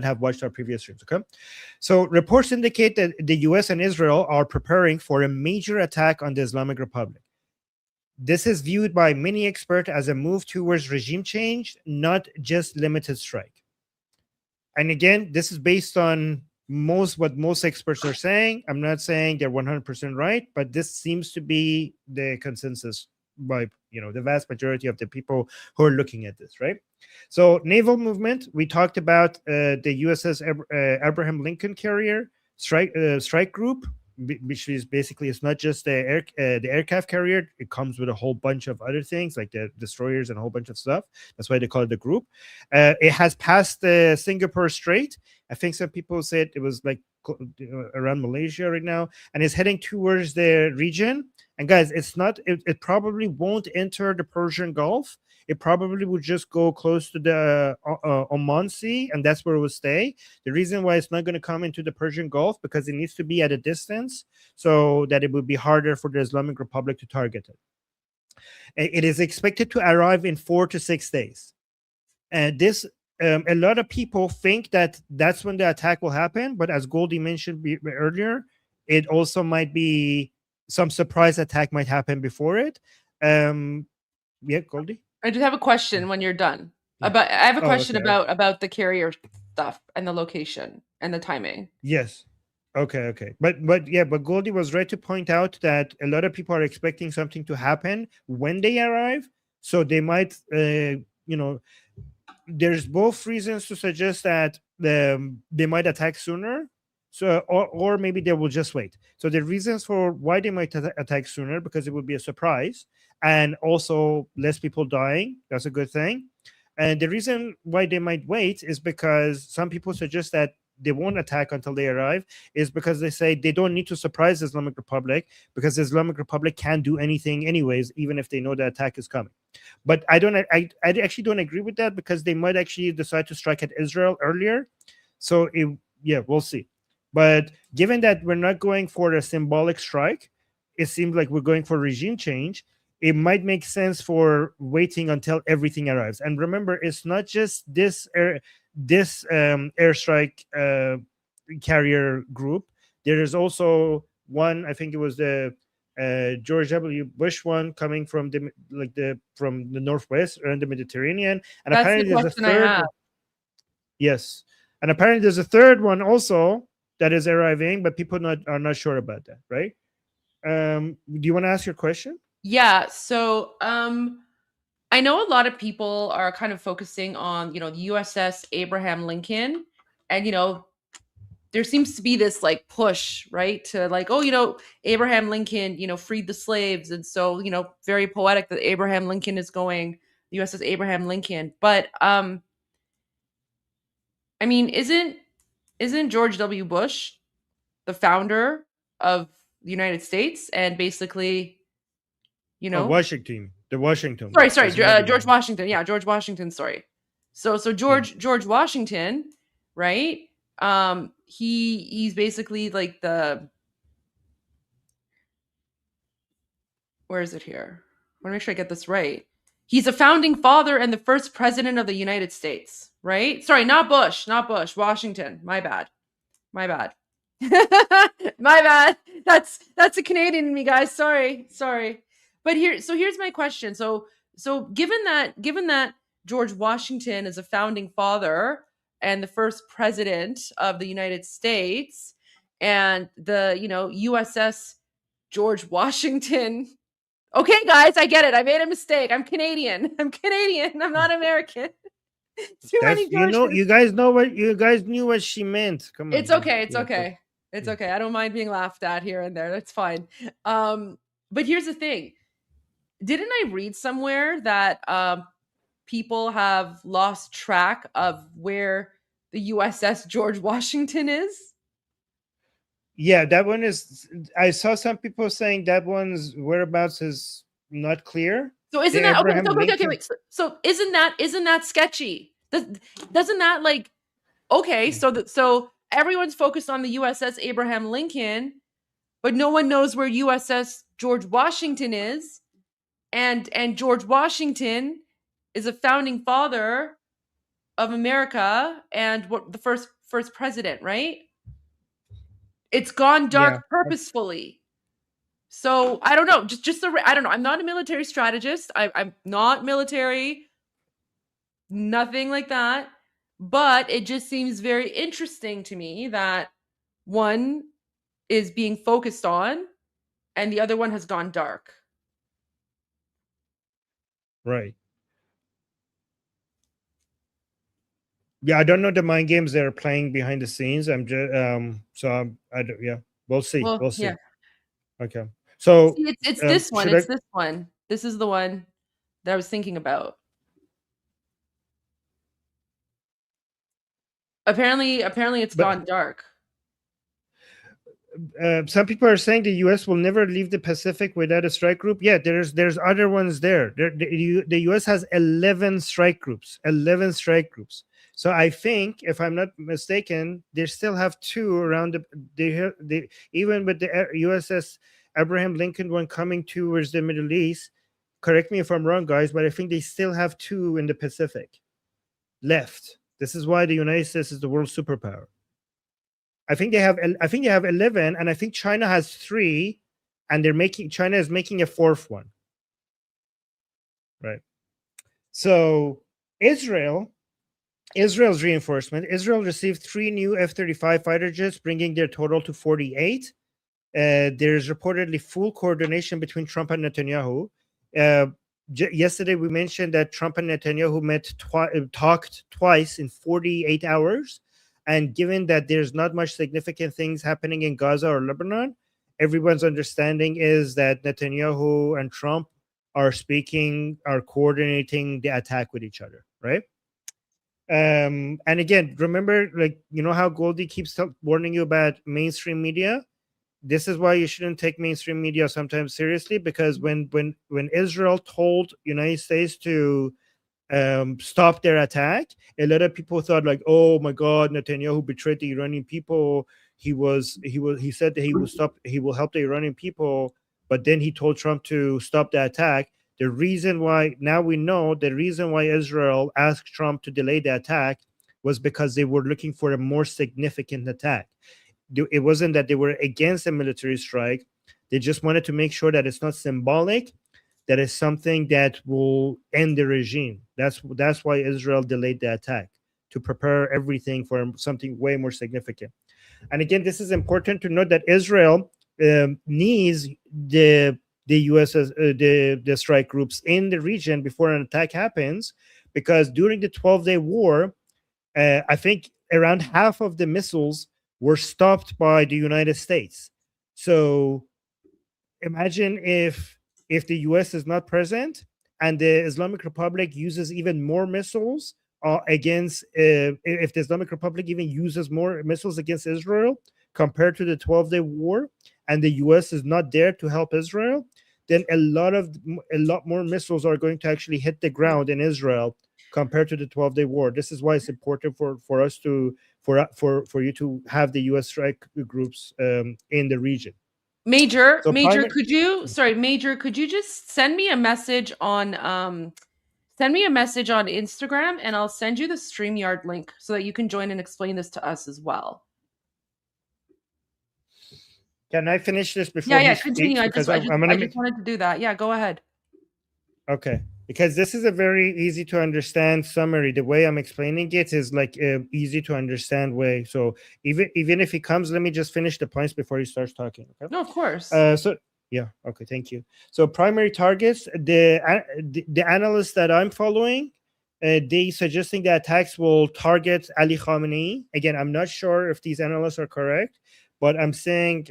have watched our previous streams. Okay, so reports indicate that the US and Israel are preparing for a major attack on the Islamic Republic. This is viewed by many experts as a move towards regime change, not just limited strike. And again, this is based on what most experts are saying. I'm not saying they're 100% right, but this seems to be the consensus by the vast majority of the people who are looking at this, right? So naval movement, we talked about the USS Abraham Lincoln carrier strike group, which is basically, it's not just the aircraft carrier. It comes with a whole bunch of other things like the destroyers and a whole bunch of stuff. That's why they call it the group. It has passed the Singapore Strait. I think some people said it was like around Malaysia right now, and it's heading towards the region. And guys, it probably won't enter the Persian Gulf. It probably would just go close to the Oman Sea, and that's where it will stay. The reason why it's not going to come into the Persian Gulf, because it needs to be at a distance so that it would be harder for the Islamic Republic to target it. It is expected to arrive in 4 to 6 days. And this, a lot of people think that that's when the attack will happen, but as Goldie mentioned earlier, it also might be some surprise attack might happen before it. Yeah, Goldie? I do have a question when you're done. I have a question about the carrier stuff and the location and the timing. Yes. Okay. But Goldie was right to point out that a lot of people are expecting something to happen when they arrive. So they might, there's both reasons to suggest that they might attack sooner. So, or maybe they will just wait. So the reasons for why they might attack sooner, because it would be a surprise, and also less people dying. That's a good thing. And the reason why they might wait is because some people suggest that they won't attack until they arrive, is because they say they don't need to surprise the Islamic Republic, because the Islamic Republic can't do anything anyways, even if they know the attack is coming. But I actually don't agree with that, because they might actually decide to strike at Israel earlier. So we'll see. But given that we're not going for a symbolic strike, it seems like we're going for regime change. It might make sense for waiting until everything arrives. And remember, it's not just this airstrike carrier group. There is also one, I think it was the George W. Bush one, coming from the northwest around the Mediterranean. And that's apparently the there's a question I third have. one. Yes. And apparently there's a third one also that is arriving, but people are not sure about that, right? Do you want to ask your question? Yeah. So I know a lot of people are kind of focusing on, the USS Abraham Lincoln, and there seems to be this like push, right, to like, Abraham Lincoln, freed the slaves, and so very poetic that Abraham Lincoln is going, the USS Abraham Lincoln. But I mean, isn't George W. Bush the founder of the United States, and basically, Washington. The Washington. Sorry, George Washington. Yeah, George Washington. Sorry. So George Washington, right? He's basically like where is it here? I want to make sure I get this right. He's a founding father and the first president of the United States, right? Sorry, not Bush. Washington. My bad. My bad. That's a Canadian in me, guys. Sorry. But here's my question. So given that George Washington is a founding father and the first president of the United States, and the USS George Washington. Okay, guys, I get it. I made a mistake. I'm Canadian. I'm not American. You guys knew what she meant. Come on. It's okay. It's okay. It's okay. I don't mind being laughed at here and there. That's fine. But here's the thing. didn't I read somewhere that people have lost track of where the USS George Washington is? Yeah, that one is. I saw some people saying that one's whereabouts is not clear. So isn't The that okay? Abraham So, okay, Lincoln. wait. So isn't that sketchy? Doesn't that like okay? So everyone's focused on the USS Abraham Lincoln, but no one knows where USS George Washington is, and George Washington is a founding father of America and what the first president, right? It's gone dark Yeah. purposefully. So I don't know. I don't know. I'm not a military strategist. I'm not military. Nothing like that. But it just seems very interesting to me that one is being focused on and the other one has gone dark. Right. Yeah, I don't know the mind games they're playing behind the scenes. I'm just I don't. Yeah, we'll see. Well, We'll see. yeah. Okay. So See, it's this one. should It's I- this one. This is the one that I was thinking about. Apparently it's But- gone dark. some people are saying the U.S. will never leave the Pacific without a strike group. Yeah, there's other ones there. The U.S. has 11 strike groups. 11 strike groups. So I think, if I'm not mistaken, they still have 2 around even with the USS Abraham Lincoln one coming towards the Middle East. Correct me if I'm wrong, guys, but I think they still have 2 in the Pacific left. This is why the United States is the world superpower. I think they have 11, and I think China has 3, and China is making a 4th one. Right. So Israel's reinforcement. Israel received 3 new F-35 fighter jets, bringing their total to 48. There's reportedly full coordination between Trump and Netanyahu. Yesterday, we mentioned that Trump and Netanyahu talked twice in 48 hours. And given that there's not much significant things happening in Gaza or Lebanon, everyone's understanding is that Netanyahu and Trump are coordinating the attack with each other, right? And again, remember, how Goldie keeps warning you about mainstream media? This is why you shouldn't take mainstream media sometimes seriously, because when Israel told United States to stop their attack, a lot of people thought like, oh my God, Netanyahu betrayed the Iranian people. He said that he will help the Iranian people, but then he told Trump to stop the attack. The reason why Israel asked Trump to delay the attack was because they were looking for a more significant attack. It wasn't that they were against a military strike. They just wanted to make sure that it's not symbolic, that is something that will end the regime. That's why Israel delayed the attack, to prepare everything for something way more significant. And again, this is important to note that Israel needs the U.S. the strike groups in the region before an attack happens, because during the 12-day war, I think around half of the missiles were stopped by the United States. So imagine if the U.S. is not present and the Islamic Republic uses even more missiles if the Islamic Republic even uses more missiles against Israel compared to the 12-day war, and the U.S. is not there to help Israel, then a lot more missiles are going to actually hit the ground in Israel compared to the 12-day war. This is why it's important for us to for you to have the U.S. strike groups in the region. Major, could you just send me a message on Instagram, and I'll send you the StreamYard link so that you can join and explain this to us as well. Can I finish this before? Yeah, continue. I just wanted to do that. Yeah, go ahead. Okay, because this is a very easy to understand summary. The way I'm explaining it is like easy to understand way. So even if he comes, let me just finish the points before he starts talking. Okay. No, of course. Yeah. Okay. Thank you. So primary targets. The analysts that I'm following, they suggesting the attacks will target Ali Khamenei. Again, I'm not sure if these analysts are correct, but I'm saying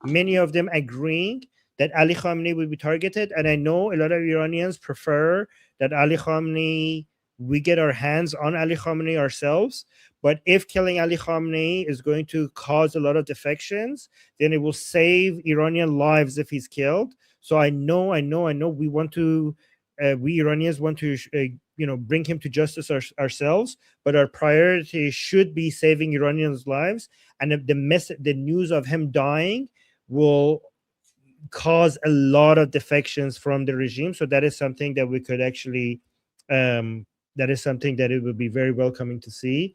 many of them agreeing that Ali Khamenei would be targeted. And I know a lot of Iranians prefer that Ali Khamenei, we get our hands on Ali Khamenei ourselves. But if killing Ali Khamenei is going to cause a lot of defections, then it will save Iranian lives if he's killed. So I know we want to, we Iranians want to, bring him to justice ourselves. But our priority should be saving Iranians' lives. And if the news of him dying will cause a lot of defections from the regime. So that is something that we could actually, that is something that it would be very welcoming to see.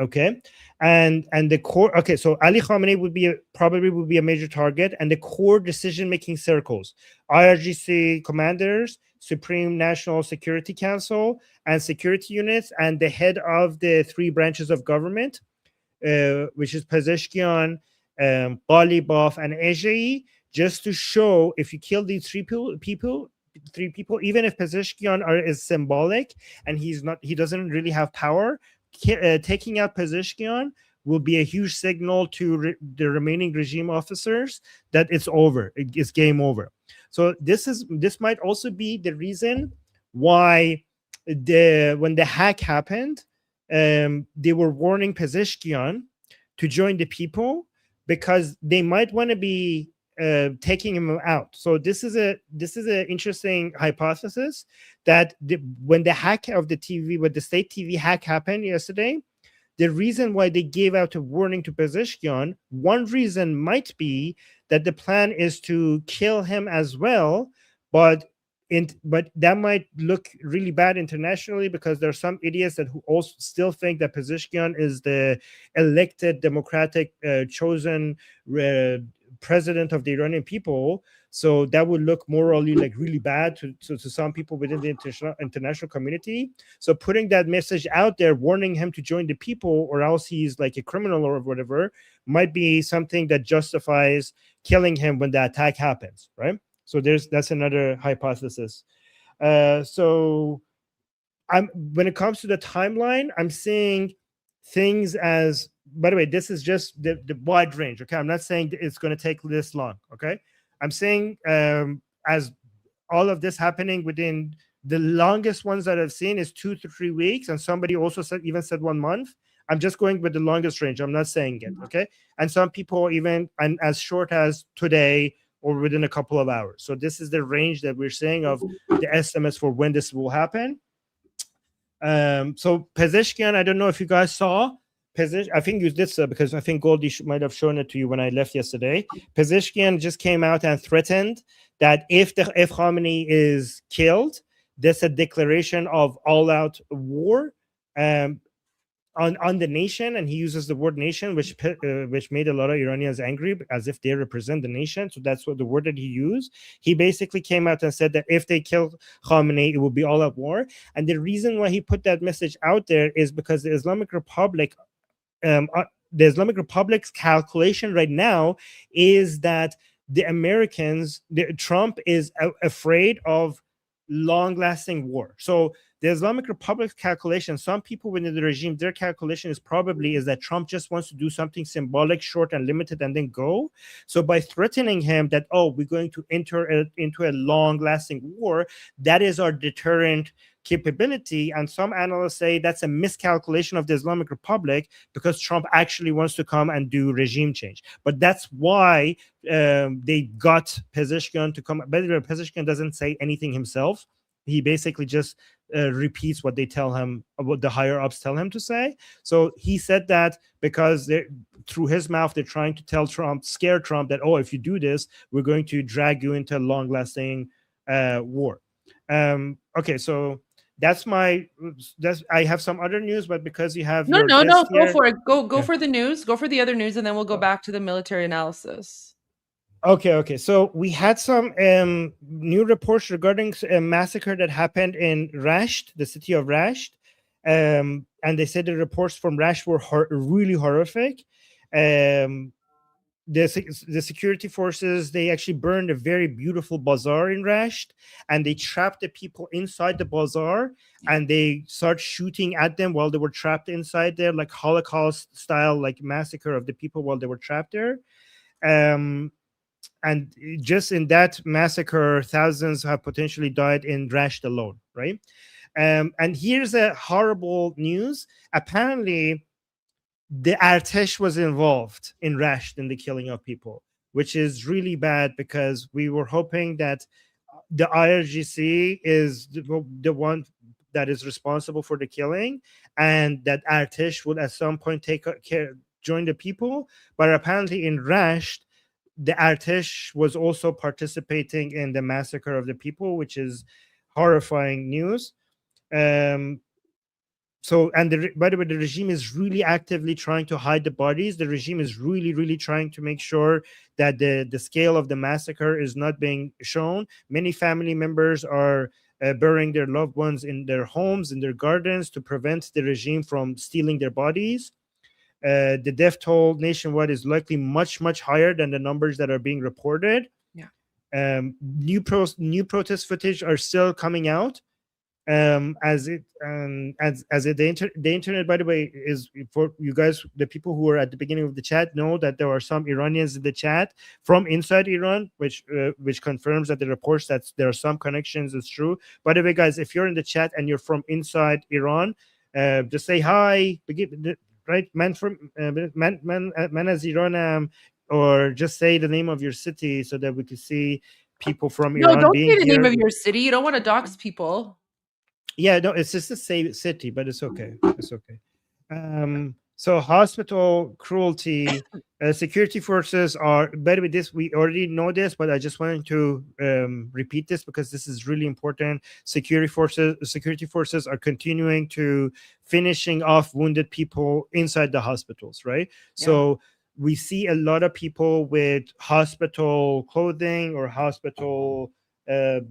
Okay, and the core. Okay, so Ali Khamenei probably would be a major target, and the core decision-making circles, IRGC commanders, Supreme National Security Council, and security units, and the head of the 3 branches of government, which is Pezeshkian, Ghalibaf, and Ejei, just to show if you kill these three people, even if Pezeshkian is symbolic and he doesn't really have power, taking out Pezeshkian will be a huge signal to the remaining regime officers that it's over, it's game over. So this might also be the reason why when the hack happened, they were warning Pezeshkian to join the people because they might want to be taking him out. So this is an interesting hypothesis that when the hack of the TV, when the state TV hack happened yesterday, the reason why they gave out a warning to Pezeshkian, one reason might be that the plan is to kill him as well, but that might look really bad internationally because there are some idiots who also still think that Pezeshkian is the elected, democratic, chosen president of the Iranian people. So that would look morally like really bad to some people within the international community. So putting that message out there, warning him to join the people or else he's like a criminal or whatever, might be something that justifies killing him when the attack happens, right? So that's another hypothesis. So when it comes to the timeline, I'm seeing things as, by the way, this is just the wide range. Okay, I'm not saying it's going to take this long. Okay, I'm saying as all of this happening within the longest ones that I've seen is 2 to 3 weeks, and somebody also said 1 month. I'm just going with the longest range. I'm not saying it. Okay, and some people even and as short as today or within a couple of hours. So this is the range that we're saying of the estimates for when this will happen. So Pezeshkian, I don't know if you guys saw. I think you did so because I think Goldie might have shown it to you when I left yesterday. Pezeshkian just came out and threatened that if Khamenei is killed, there's a declaration of all-out war on the nation, and he uses the word nation, which made a lot of Iranians angry, as if they represent the nation. So that's what the word that he used. He basically came out and said that if they kill Khamenei, it will be all-out war. And the reason why he put that message out there is because the Islamic Republic, the Islamic Republic's calculation right now is that the Americans, Trump is afraid of long-lasting war. So the Islamic Republic's calculation, some people within the regime, their calculation is that Trump just wants to do something symbolic, short and limited, and then go. So by threatening him that, we're going to enter into a long-lasting war, that is our deterrent capability. And some analysts say that's a miscalculation of the Islamic Republic because Trump actually wants to come and do regime change. But that's why they got Pezeshkian to come. By the way, Pezeshkian doesn't say anything himself. He basically just repeats what they tell him, what the higher ups tell him to say. So he said that because through his mouth, they're trying to tell Trump, scare Trump that, if you do this, we're going to drag you into a long-lasting war. Okay, so I have some other news, but because you have no, go for it. Go for the news. Go for the other news, and then we'll go back to the military analysis. Okay. So we had some new reports regarding a massacre that happened in Rasht, the city of Rasht. And they said the reports from Rasht were really horrific. The security forces, they actually burned a very beautiful bazaar in Rasht, and they trapped the people inside the bazaar, and they started shooting at them while they were trapped inside there, like Holocaust style, like massacre of the people while they were trapped there. and just in that massacre, thousands have potentially died in Rasht alone, right? And here's a horrible news. Apparently, the Artesh was involved in Rasht in the killing of people, which is really bad because we were hoping that the IRGC is the one that is responsible for the killing, and that Artesh would at some point join the people. But apparently in Rasht, the Artesh was also participating in the massacre of the people, which is horrifying news. So, and by the way, the regime is really actively trying to hide the bodies. The regime is really trying to make sure that the scale of the massacre is not being shown. Many family members are burying their loved ones in their homes, in their gardens, to prevent the regime from stealing their bodies. The death toll nationwide is likely much higher than the numbers that are being reported. Yeah. New protest footage are still coming out. The internet, by the way, is for you guys, the people who are at the beginning of the chat, know that there are some Iranians in the chat from inside Iran, which confirms that the reports that there are some connections is true. By the way, guys, if you're in the chat and you're from inside Iran, just say hi, right? Man as Iran, or just say the name of your city so that we can see people from Iran. No, don't being say the here. name of your city. You don't want to dox people. Yeah, no, it's just the same city, but it's okay. It's okay. So hospital cruelty, security forces are, by the way, this, we already know this, but I just wanted to repeat this because this is really important. Security forces are continuing to finishing off wounded people inside the hospitals, right? Yeah. So we see a lot of people with hospital clothing or hospital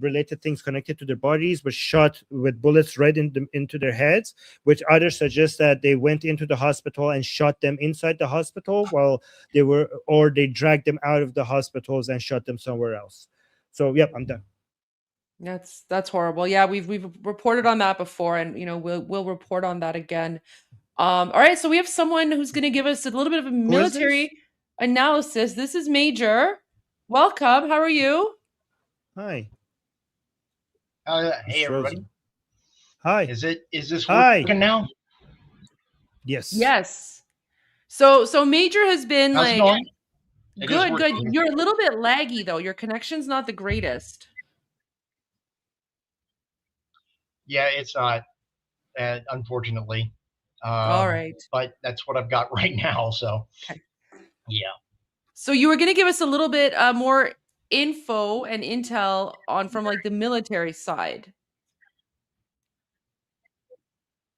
related things connected to their bodies, but shot with bullets right into their heads, which others suggest that they went into the hospital and shot them inside the hospital while they were, or they dragged them out of the hospitals and shot them somewhere else. So, yep, I'm done. That's horrible. Yeah, we've reported on that before, and we'll report on that again. All right, so we have someone who's going to give us a little bit of a military analysis. This is Major. Welcome. How are you? Hi. Hey everybody. Hi. Is this working now? Yes. So Major has been How's it going? good. You're a little bit laggy though. Your connection's not the greatest. Yeah, it's not, unfortunately. All right. But that's what I've got right now. So, okay. Yeah. So you were going to give us a little bit more info and intel on from like the military side.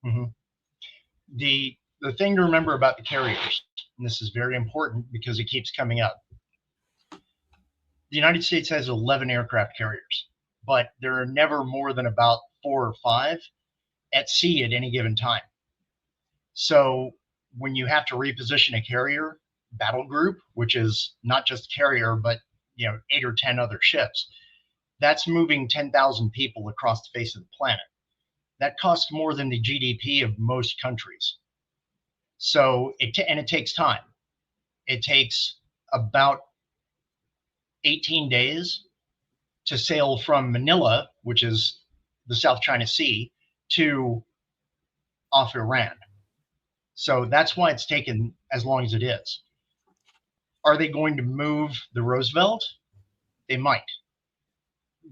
Mm-hmm. The thing to remember about the carriers, and this is very important because it keeps coming up. The United States has 11 aircraft carriers, but there are never more than about 4 or 5 at sea at any given time. So when you have to reposition a carrier battle group, which is not just a carrier, but 8 or 10 other ships, that's moving 10,000 people across the face of the planet. That costs more than the GDP of most countries. So it takes time. It takes about 18 days to sail from Manila, which is the South China Sea, to off Iran. So that's why it's taken as long as it is. Are they going to move the Roosevelt? They might.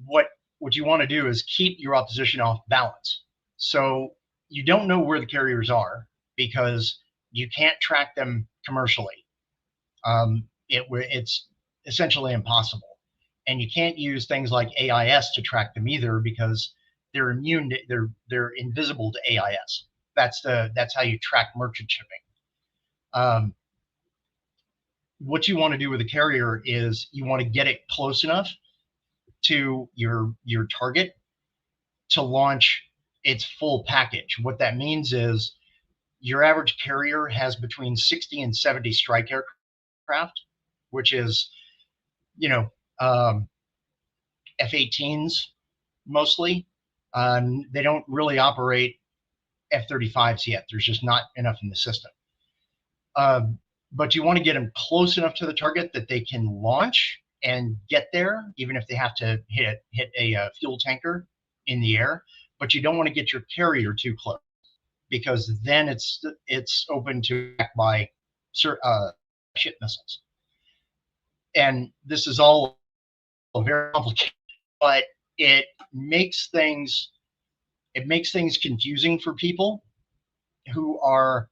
What you want to do is keep your opposition off balance. So you don't know where the carriers are because you can't track them commercially. It's essentially impossible. And you can't use things like AIS to track them either because they're immune. They're invisible to AIS. That's how you track merchant shipping. What you want to do with a carrier is you want to get it close enough to your target to launch its full package. What that means is your average carrier has between 60 and 70 strike aircraft, which is, F-18s mostly. They don't really operate F-35s yet. There's just not enough in the system. But you want to get them close enough to the target that they can launch and get there, even if they have to hit a fuel tanker in the air. But you don't want to get your carrier too close, because then it's open to attack by ship missiles. And this is all very complicated, but it makes things confusing for people who are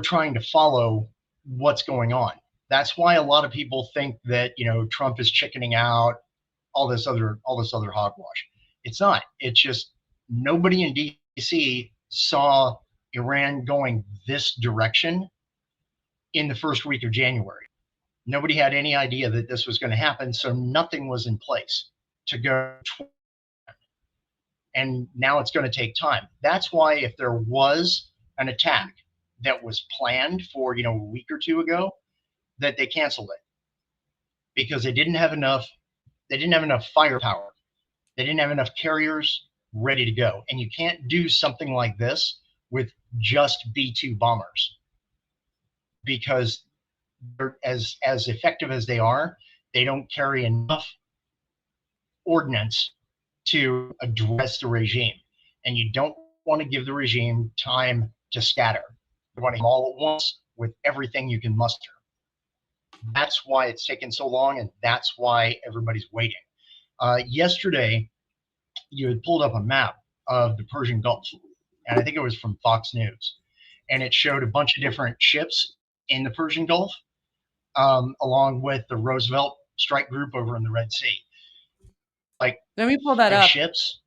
trying to follow what's going on. That's why a lot of people think that, you know, Trump is chickening out, all this other hogwash. It's not. It's just nobody in DC saw Iran going this direction in the first week of January. Nobody had any idea that this was going to happen, so nothing was in place to go toward. And now it's going to take time. That's why if there was an attack that was planned for, you know, a week or two ago, that they canceled it, because they didn't have enough firepower. They didn't have enough carriers ready to go. And you can't do something like this with just B-2 bombers, because they're as effective as they are, they don't carry enough ordnance to address the regime. And you don't want to give the regime time to scatter. You want them all at once with everything you can muster. That's why it's taken so long, and that's why everybody's waiting. Yesterday, you had pulled up a map of the Persian Gulf, and I think it was from Fox News, and it showed a bunch of different ships in the Persian Gulf, along with the Roosevelt strike group over in the Red Sea. Like, let me pull that up. Ships,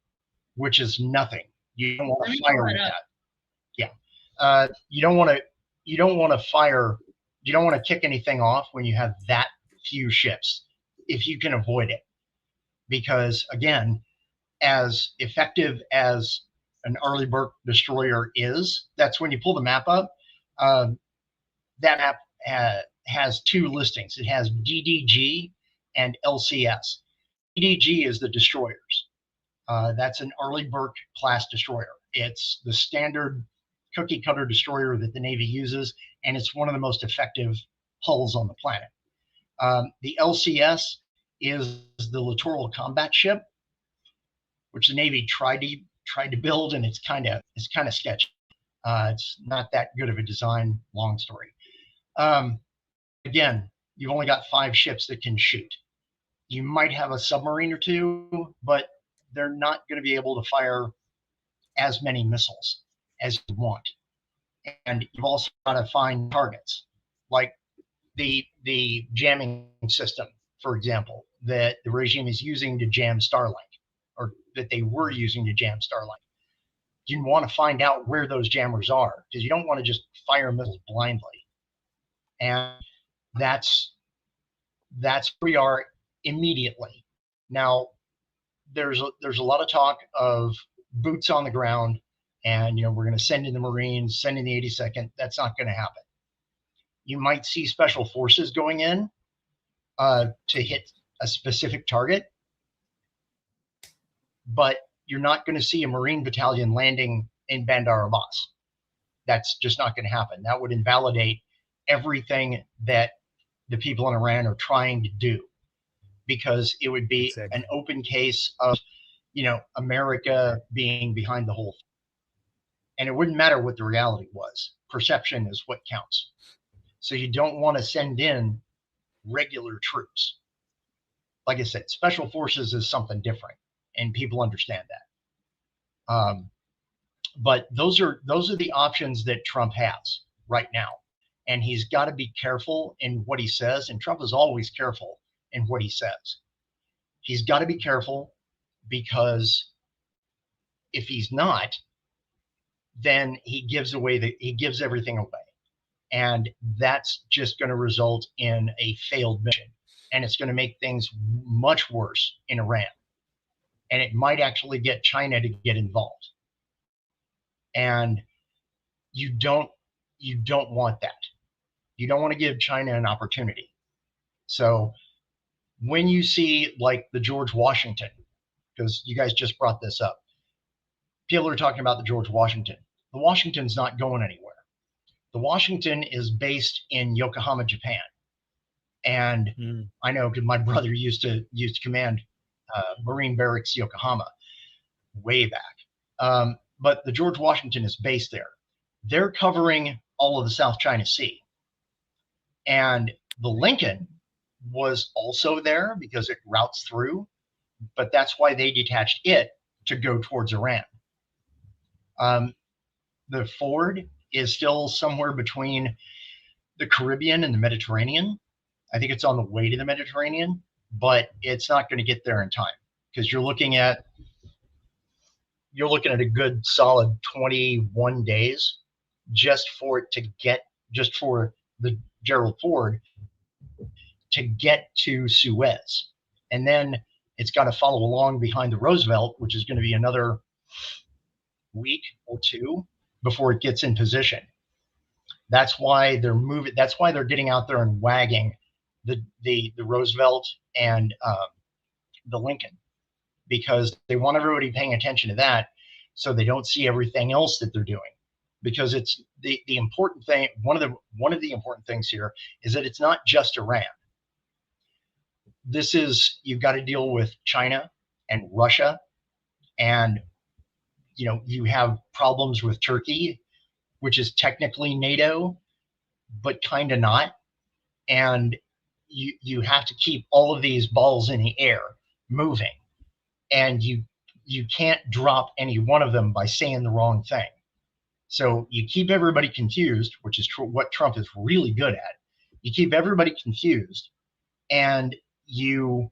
which is nothing. You don't want to fire with that. Yeah, you don't want to fire. You don't want to kick anything off when you have that few ships, if you can avoid it. Because again, as effective as an Arleigh Burke destroyer is, that's when you pull the map up. That map has two listings. It has DDG and LCS. DDG is the destroyers. That's an Arleigh Burke class destroyer. It's the standard cookie cutter destroyer that the Navy uses, and it's one of the most effective hulls on the planet. The LCS is the littoral combat ship, which the Navy tried to build, and it's kind of sketchy. It's not that good of a design. Long story. Again, you've only got 5 ships that can shoot. You might have a submarine or two, but they're not going to be able to fire as many missiles as you want. And you've also got to find targets, like the jamming system, for example, that the regime is using to jam Starlink, or that they were using to jam Starlink. You want to find out where those jammers are, because you don't want to just fire missiles blindly. And that's where we are immediately. Now, there's a lot of talk of boots on the ground, and we're going to send in the Marines, send in the 82nd. That's not going to happen. You might see special forces going in to hit a specific target, but you're not going to see a Marine battalion landing in Bandar Abbas. That's just not going to happen. That would invalidate everything that the people in Iran are trying to do, because it would be an open case of, America being behind the whole thing. And it wouldn't matter what the reality was. Perception is what counts. So you don't want to send in regular troops. Like I said, special forces is something different, and people understand that. But those are the options that Trump has right now. And he's got to be careful in what he says. And Trump is always careful in what he says. He's got to be careful, because if he's not, then he gives everything away. And that's just going to result in a failed mission. And it's going to make things much worse in Iran. And it might actually get China to get involved. And you don't want that. You don't want to give China an opportunity. So when you see like the George Washington, because you guys just brought this up, people are talking about the George Washington. The Washington's not going anywhere. The Washington is based in Yokohama, Japan. And I know because my brother used to command Marine Barracks Yokohama way back. But the George Washington is based there. They're covering all of the South China Sea. And the Lincoln was also there because it routes through, but that's why they detached it to go towards Iran. The Ford is still somewhere between the Caribbean and the Mediterranean. I think it's on the way to the Mediterranean, but it's not going to get there in time because you're looking at a good solid 21 days just for the Gerald Ford to get to Suez. And then it's got to follow along behind the Roosevelt, which is going to be another week or two before it gets in position. That's why they're moving. That's why they're getting out there and wagging the Roosevelt and the Lincoln, because they want everybody paying attention to that so they don't see everything else that they're doing. Because it's the important thing. One of the important things here is that it's not just Iran. You've got to deal with China and Russia, and you have problems with Turkey, which is technically NATO, but kind of not. And you have to keep all of these balls in the air moving, and you can't drop any one of them by saying the wrong thing. So you keep everybody confused, which is what Trump is really good at. You keep everybody confused, and you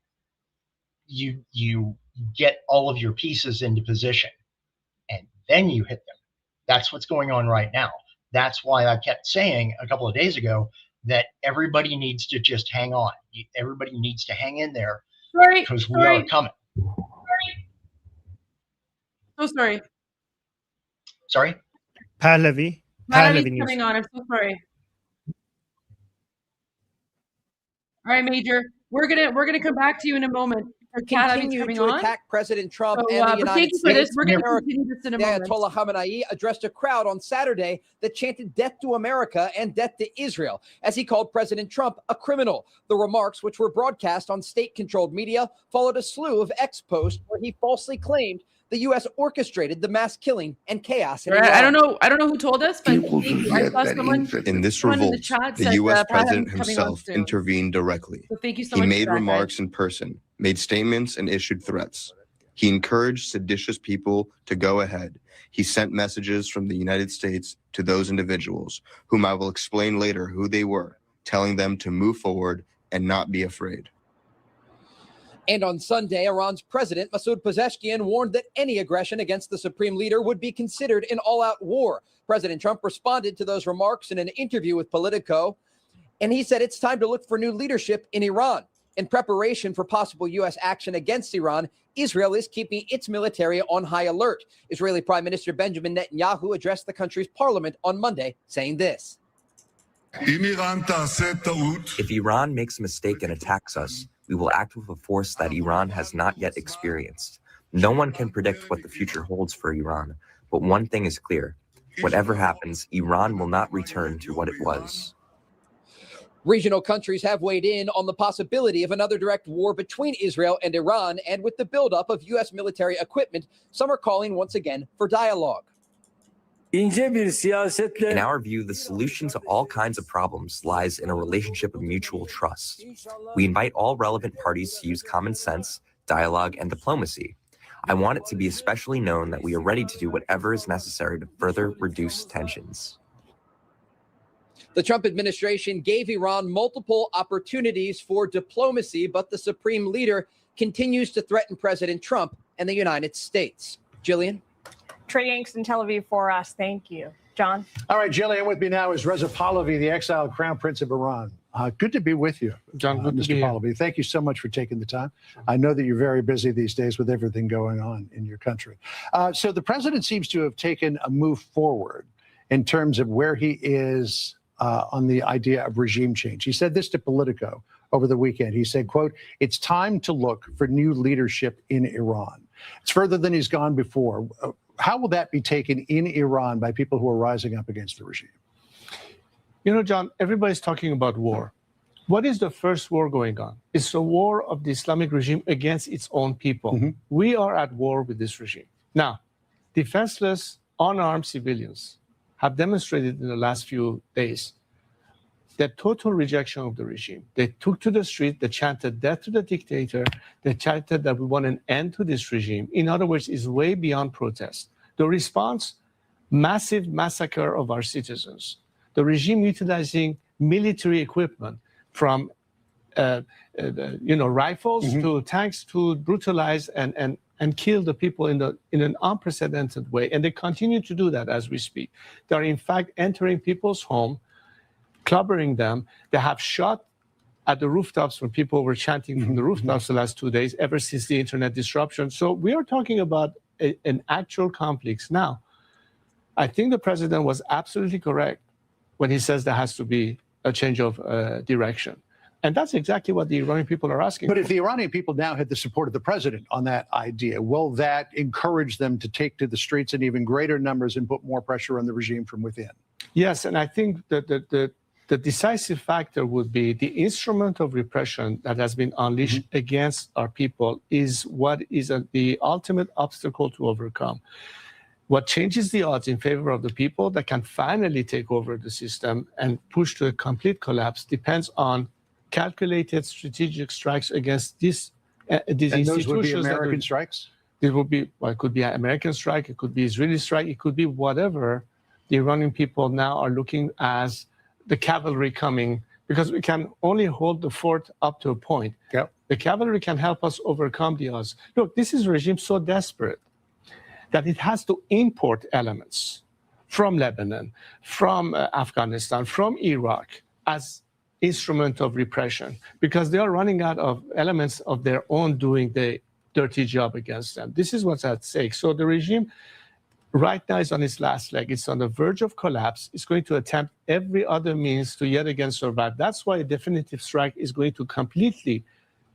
get all of your pieces into position, and then you hit them. That's what's going on right now. That's why I kept saying a couple of days ago that everybody needs to just hang on. Everybody needs to hang in there because we are coming. So sorry. Sorry? Pahlavi. Pahlavi's coming on. I'm so sorry. All right, Major. We're gonna come back to you in a moment. Continue to attack President Trump and the United States. Thank you for this. We're going to continue this in a moment. Ayatollah Khamenei addressed a crowd on Saturday that chanted death to America and death to Israel as he called President Trump a criminal. The remarks, which were broadcast on state-controlled media, followed a slew of X posts where he falsely claimed the U.S. orchestrated the mass killing and chaos in Iran. I don't know who told us, but I saw someone in this revolt, the U.S. president himself intervened directly. So thank you so he much. Made remarks in person, made statements, and issued threats. He encouraged seditious people to go ahead. He sent messages from the United States to those individuals, whom I will explain later who they were, telling them to move forward and not be afraid. And on Sunday, Iran's president, Masoud Pezeshkian, warned that any aggression against the supreme leader would be considered an all-out war. President Trump responded to those remarks in an interview with Politico, and he said it's time to look for new leadership in Iran. In preparation for possible U.S. action against Iran, Israel is keeping its military on high alert. Israeli Prime Minister Benjamin Netanyahu addressed the country's parliament on Monday, saying this. If Iran makes a mistake and attacks us, we will act with a force that Iran has not yet experienced. No one can predict what the future holds for Iran, but one thing is clear. Whatever happens, Iran will not return to what it was. Regional countries have weighed in on the possibility of another direct war between Israel and Iran, and with the buildup of U.S. military equipment, some are calling once again for dialogue. In our view, the solution to all kinds of problems lies in a relationship of mutual trust. We invite all relevant parties to use common sense, dialogue, and diplomacy. I want it to be especially known that we are ready to do whatever is necessary to further reduce tensions. The Trump administration gave Iran multiple opportunities for diplomacy, but the supreme leader continues to threaten President Trump and the United States. Jillian? Trey Yanks in Tel Aviv for us. Thank you. John? All right, Jillian, with me now is Reza Pahlavi, the exiled Crown Prince of Iran. Good to be with you, John. Good Mr. Pahlavi. Thank you so much for taking the time. I know that you're very busy these days with everything going on in your country. So the president seems to have taken a move forward in terms of where he is on the idea of regime change. He said this to Politico over the weekend. He said, quote, "It's time to look for new leadership in Iran." It's further than he's gone before. How will that be taken in Iran by people who are rising up against the regime? You know, John, everybody's talking about war. What is the first war going on? It's a war of the Islamic regime against its own people. We are at war with this regime. Now, defenseless, unarmed civilians have demonstrated in the last few days the total rejection of the regime. They took to the street, they chanted death to the dictator, they chanted that we want an end to this regime. In other words, it's way beyond protest. The response, massive massacre of our citizens. The regime utilizing military equipment from rifles to tanks to brutalize and kill the people in an unprecedented way. And they continue to do that as we speak. They are in fact entering people's home, clobbering them. They have shot at the rooftops when people were chanting from the rooftops the last 2 days, ever since the internet disruption. So we are talking about an actual conflict. Now, I think the president was absolutely correct when he says there has to be a change of direction. And that's exactly what the Iranian people are asking But for. if the Iranian people now had the support of the president on that idea, will that encourage them to take to the streets in even greater numbers and put more pressure on the regime from within? Yes, and I think that the decisive factor would be the instrument of repression that has been unleashed against our people is what is the ultimate obstacle to overcome. What changes the odds in favor of the people that can finally take over the system and push to a complete collapse depends on calculated strategic strikes against these institutions. Those would be American strikes? It would be, well, it could be an American strike, it could be Israeli strike, it could be whatever. The Iranian people now are looking as the cavalry coming, because we can only hold the fort up to a point. Yep. The cavalry can help us overcome the odds. Look, this is a regime so desperate that it has to import elements from Lebanon, from Afghanistan, from Iraq as instrument of repression, because they are running out of elements of their own doing the dirty job against them. This is what's at stake. So the regime right now is on its last leg. It's on the verge of collapse. It's going to attempt every other means to yet again survive. That's why a definitive strike is going to completely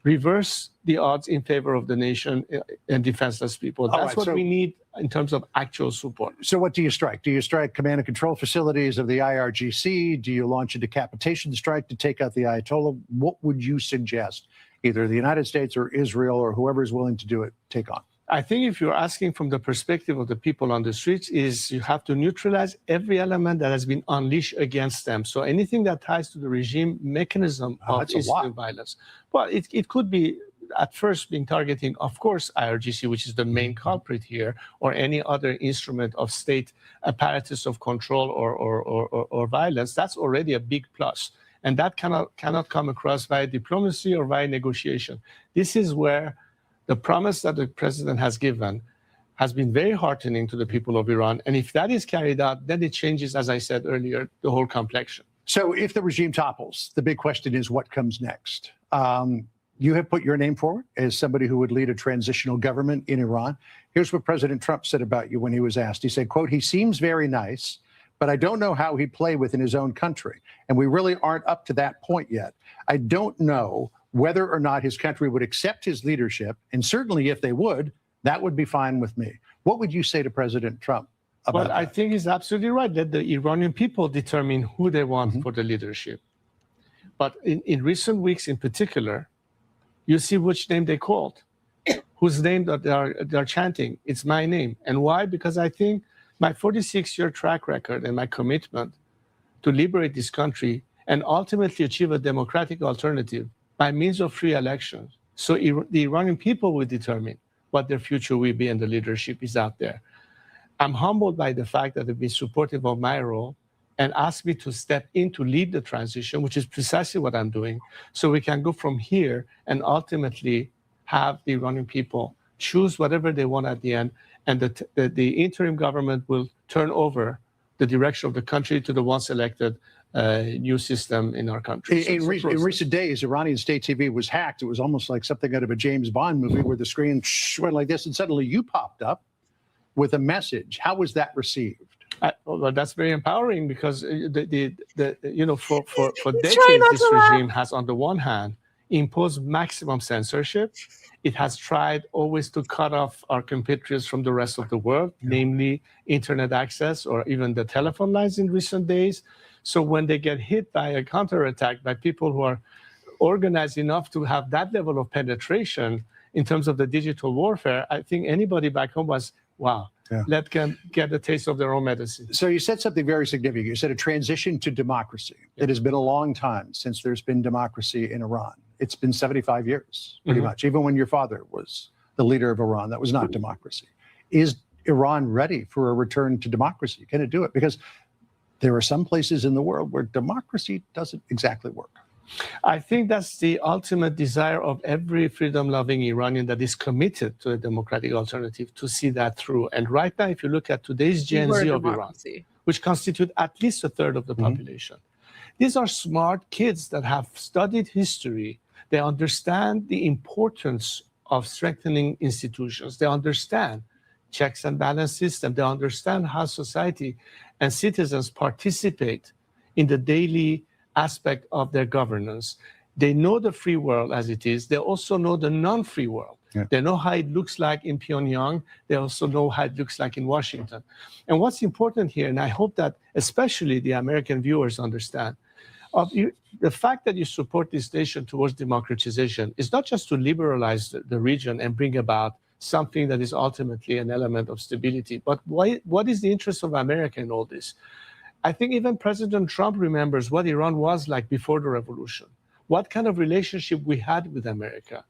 reverse the odds in favor of the nation and defenseless people. That's what we need in terms of actual support. So what do you strike? Do you strike command and control facilities of the IRGC? Do you launch a decapitation strike to take out the Ayatollah? What would you suggest either the United States or Israel or whoever is willing to do it take on? I think if you're asking from the perspective of the people on the streets, is you have to neutralize every element that has been unleashed against them. So anything that ties to the regime mechanism of Islamic violence. Well, it could be at first being targeting, of course, IRGC, which is the main culprit here, or any other instrument of state apparatus of control or violence. That's already a big plus. And that cannot come across via diplomacy or via negotiation. This is where the promise that the president has given has been very heartening to the people of Iran. And if that is carried out, then it changes, as I said earlier, the whole complexion. So if the regime topples, the big question is what comes next? You have put your name forward as somebody who would lead a transitional government in Iran. Here's what President Trump said about you when he was asked. He said, quote, "He seems very nice, but I don't know how he'd play within his own country. And we really aren't up to that point yet. I don't know whether or not his country would accept his leadership. And certainly if they would, that would be fine with me." What would you say to President Trump about that? I think he's absolutely right. Let the Iranian people determine who they want for the leadership. But in recent weeks in particular, you see which name they called, whose name that they're chanting. It's my name. And why? Because I think my 46-year track record and my commitment to liberate this country and ultimately achieve a democratic alternative by means of free elections. So the Iranian people will determine what their future will be, and the leadership is out there. I'm humbled by the fact that they've been supportive of my role and asked me to step in to lead the transition, which is precisely what I'm doing, so we can go from here and ultimately have the Iranian people choose whatever they want at the end, and the interim government will turn over the direction of the country to the once elected new system in our country. In recent days, Iranian state TV was hacked. It was almost like something out of a James Bond movie where the screen went like this, and suddenly you popped up with a message. How was that received? Well, that's very empowering, because for decades this regime has, on the one hand, imposed maximum censorship. It has tried always to cut off our compatriots from the rest of the world, namely internet access or even the telephone lines in recent days. So when they get hit by a counterattack by people who are organized enough to have that level of penetration in terms of the digital warfare, I think anybody back home was, wow, let them get a taste of their own medicine. So you said something very significant. You said a transition to democracy. It has been a long time since there's been democracy in Iran. It's been 75 years, pretty much. Even when your father was the leader of Iran, that was not democracy. Is Iran ready for a return to democracy? Can it do it? Because there are some places in the world where democracy doesn't exactly work. I think that's the ultimate desire of every freedom-loving Iranian that is committed to a democratic alternative, to see that through. And right now, if you look at today's Gen Z of Iran, which constitute at least a third of the population, these are smart kids that have studied history. They understand the importance of strengthening institutions. They understand checks and balance system. They understand how society and citizens participate in the daily aspect of their governance. They know the free world as it is. They also know the non-free world. They know how it looks like in Pyongyang. They also know how it looks like in Washington. And what's important here, and I hope that especially the American viewers understand, the fact that you support this nation towards democratization is not just to liberalize the region and bring about something that is ultimately an element of stability, but what is the interest of America in all this? I think even President Trump remembers what Iran was like before the revolution, what kind of relationship we had with America.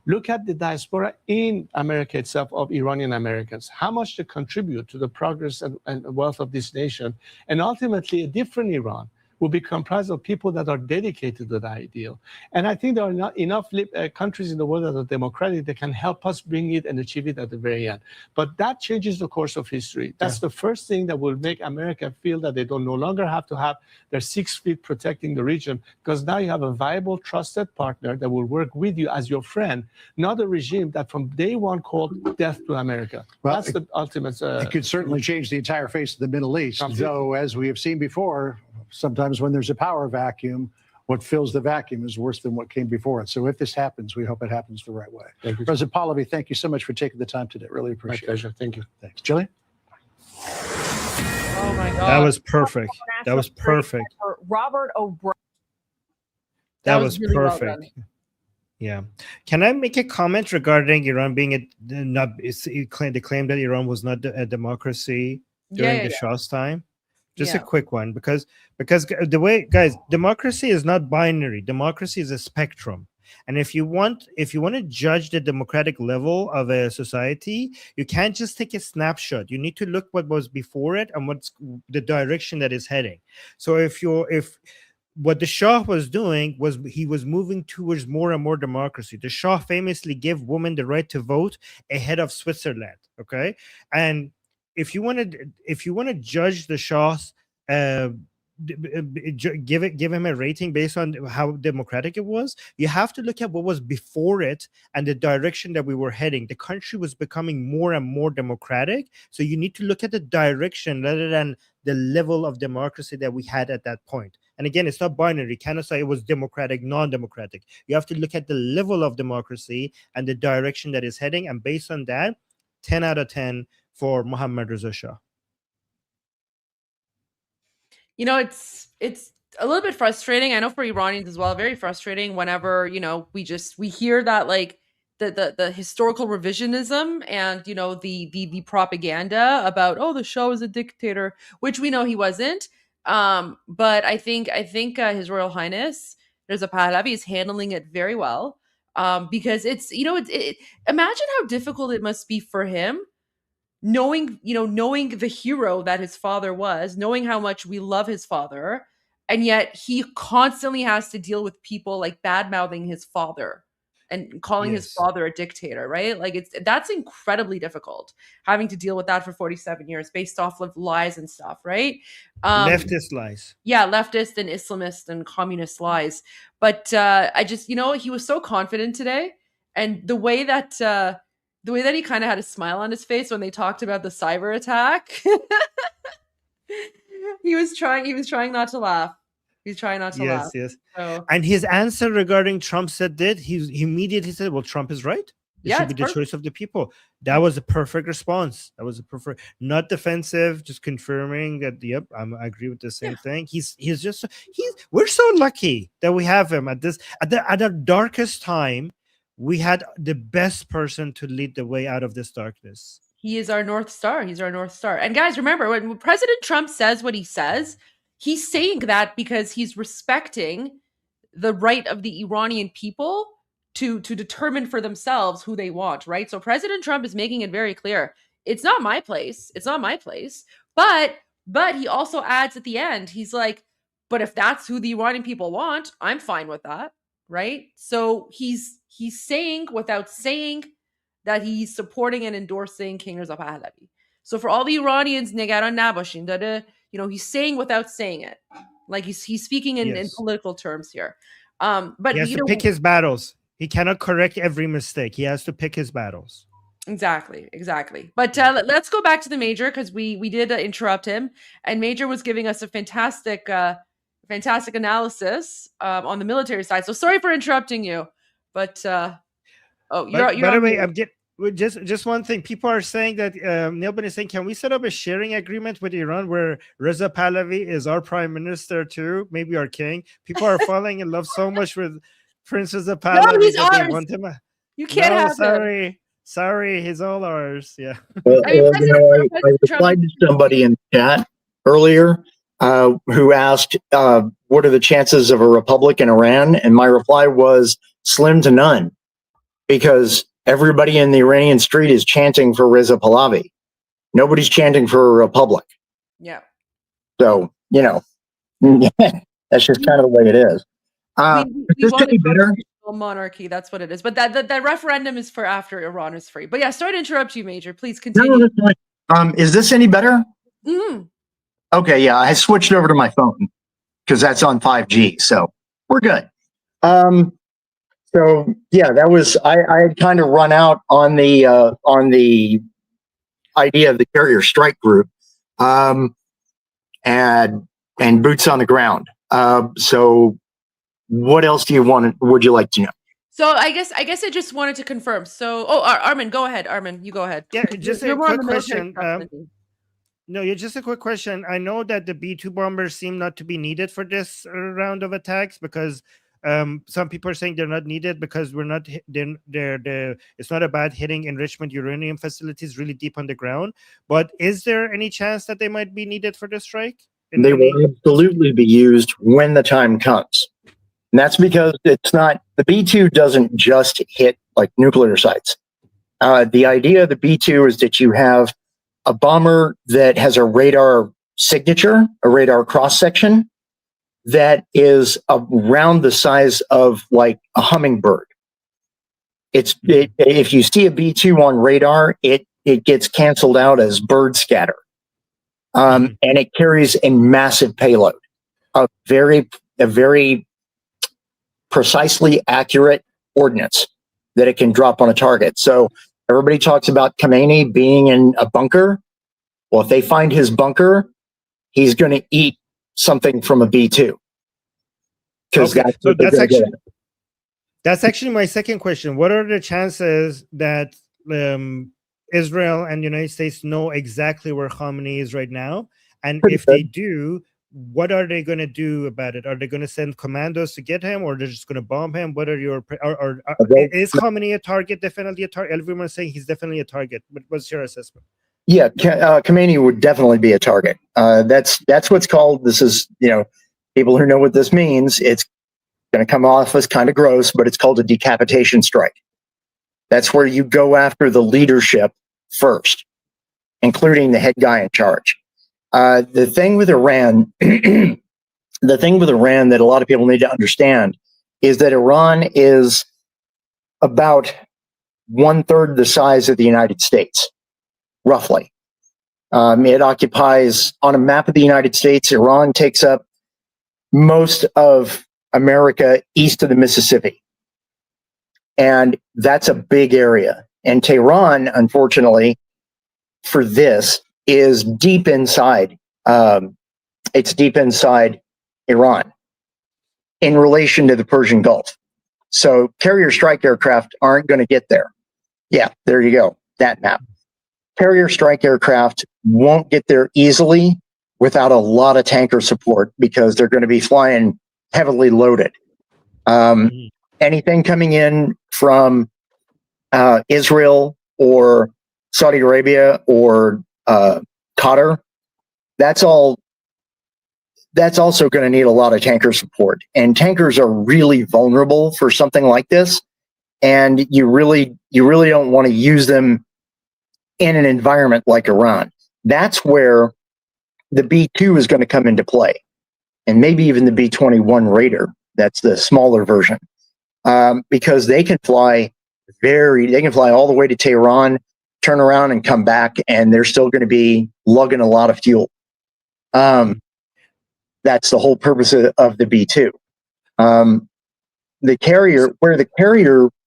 Look at the diaspora in America itself of Iranian Americans, how much they contribute to the progress and wealth of this nation. And ultimately, a different Iran will be comprised of people that are dedicated to that ideal. And I think there are not enough countries in the world that are democratic that can help us bring it and achieve it at the very end. But that changes the course of history. That's the first thing that will make America feel that they don't no longer have to have their 6 feet protecting the region, because now you have a viable, trusted partner that will work with you as your friend, not a regime that from day one called death to America. Well, that's the ultimate. It could certainly change the entire face of the Middle East, though, as we have seen before, sometimes when there's a power vacuum, what fills the vacuum is worse than what came before it. So if this happens, we hope it happens the right way. President Pahlavi, thank you so much for taking the time today. Really appreciate it. My pleasure. Thank you. Thanks. Jillian? Oh, my God. That was perfect. That was perfect. Robert O'Brien. That was really perfect. well done. Yeah. Can I make a comment regarding Iran being the claim that Iran was not a democracy during the Shah's time? Just a quick one, because the way, guys, democracy is not binary. Democracy is a spectrum. And if you want to judge the democratic level of a society, you can't just take a snapshot. You need to look what was before it and what's the direction that is heading. So if what the Shah was doing was he was moving towards more and more democracy. The Shah famously gave women the right to vote ahead of Switzerland. Okay, and if you want to judge the Shah's, give him a rating based on how democratic it was, you have to look at what was before it and the direction that we were heading. The country was becoming more and more democratic, so you need to look at the direction rather than the level of democracy that we had at that point. And again, it's not binary. You cannot say it was democratic, non-democratic. You have to look at the level of democracy and the direction that is heading, and based on that, 10 out of 10 for Mohammad Reza Shah. You know, it's a little bit frustrating. I know for Iranians as well, very frustrating whenever, you know, we hear that like the historical revisionism and, you know, the propaganda about, oh, the Shah was a dictator, which we know he wasn't. But I think His Royal Highness Reza Pahlavi is handling it very well. Because it's, you know, imagine how difficult it must be for him knowing the hero that his father was, knowing how much we love his father, and yet he constantly has to deal with people like bad-mouthing his father and calling his father a dictator, right? Like that's incredibly difficult, having to deal with that for 47 years based off of lies and stuff, right? Leftist lies. Yeah, leftist and Islamist and communist lies. But I just, you know, he was so confident today, and the way that he kind of had a smile on his face when they talked about the cyber attack, he was trying not to laugh. He's trying not to laugh. Yes. So, And his answer regarding Trump he immediately said, well, Trump is right. It Yeah, should it's be the perfect. choice of the people. That was a perfect response. That was a perfect, not defensive, just confirming that. Yep, I agree with the same thing. We're so lucky that we have him at the darkest time. We had the best person to lead the way out of this darkness. He is our North Star. He's our North Star. And guys, remember, when President Trump says what he says, he's saying that because he's respecting the right of the Iranian people to determine for themselves who they want, right? So President Trump is making it very clear. It's not my place. It's not my place. But he also adds at the end, he's like, but if that's who the Iranian people want, I'm fine with that, right? So he's saying without saying that he's supporting and endorsing King Reza Pahlavi. So for all the Iranians, negaran nabashin, he's saying without saying it. Like he's speaking in political terms here. But he has to pick his battles. He cannot correct every mistake. He has to pick his battles. Exactly. But let's go back to the Major, because we did interrupt him, and Major was giving us a fantastic analysis on the military side. So sorry for interrupting you, but you're by the way, I'm just one thing. People are saying that Neilban is saying, can we set up a sharing agreement with Iran where Reza Pahlavi is our prime minister too, maybe our king? People are falling in love so much with Prince Reza Pahlavi. No, he's that they ours. want him. You can't have him. him. Sorry, he's all ours. Yeah. Well, I replied to somebody in the chat earlier who asked, what are the chances of a republic in Iran? And my reply was slim to none, because everybody in the Iranian street is chanting for Reza Pahlavi. Nobody's chanting for a republic. Yeah. So, that's just kind of the way it is. We want a constitutional monarchy. That's what it is. But that referendum is for after Iran is free. But yeah, sorry to interrupt you, Major. Please continue. No, that's fine. Is this any better? Mm-hmm. Okay, yeah, I switched over to my phone because that's on 5G, so we're good. So yeah, that was I had kind of run out on the idea of the carrier strike group, and boots on the ground. So what else would you like to know? So I guess I just wanted to confirm. So Armin, go ahead. Armin, you go ahead. Yeah, just a quick question. No, just a quick question. I know that the B-2 bombers seem not to be needed for this round of attacks because some people are saying they're not needed because it's not about hitting enrichment uranium facilities really deep on the ground. But is there any chance that they might be needed for the strike? They will absolutely be used when the time comes. And that's because the B-2 doesn't just hit like nuclear sites. The idea of the B-2 is that you have a bomber that has a radar signature, a radar cross-section that is around the size of like a hummingbird. If you see a B-2 on radar, it gets canceled out as bird scatter. And it carries a massive payload, a very precisely accurate ordnance that it can drop on a target. So everybody talks about Khamenei being in a bunker. Well, if they find his bunker, he's going to eat something from a B-2. Okay, so that's actually my second question. What are the chances that Israel and the United States know exactly where Khamenei is right now? And if they do, what are they going to do about it? Are they going to send commandos to get him, or they're just going to bomb him? What are your is Khamenei a target? Definitely a target. Everyone's saying he's definitely a target. But what's your assessment? Yeah, Khamenei would definitely be a target. That's what's called. This is people who know what this means. It's going to come off as kind of gross, but it's called a decapitation strike. That's where you go after the leadership first, including the head guy in charge. The thing with Iran, that a lot of people need to understand is that Iran is about 1/3 the size of the United States, roughly. It occupies, on a map of the United States, Iran takes up most of America east of the Mississippi. And that's a big area. And Tehran, unfortunately, for this, is deep inside. It's deep inside Iran in relation to the Persian Gulf. So carrier strike aircraft aren't going to get there. Yeah, there you go. That map. Carrier strike aircraft won't get there easily without a lot of tanker support because they're going to be flying heavily loaded. Anything coming in from Israel or Saudi Arabia or Qatar, that's also going to need a lot of tanker support. And tankers are really vulnerable for something like this. And you really don't want to use them in an environment like Iran. That's where the B-2 is going to come into play, and maybe even the B-21 Raider. That's the smaller version, because they can fly all the way to Tehran, turn around and come back, and they're still going to be lugging a lot of fuel. That's the whole purpose of the B-2. The carrier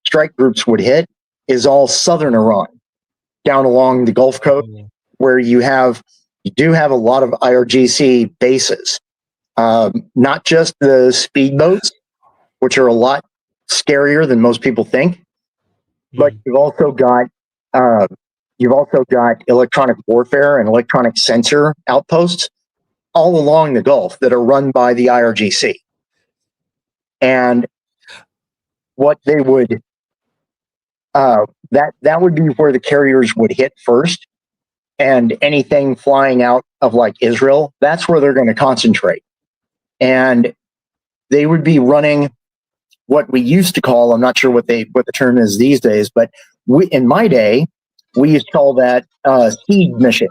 strike groups would hit is all southern Iran, down along the Gulf Coast, where you do have a lot of IRGC bases, not just the speedboats, which are a lot scarier than most people think, but you've also got electronic warfare and electronic sensor outposts all along the Gulf that are run by the IRGC. And what they would that would be where the carriers would hit first, and anything flying out of like Israel, that's where they're going to concentrate. And they would be running what we used to call, I'm not sure what the term is these days, but in my day, we used to call that SEED mission,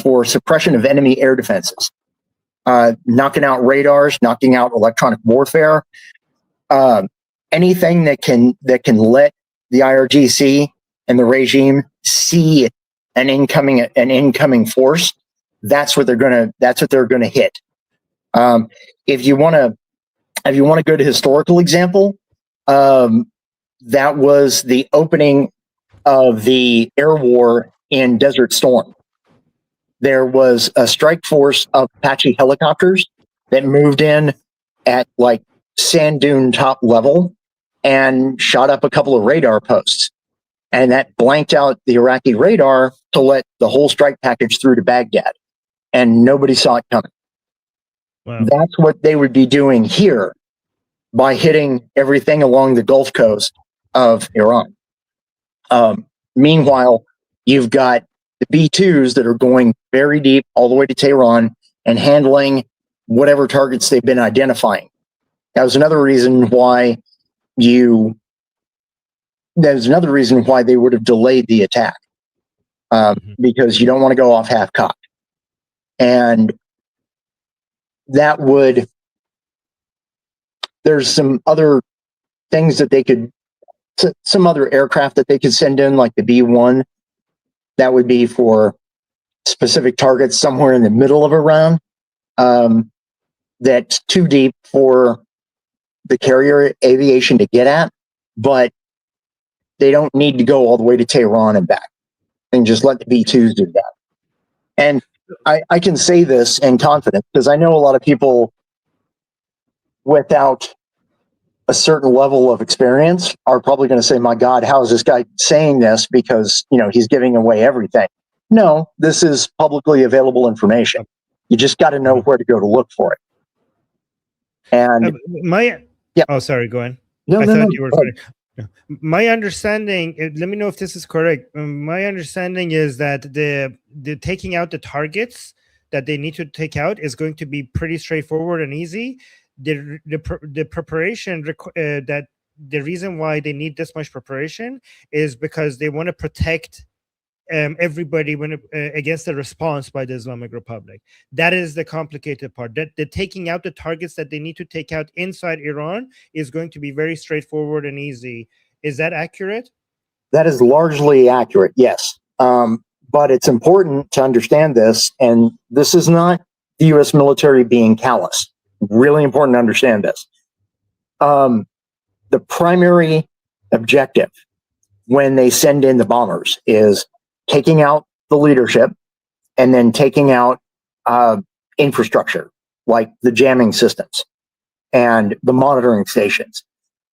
for suppression of enemy air defenses, knocking out radars, knocking out electronic warfare, anything that can let the IRGC and the regime see an incoming force. That's what they're gonna hit. If you want a good historical example, that was the opening of the air war in Desert Storm. There was a strike force of Apache helicopters that moved in at like sand dune top level and shot up a couple of radar posts. And that blanked out the Iraqi radar to let the whole strike package through to Baghdad. And nobody saw it coming. Wow. That's what they would be doing here by hitting everything along the Gulf Coast of Iran. Meanwhile, you've got the B-2s that are going very deep all the way to Tehran and handling whatever targets they've been identifying. That was another reason why they would have delayed the attack, because you don't want to go off half-cocked. And there's some other things that some other aircraft that they could send in, like the B-1, that would be for specific targets somewhere in the middle of Iran, that's too deep for the carrier aviation to get at, but they don't need to go all the way to Tehran and back, and just let the B-2s do that. And I can say this in confidence because I know a lot of people without a certain level of experience are probably going to say, my God, how is this guy saying this? Because, he's giving away everything. No, this is publicly available information. You just got to know where to go to look for it. And oh, sorry, go on. No, I no, thought no, you were go ahead. My understanding, let me know if this is correct. My understanding is that the taking out the targets that they need to take out is going to be pretty straightforward and easy. The preparation that the reason why they need this much preparation is because they want to protect everybody against the response by the Islamic Republic. That is the complicated part. That the taking out the targets that they need to take out inside Iran is going to be very straightforward and easy. Is that accurate? That is largely accurate, yes. But it's important to understand this, and this is not the U.S. military being callous. Really important to understand this. The primary objective when they send in the bombers is taking out the leadership and then taking out infrastructure like the jamming systems and the monitoring stations.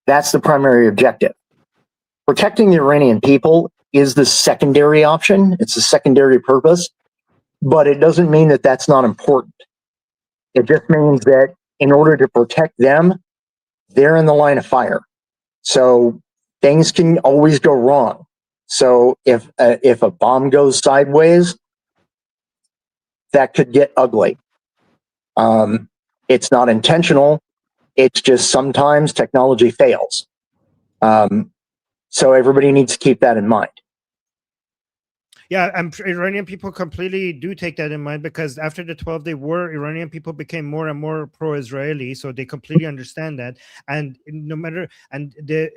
That's the primary objective. Protecting the Iranian people is the secondary option. It's a secondary purpose, but it doesn't mean that that's not important. It just means that in order to protect them, they're in the line of fire. So things can always go wrong. So if a bomb goes sideways, that could get ugly. It's not intentional. It's just sometimes technology fails. So everybody needs to keep that in mind. Yeah, Iranian people completely do take that in mind, because after the 12-day war, Iranian people became more and more pro-Israeli, so they completely understand that. And no matter, and the,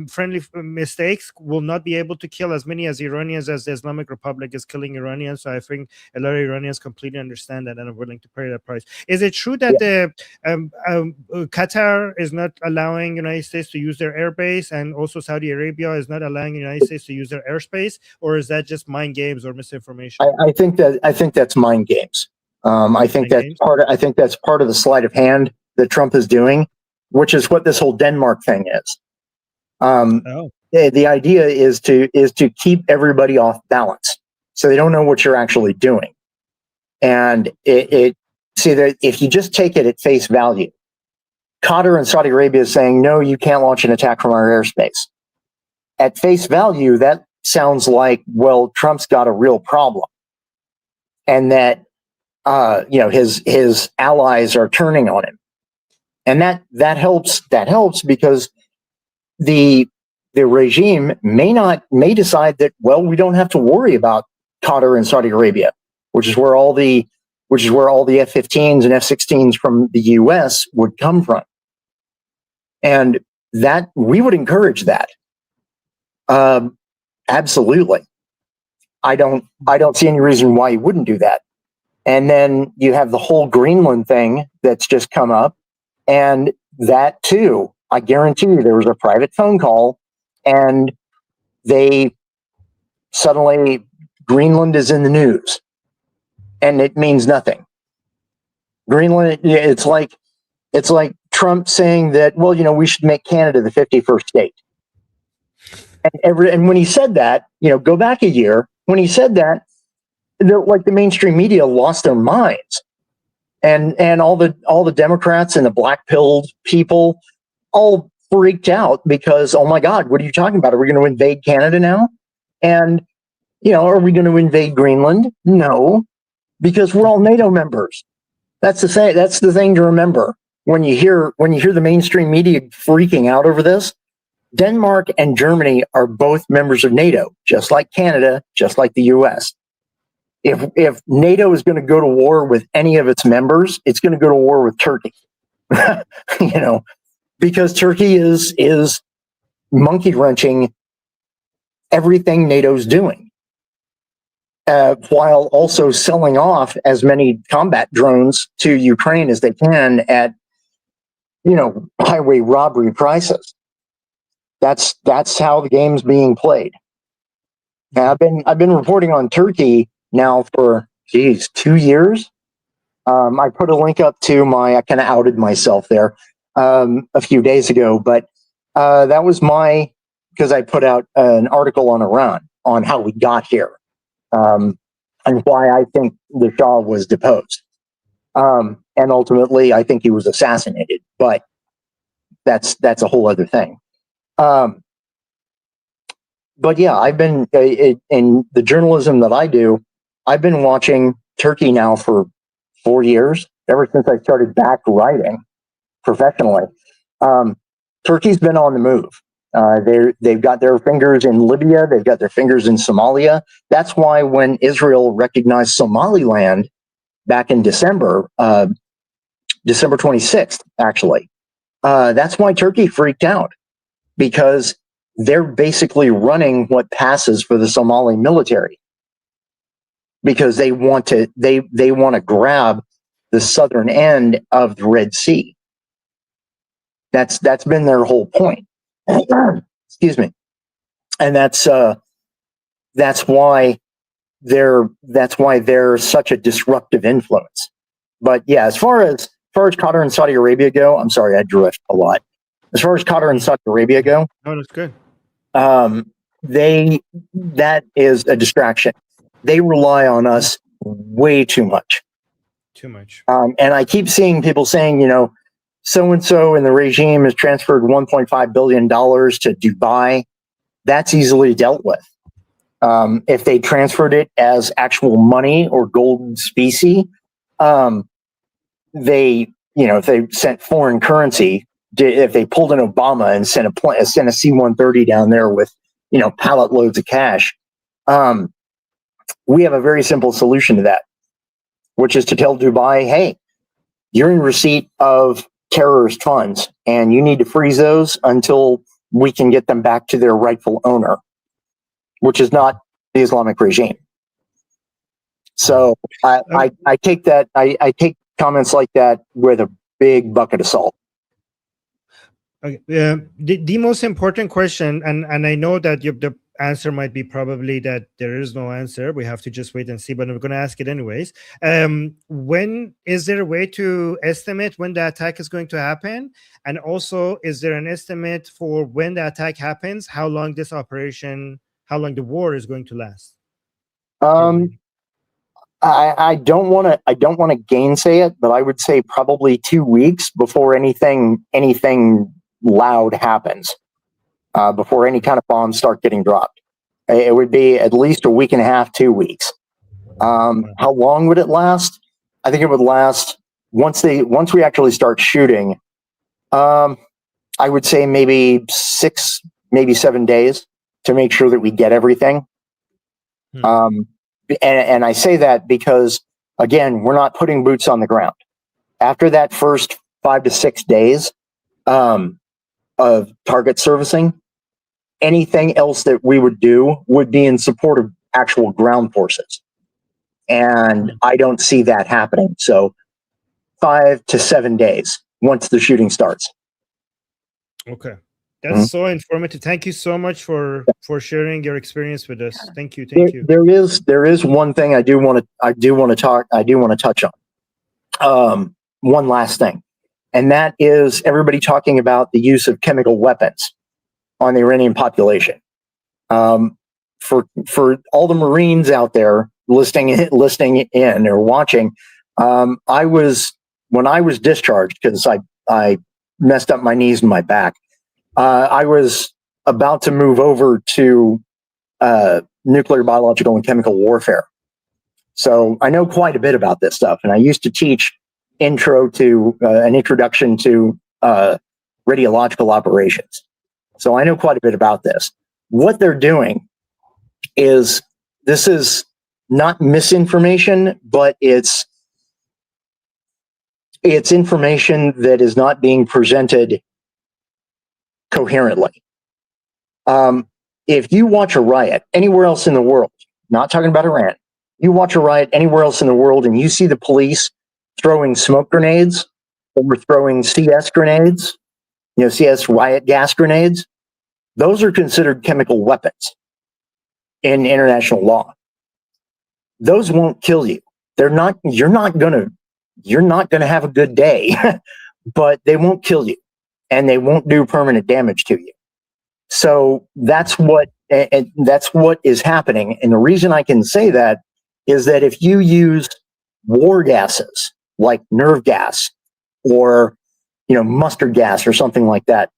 friendly mistakes will not be able to kill as many as Iranians as the Islamic Republic is killing Iranians. So I think a lot of Iranians completely understand that and are willing to pay that price. Is it true that the Qatar is not allowing United States to use their airbase, and also Saudi Arabia is not allowing the United States to use their airspace, or is that just mind games or misinformation? I think that's mind games. I think that's part of the sleight of hand that Trump is doing, which is what this whole Denmark thing is. The idea is to keep everybody off balance, so they don't know what you're actually doing. And see that if you just take it at face value, Qatar and Saudi Arabia is saying, no, you can't launch an attack from our airspace. At face value, that sounds like, well, Trump's got a real problem, and that his allies are turning on him, and that helps because the regime may decide that, well, we don't have to worry about Qatar and Saudi Arabia, which is where all the F-15s and F-16s from the U.S. would come from, and that we would encourage that. Absolutely. I don't see any reason why you wouldn't do that. And then you have the whole Greenland thing that's just come up, and that too, I guarantee you there was a private phone call, and suddenly Greenland is in the news, and it means nothing. Greenland, it's like Trump saying that, well, we should make Canada the 51st state. And when he said that, go back a year, when he said that, the mainstream media lost their minds, and all the Democrats and the black-pilled people all freaked out because, oh my God, what are you talking about? Are we going to invade Canada now? And are we going to invade Greenland? No, because we're all NATO members. That's the thing. That's the thing to remember when you hear the mainstream media freaking out over this. Denmark and Germany are both members of NATO, just like Canada, just like the U.S. If NATO is going to go to war with any of its members, it's going to go to war with Turkey, because Turkey is monkey wrenching everything NATO's doing, while also selling off as many combat drones to Ukraine as they can at highway robbery prices. That's how the game's being played. Now, I've been reporting on Turkey now for 2 years. I put a link up to I kind of outed myself there a few days ago, but that was because I put out an article on Iran on how we got here, and why I think the Shah was deposed, and ultimately I think he was assassinated. But that's a whole other thing. But yeah, I've been in the journalism that I do. I've been watching Turkey now for 4 years, ever since I started back writing professionally. Turkey's been on the move. They've got their fingers in Libya. They've got their fingers in Somalia. That's why when Israel recognized Somaliland back in December 26th, actually, that's why Turkey freaked out. Because they're basically running what passes for the Somali military, because they want to grab the southern end of the Red Sea. That's been their whole point. Excuse me, and that's why they're such a disruptive influence. But yeah, as far as Qatar and Saudi Arabia go, I'm sorry I drift a lot. As far as Qatar and Saudi Arabia go, no, that's good. That is a distraction. They rely on us way too much. Too much. And I keep seeing people saying, so and so in the regime has transferred $1.5 billion to Dubai. That's easily dealt with. If they transferred it as actual money or gold specie, if they sent foreign currency, if they pulled an Obama and sent a C-130 down there with, pallet loads of cash, we have a very simple solution to that, which is to tell Dubai, hey, you're in receipt of terrorist funds and you need to freeze those until we can get them back to their rightful owner, which is not the Islamic regime. So I take that, I take comments like that with a big bucket of salt. Okay. The most important question, and I know that the answer might be probably that there is no answer. We have to just wait and see, but I'm going to ask it anyways. When is there a way to estimate when the attack is going to happen? And also, is there an estimate for when the attack happens, how long the war is going to last? I don't want to gainsay it, but I would say probably 2 weeks before anything loud happens, before any kind of bombs start getting dropped. It would be at least a week and a half, 2 weeks. How long would it last? I think it would last once we actually start shooting. I would say maybe 6, maybe 7 days to make sure that we get everything. And I say that because, again, we're not putting boots on the ground. After that first 5 to 6 days of target servicing, anything else that we would do would be in support of actual ground forces. And I don't see that happening. So 5 to 7 days once the shooting starts. Okay. That's so informative. Thank you so much for sharing your experience with us. Thank you. Thank you. There is one thing I do want to touch on. One last thing, and that is everybody talking about the use of chemical weapons on the Iranian population. For all the Marines out there listening in or watching, when I was discharged because I messed up my knees and my back. I was about to move over to nuclear, biological, and chemical warfare. So I know quite a bit about this stuff. And I used to teach an introduction to radiological operations. So I know quite a bit about this. What they're doing is, this is not misinformation, but it's information that is not being presented coherently. If you watch a riot anywhere else in the world, not talking about Iran, you watch a riot anywhere else in the world and you see the police throwing smoke grenades or throwing CS grenades, CS riot gas grenades, those are considered chemical weapons in international law. Those won't kill you. You're not gonna have a good day, but they won't kill you. And they won't do permanent damage to you. So that's what is happening. And the reason I can say that is that if you use war gases like nerve gas or mustard gas or something like that,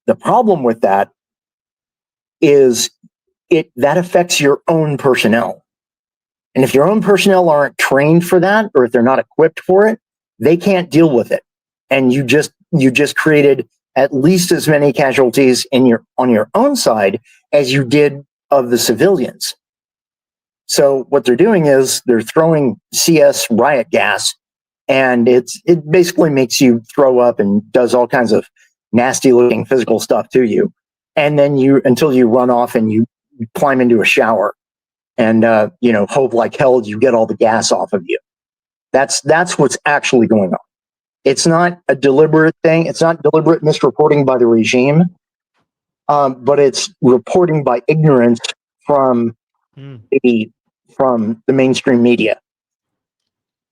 the problem with that is that affects your own personnel. And if your own personnel aren't trained for that, or if they're not equipped for it, they can't deal with it. And you just created at least as many casualties on your own side as you did of the civilians. So what they're doing is they're throwing CS riot gas, and it basically makes you throw up and does all kinds of nasty looking physical stuff to you. And then until you run off and you climb into a shower and hope like hell you get all the gas off of you. That's what's actually going on. It's not a deliberate thing. It's not deliberate misreporting by the regime, but it's reporting by ignorance from the mainstream media,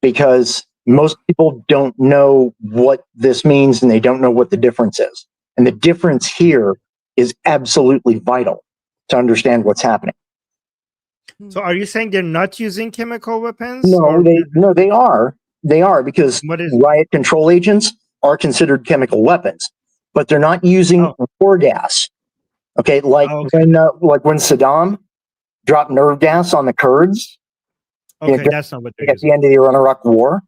because most people don't know what this means and they don't know what the difference is. And the difference here is absolutely vital to understand what's happening. So are you saying they're not using chemical weapons? No, they are. They are, because riot control agents are considered chemical weapons, but they're not using war gas. Okay, like when Saddam dropped nerve gas on the Kurds. Okay, that's not what they're at the end of the Iran-Iraq War.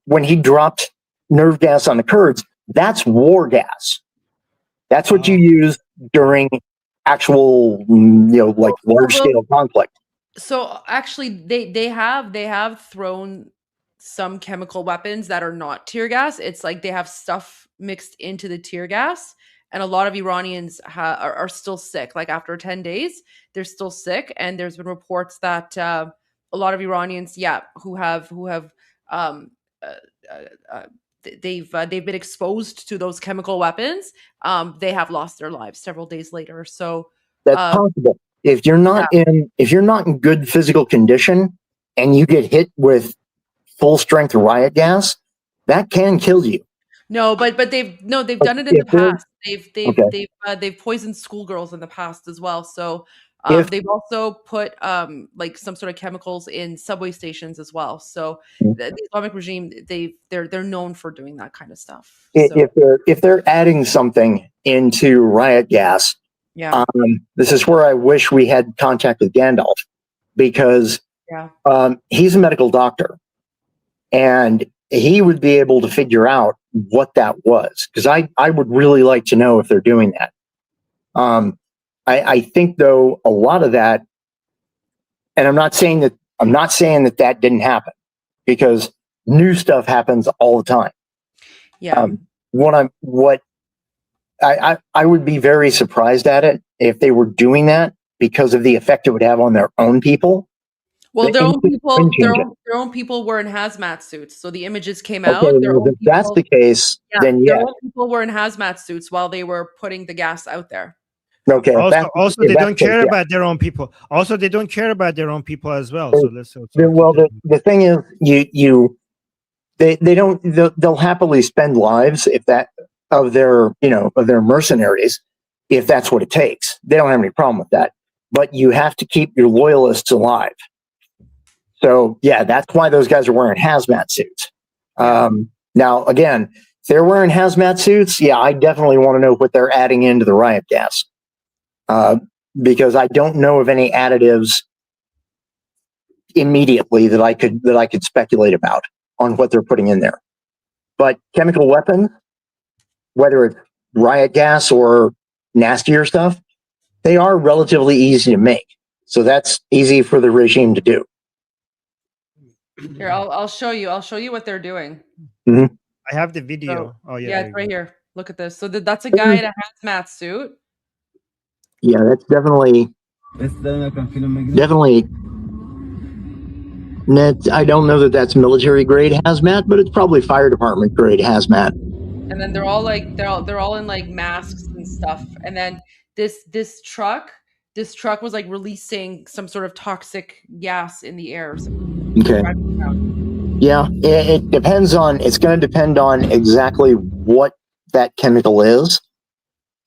When he dropped nerve gas on the Kurds, that's war gas. That's what you use during actual, like large-scale conflict. So actually, they have thrown some chemical weapons that are not tear gas. It's like they have stuff mixed into the tear gas, and a lot of Iranians are still sick. Like after 10 days, they're still sick, and there's been reports that a lot of Iranians, who have they've been exposed to those chemical weapons. They have lost their lives several days later. So that's possible. If you're not in good physical condition and you get hit with full strength riot gas, that can kill you. No, but they've done it in the past. They've poisoned schoolgirls in the past as well. So they've also put like some sort of chemicals in subway stations as well. So the Islamic regime, they're known for doing that kind of stuff. So. If they're adding something into riot gas, this is where I wish we had contact with Gandalf, because he's a medical doctor, and he would be able to figure out what that was, because I would really like to know if they're doing that. I think, though, a lot of that, and I'm not saying that didn't happen, because new stuff happens all the time. I would be very surprised at it if they were doing that, because of the effect it would have on their own people. Well, their own people were in hazmat suits, so the images came out. If that's the case, then their own people were in hazmat suits while they were putting the gas out there. Okay. Also, they don't care about their own people. Also, they don't care about their own people as well. So let's. Well, the thing is, they don't. They'll happily spend lives of their mercenaries, if that's what it takes. They don't have any problem with that. But you have to keep your loyalists alive. So that's why those guys are wearing hazmat suits. Now, again, if they're wearing hazmat suits, I definitely want to know what they're adding into the riot gas. Because I don't know of any additives immediately that I could speculate about on what they're putting in there. But chemical weapons, whether it's riot gas or nastier stuff, they are relatively easy to make. So that's easy for the regime to do. Here, I'll show you. I'll show you what they're doing. Mm-hmm. I have the video. So, it's right here. Look at this. So that's a guy in a hazmat suit. Yeah, that's definitely. I don't know that that's military grade hazmat, but it's probably fire department grade hazmat. And then they're all in like masks and stuff. And then this truck was like releasing some sort of toxic gas in the air. Okay. Yeah, it depends on. It's going to depend on exactly what that chemical is.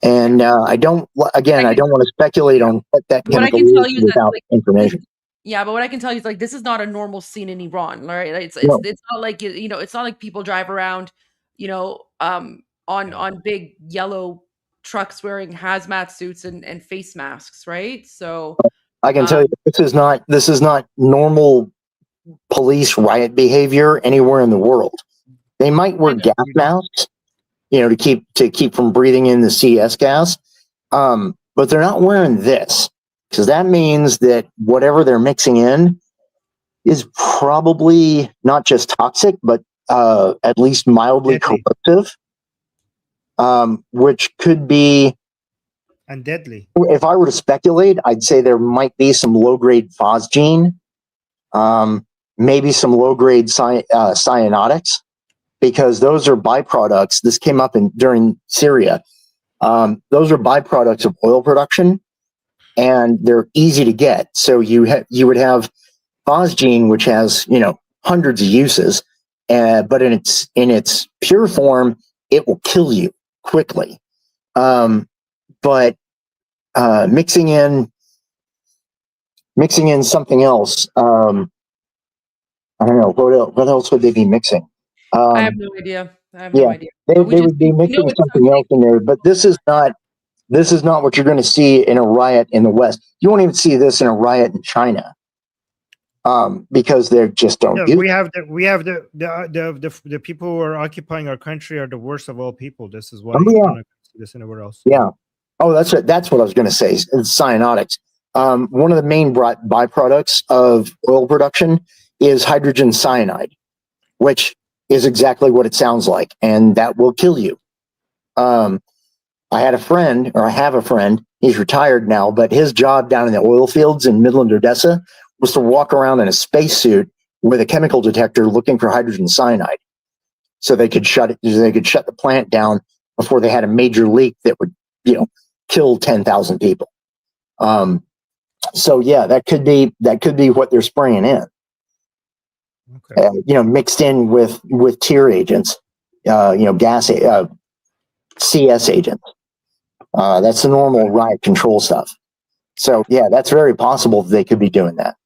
And I don't want to speculate on what that chemical is without information. Yeah, but what I can tell you is like this is not a normal scene in Iran, right? It's not like it's not like people drive around, on big yellow trucks wearing hazmat suits and face masks, right? So I can tell you this is not normal police riot behavior anywhere in the world. They might wear gas masks, to keep from breathing in the CS gas. But they're not wearing this, because that means that whatever they're mixing in is probably not just toxic, but at least mildly corrosive, which could be and deadly. If I were to speculate, I'd say there might be some low-grade phosgene, maybe some low-grade cyanotics, because those are byproducts. This came up during Syria. Those are byproducts of oil production, and they're easy to get. So you would have phosgene, which has hundreds of uses, but in its pure form, it will kill you quickly. but mixing in something else. I don't know what else would they be mixing. I have no idea. I have no idea. They would be mixing something else in there, but this is not what you're going to see in a riot in the West. You won't even see this in a riot in China, because they just don't. No, we have the people who are occupying our country are the worst of all people. This is why you don't see this anywhere else. Yeah. Oh, that's what I was going to say. It's cyanotics. One of the main byproducts of oil production is hydrogen cyanide, which is exactly what it sounds like, and that will kill you. I have a friend. He's retired now, but his job down in the oil fields in Midland, Odessa, was to walk around in a spacesuit with a chemical detector looking for hydrogen cyanide, so they could shut the plant down before they had a major leak that would, kill 10,000 people. So yeah, that could be what they're spraying in. Okay. Mixed in with tear agents, gas, CS agents. That's the normal riot control stuff. So yeah, that's very possible that they could be doing that.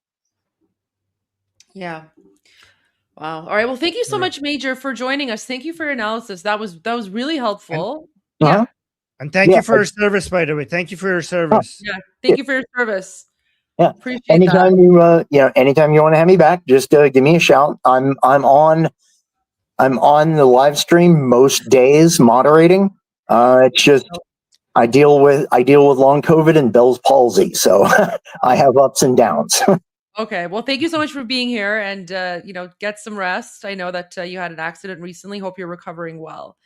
Yeah. Wow. All right. Well, thank you so much, Major, for joining us. Thank you for your analysis. That was really helpful. Yeah. And thank you for your service, by the way. Thank you for your service. Yeah. Thank you for your service. Yeah. Appreciate anytime that. Anytime you want to have me back, just give me a shout. I'm on the live stream most days moderating. It's just I deal with long COVID and Bell's palsy, so I have ups and downs. Okay. Well, thank you so much for being here, and get some rest. I know that you had an accident recently. Hope you're recovering well.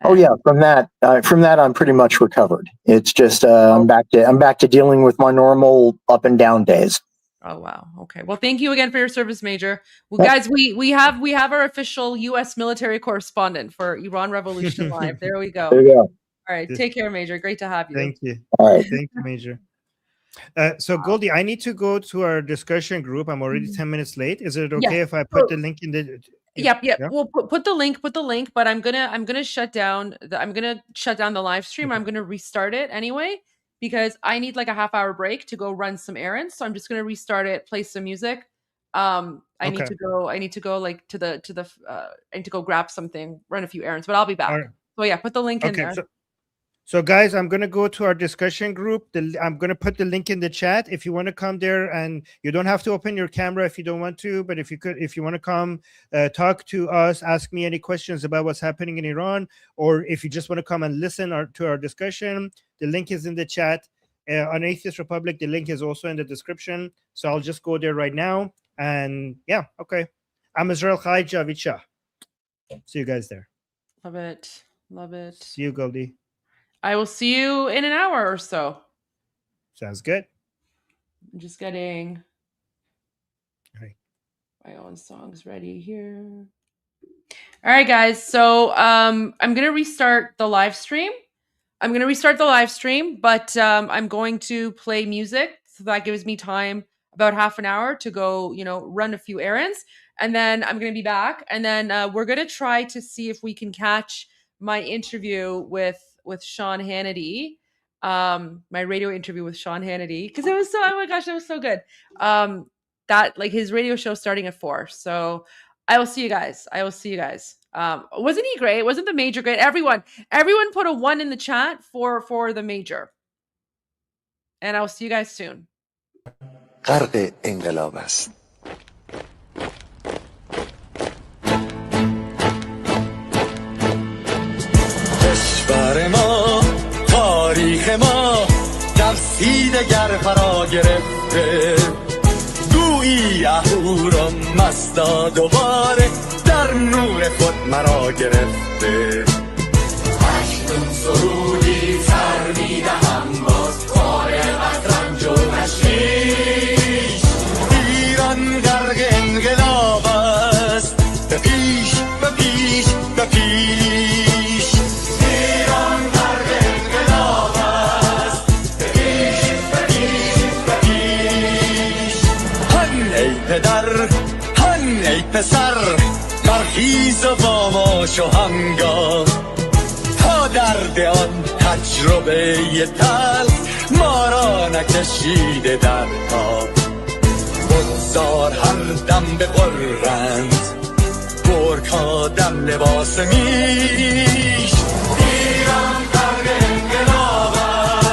Oh yeah, from that I'm pretty much recovered. It's just I'm back to dealing with my normal up and down days. Oh wow. Okay. Well, thank you again for your service, Major. Well, guys, we have our official U.S. military correspondent for Iran Revolution Live. There we go. There you go. All right. Take care, Major. Great to have you. Thank you. All right. Thank you, Major. So Goldie, I need to go to our discussion group. I'm already 10 minutes late. Is it okay if I put the link in the? Yep. We'll put the link. But I'm gonna shut down the live stream. I'm gonna restart it anyway because I need like a half-hour break to go run some errands. So I'm just gonna restart it, play some music. I need to go like I need to go grab something, run a few errands, but I'll be back. Right. So yeah, put the link in there. So guys, I'm going to go to our discussion group. I'm going to put the link in the chat. If you want to come there, and you don't have to open your camera if you don't want to, but if you want to come talk to us, ask me any questions about what's happening in Iran, or if you just want to come and listen to our discussion, the link is in the chat. On Atheist Republic, the link is also in the description. So I'll just go there right now. And yeah, okay. I'm Israel Chai Javid Shah. See you guys there. Love it. Love it. See you, Goldie. I will see you in an hour or so. Sounds good. I'm just getting my own songs ready here. All right, guys. So I'm going to restart the live stream. But I'm going to play music. So that gives me time, about half an hour, to go, run a few errands. And then I'm going to be back. And then we're going to try to see if we can catch my interview with Sean Hannity, my radio interview with Sean Hannity, because it was it was so good. That like his radio show starting at 4. So I will see you guys. Wasn't he great? Wasn't the Major great? Everyone put a 1 in the chat for the Major. And I'll see you guys soon. غرق انقلاب است. کشور ما، تاریخ ما در سینگر فرا گرفته، گویی اهورا مستا دوباره در نور خود مرا گرفته. هشتم سرودی سر میدهم باز فارغ از رنج و تشویش، ایران غرق انقلاب است، به پیش به پیش به پیش. ایران غرق انقلاب است، به پیش به پیش به پیش. هن ای پدر، هن ای پسر، برخیز و با ما شو همگام، تا درد آن تجربه تلخ ما را نکشیده در پا. بگذار هر دم بغرند گرگ‌ها در لباس میش. ایران غرق انقلاب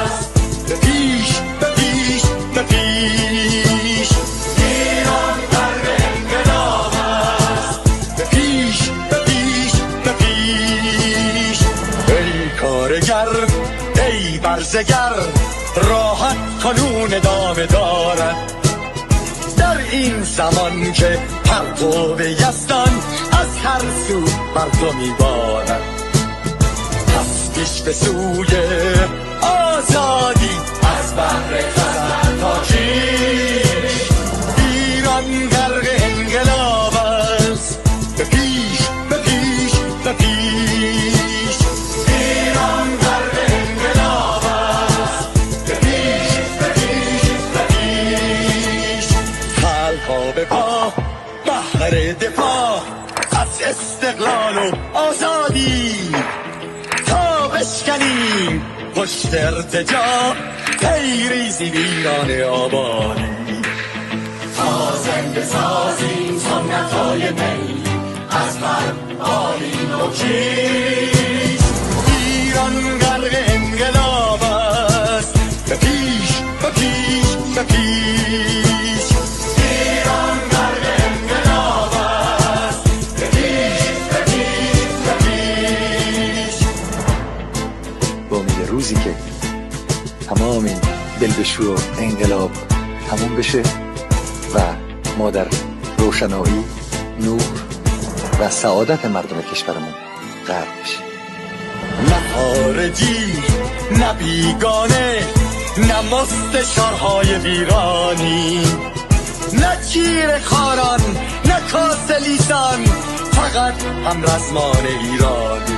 است، به پیش به پیش به پیش. ایران غرق انقلاب است، به پیش به پیش به پیش. ای کارگر ای برزگر راحت کنون ادامه دارد در این زمان که پرتو یزدان از هر سو بر تو میبارد. پس پیش به سوی آزادی از بحر خزر تا کیش. ایران غرق انقلاب است، به پیش به پیش به پیش. ایران غرق انقلاب است، به پیش به پیش به پیش. خلق‌ها به پا بهر دفاع از استقلال و آزادی تا بشکنیم پشت ارتجاع تیریزی ویران آبادی. تا زنده سازیم سنت‌های می از بر آیین و کیش. ایران غرق انقلاب است، به پیش به پیش به پیش. ایران غرق انقلاب است، به پیش به پیش به پیش. با امید روزی که تمام این دلبشو و انقلاب تموم بشه و ما در روشنایی، نور و سعادت مردم کشورمون غرق بشیم. نه خارجی نه بیگانه نه مستشارهای ویرانی، نه چیر خاران نه کاسه لیسان، فقط هم رزمان ایرانی.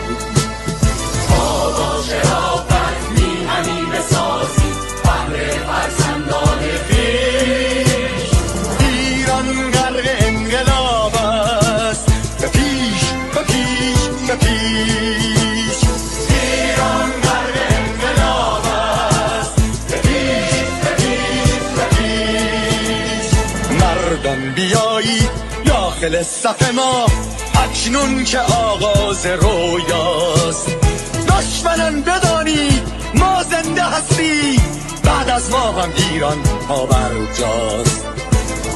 ما با شرافت میهنی بسازیم بهر فرزندان خویش. ایران غرق انقلاب است، به پیش به پیش به پیش. ایران غرق انقلاب است، به پیش به پیش به پیش. مردان بیایید داخل صف ما اکنون که آغاز رویاست. دشمنان بدانید ما زنده هستیم، بعد از ما هم ایران پابرجاست.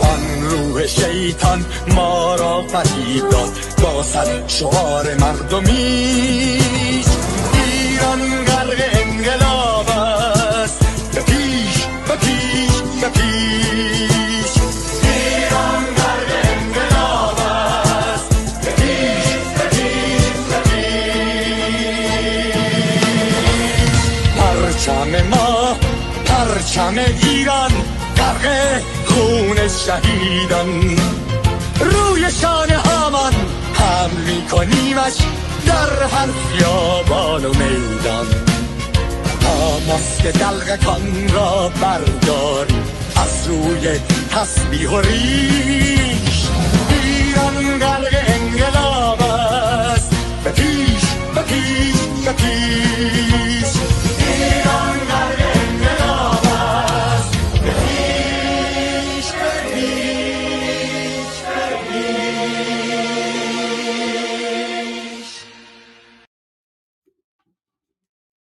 آن روح شیطان ما را فریب داد با صد شعار مردمیش. ایران غرق انقلاب است، به پیش به پیش به پیش. ایران غرق انقلاب است، به پیش به پیش به پیش. پرچم ما پرچم ایران غرق خون شهیدان، روی شانه هامان هم میکنیمش در هر خیابان و میدان. تا ماسک دلغکان را برداریم از روی تسبیح و ریش. ایران غرق انقلاب است، به پیش به پیش به پیش.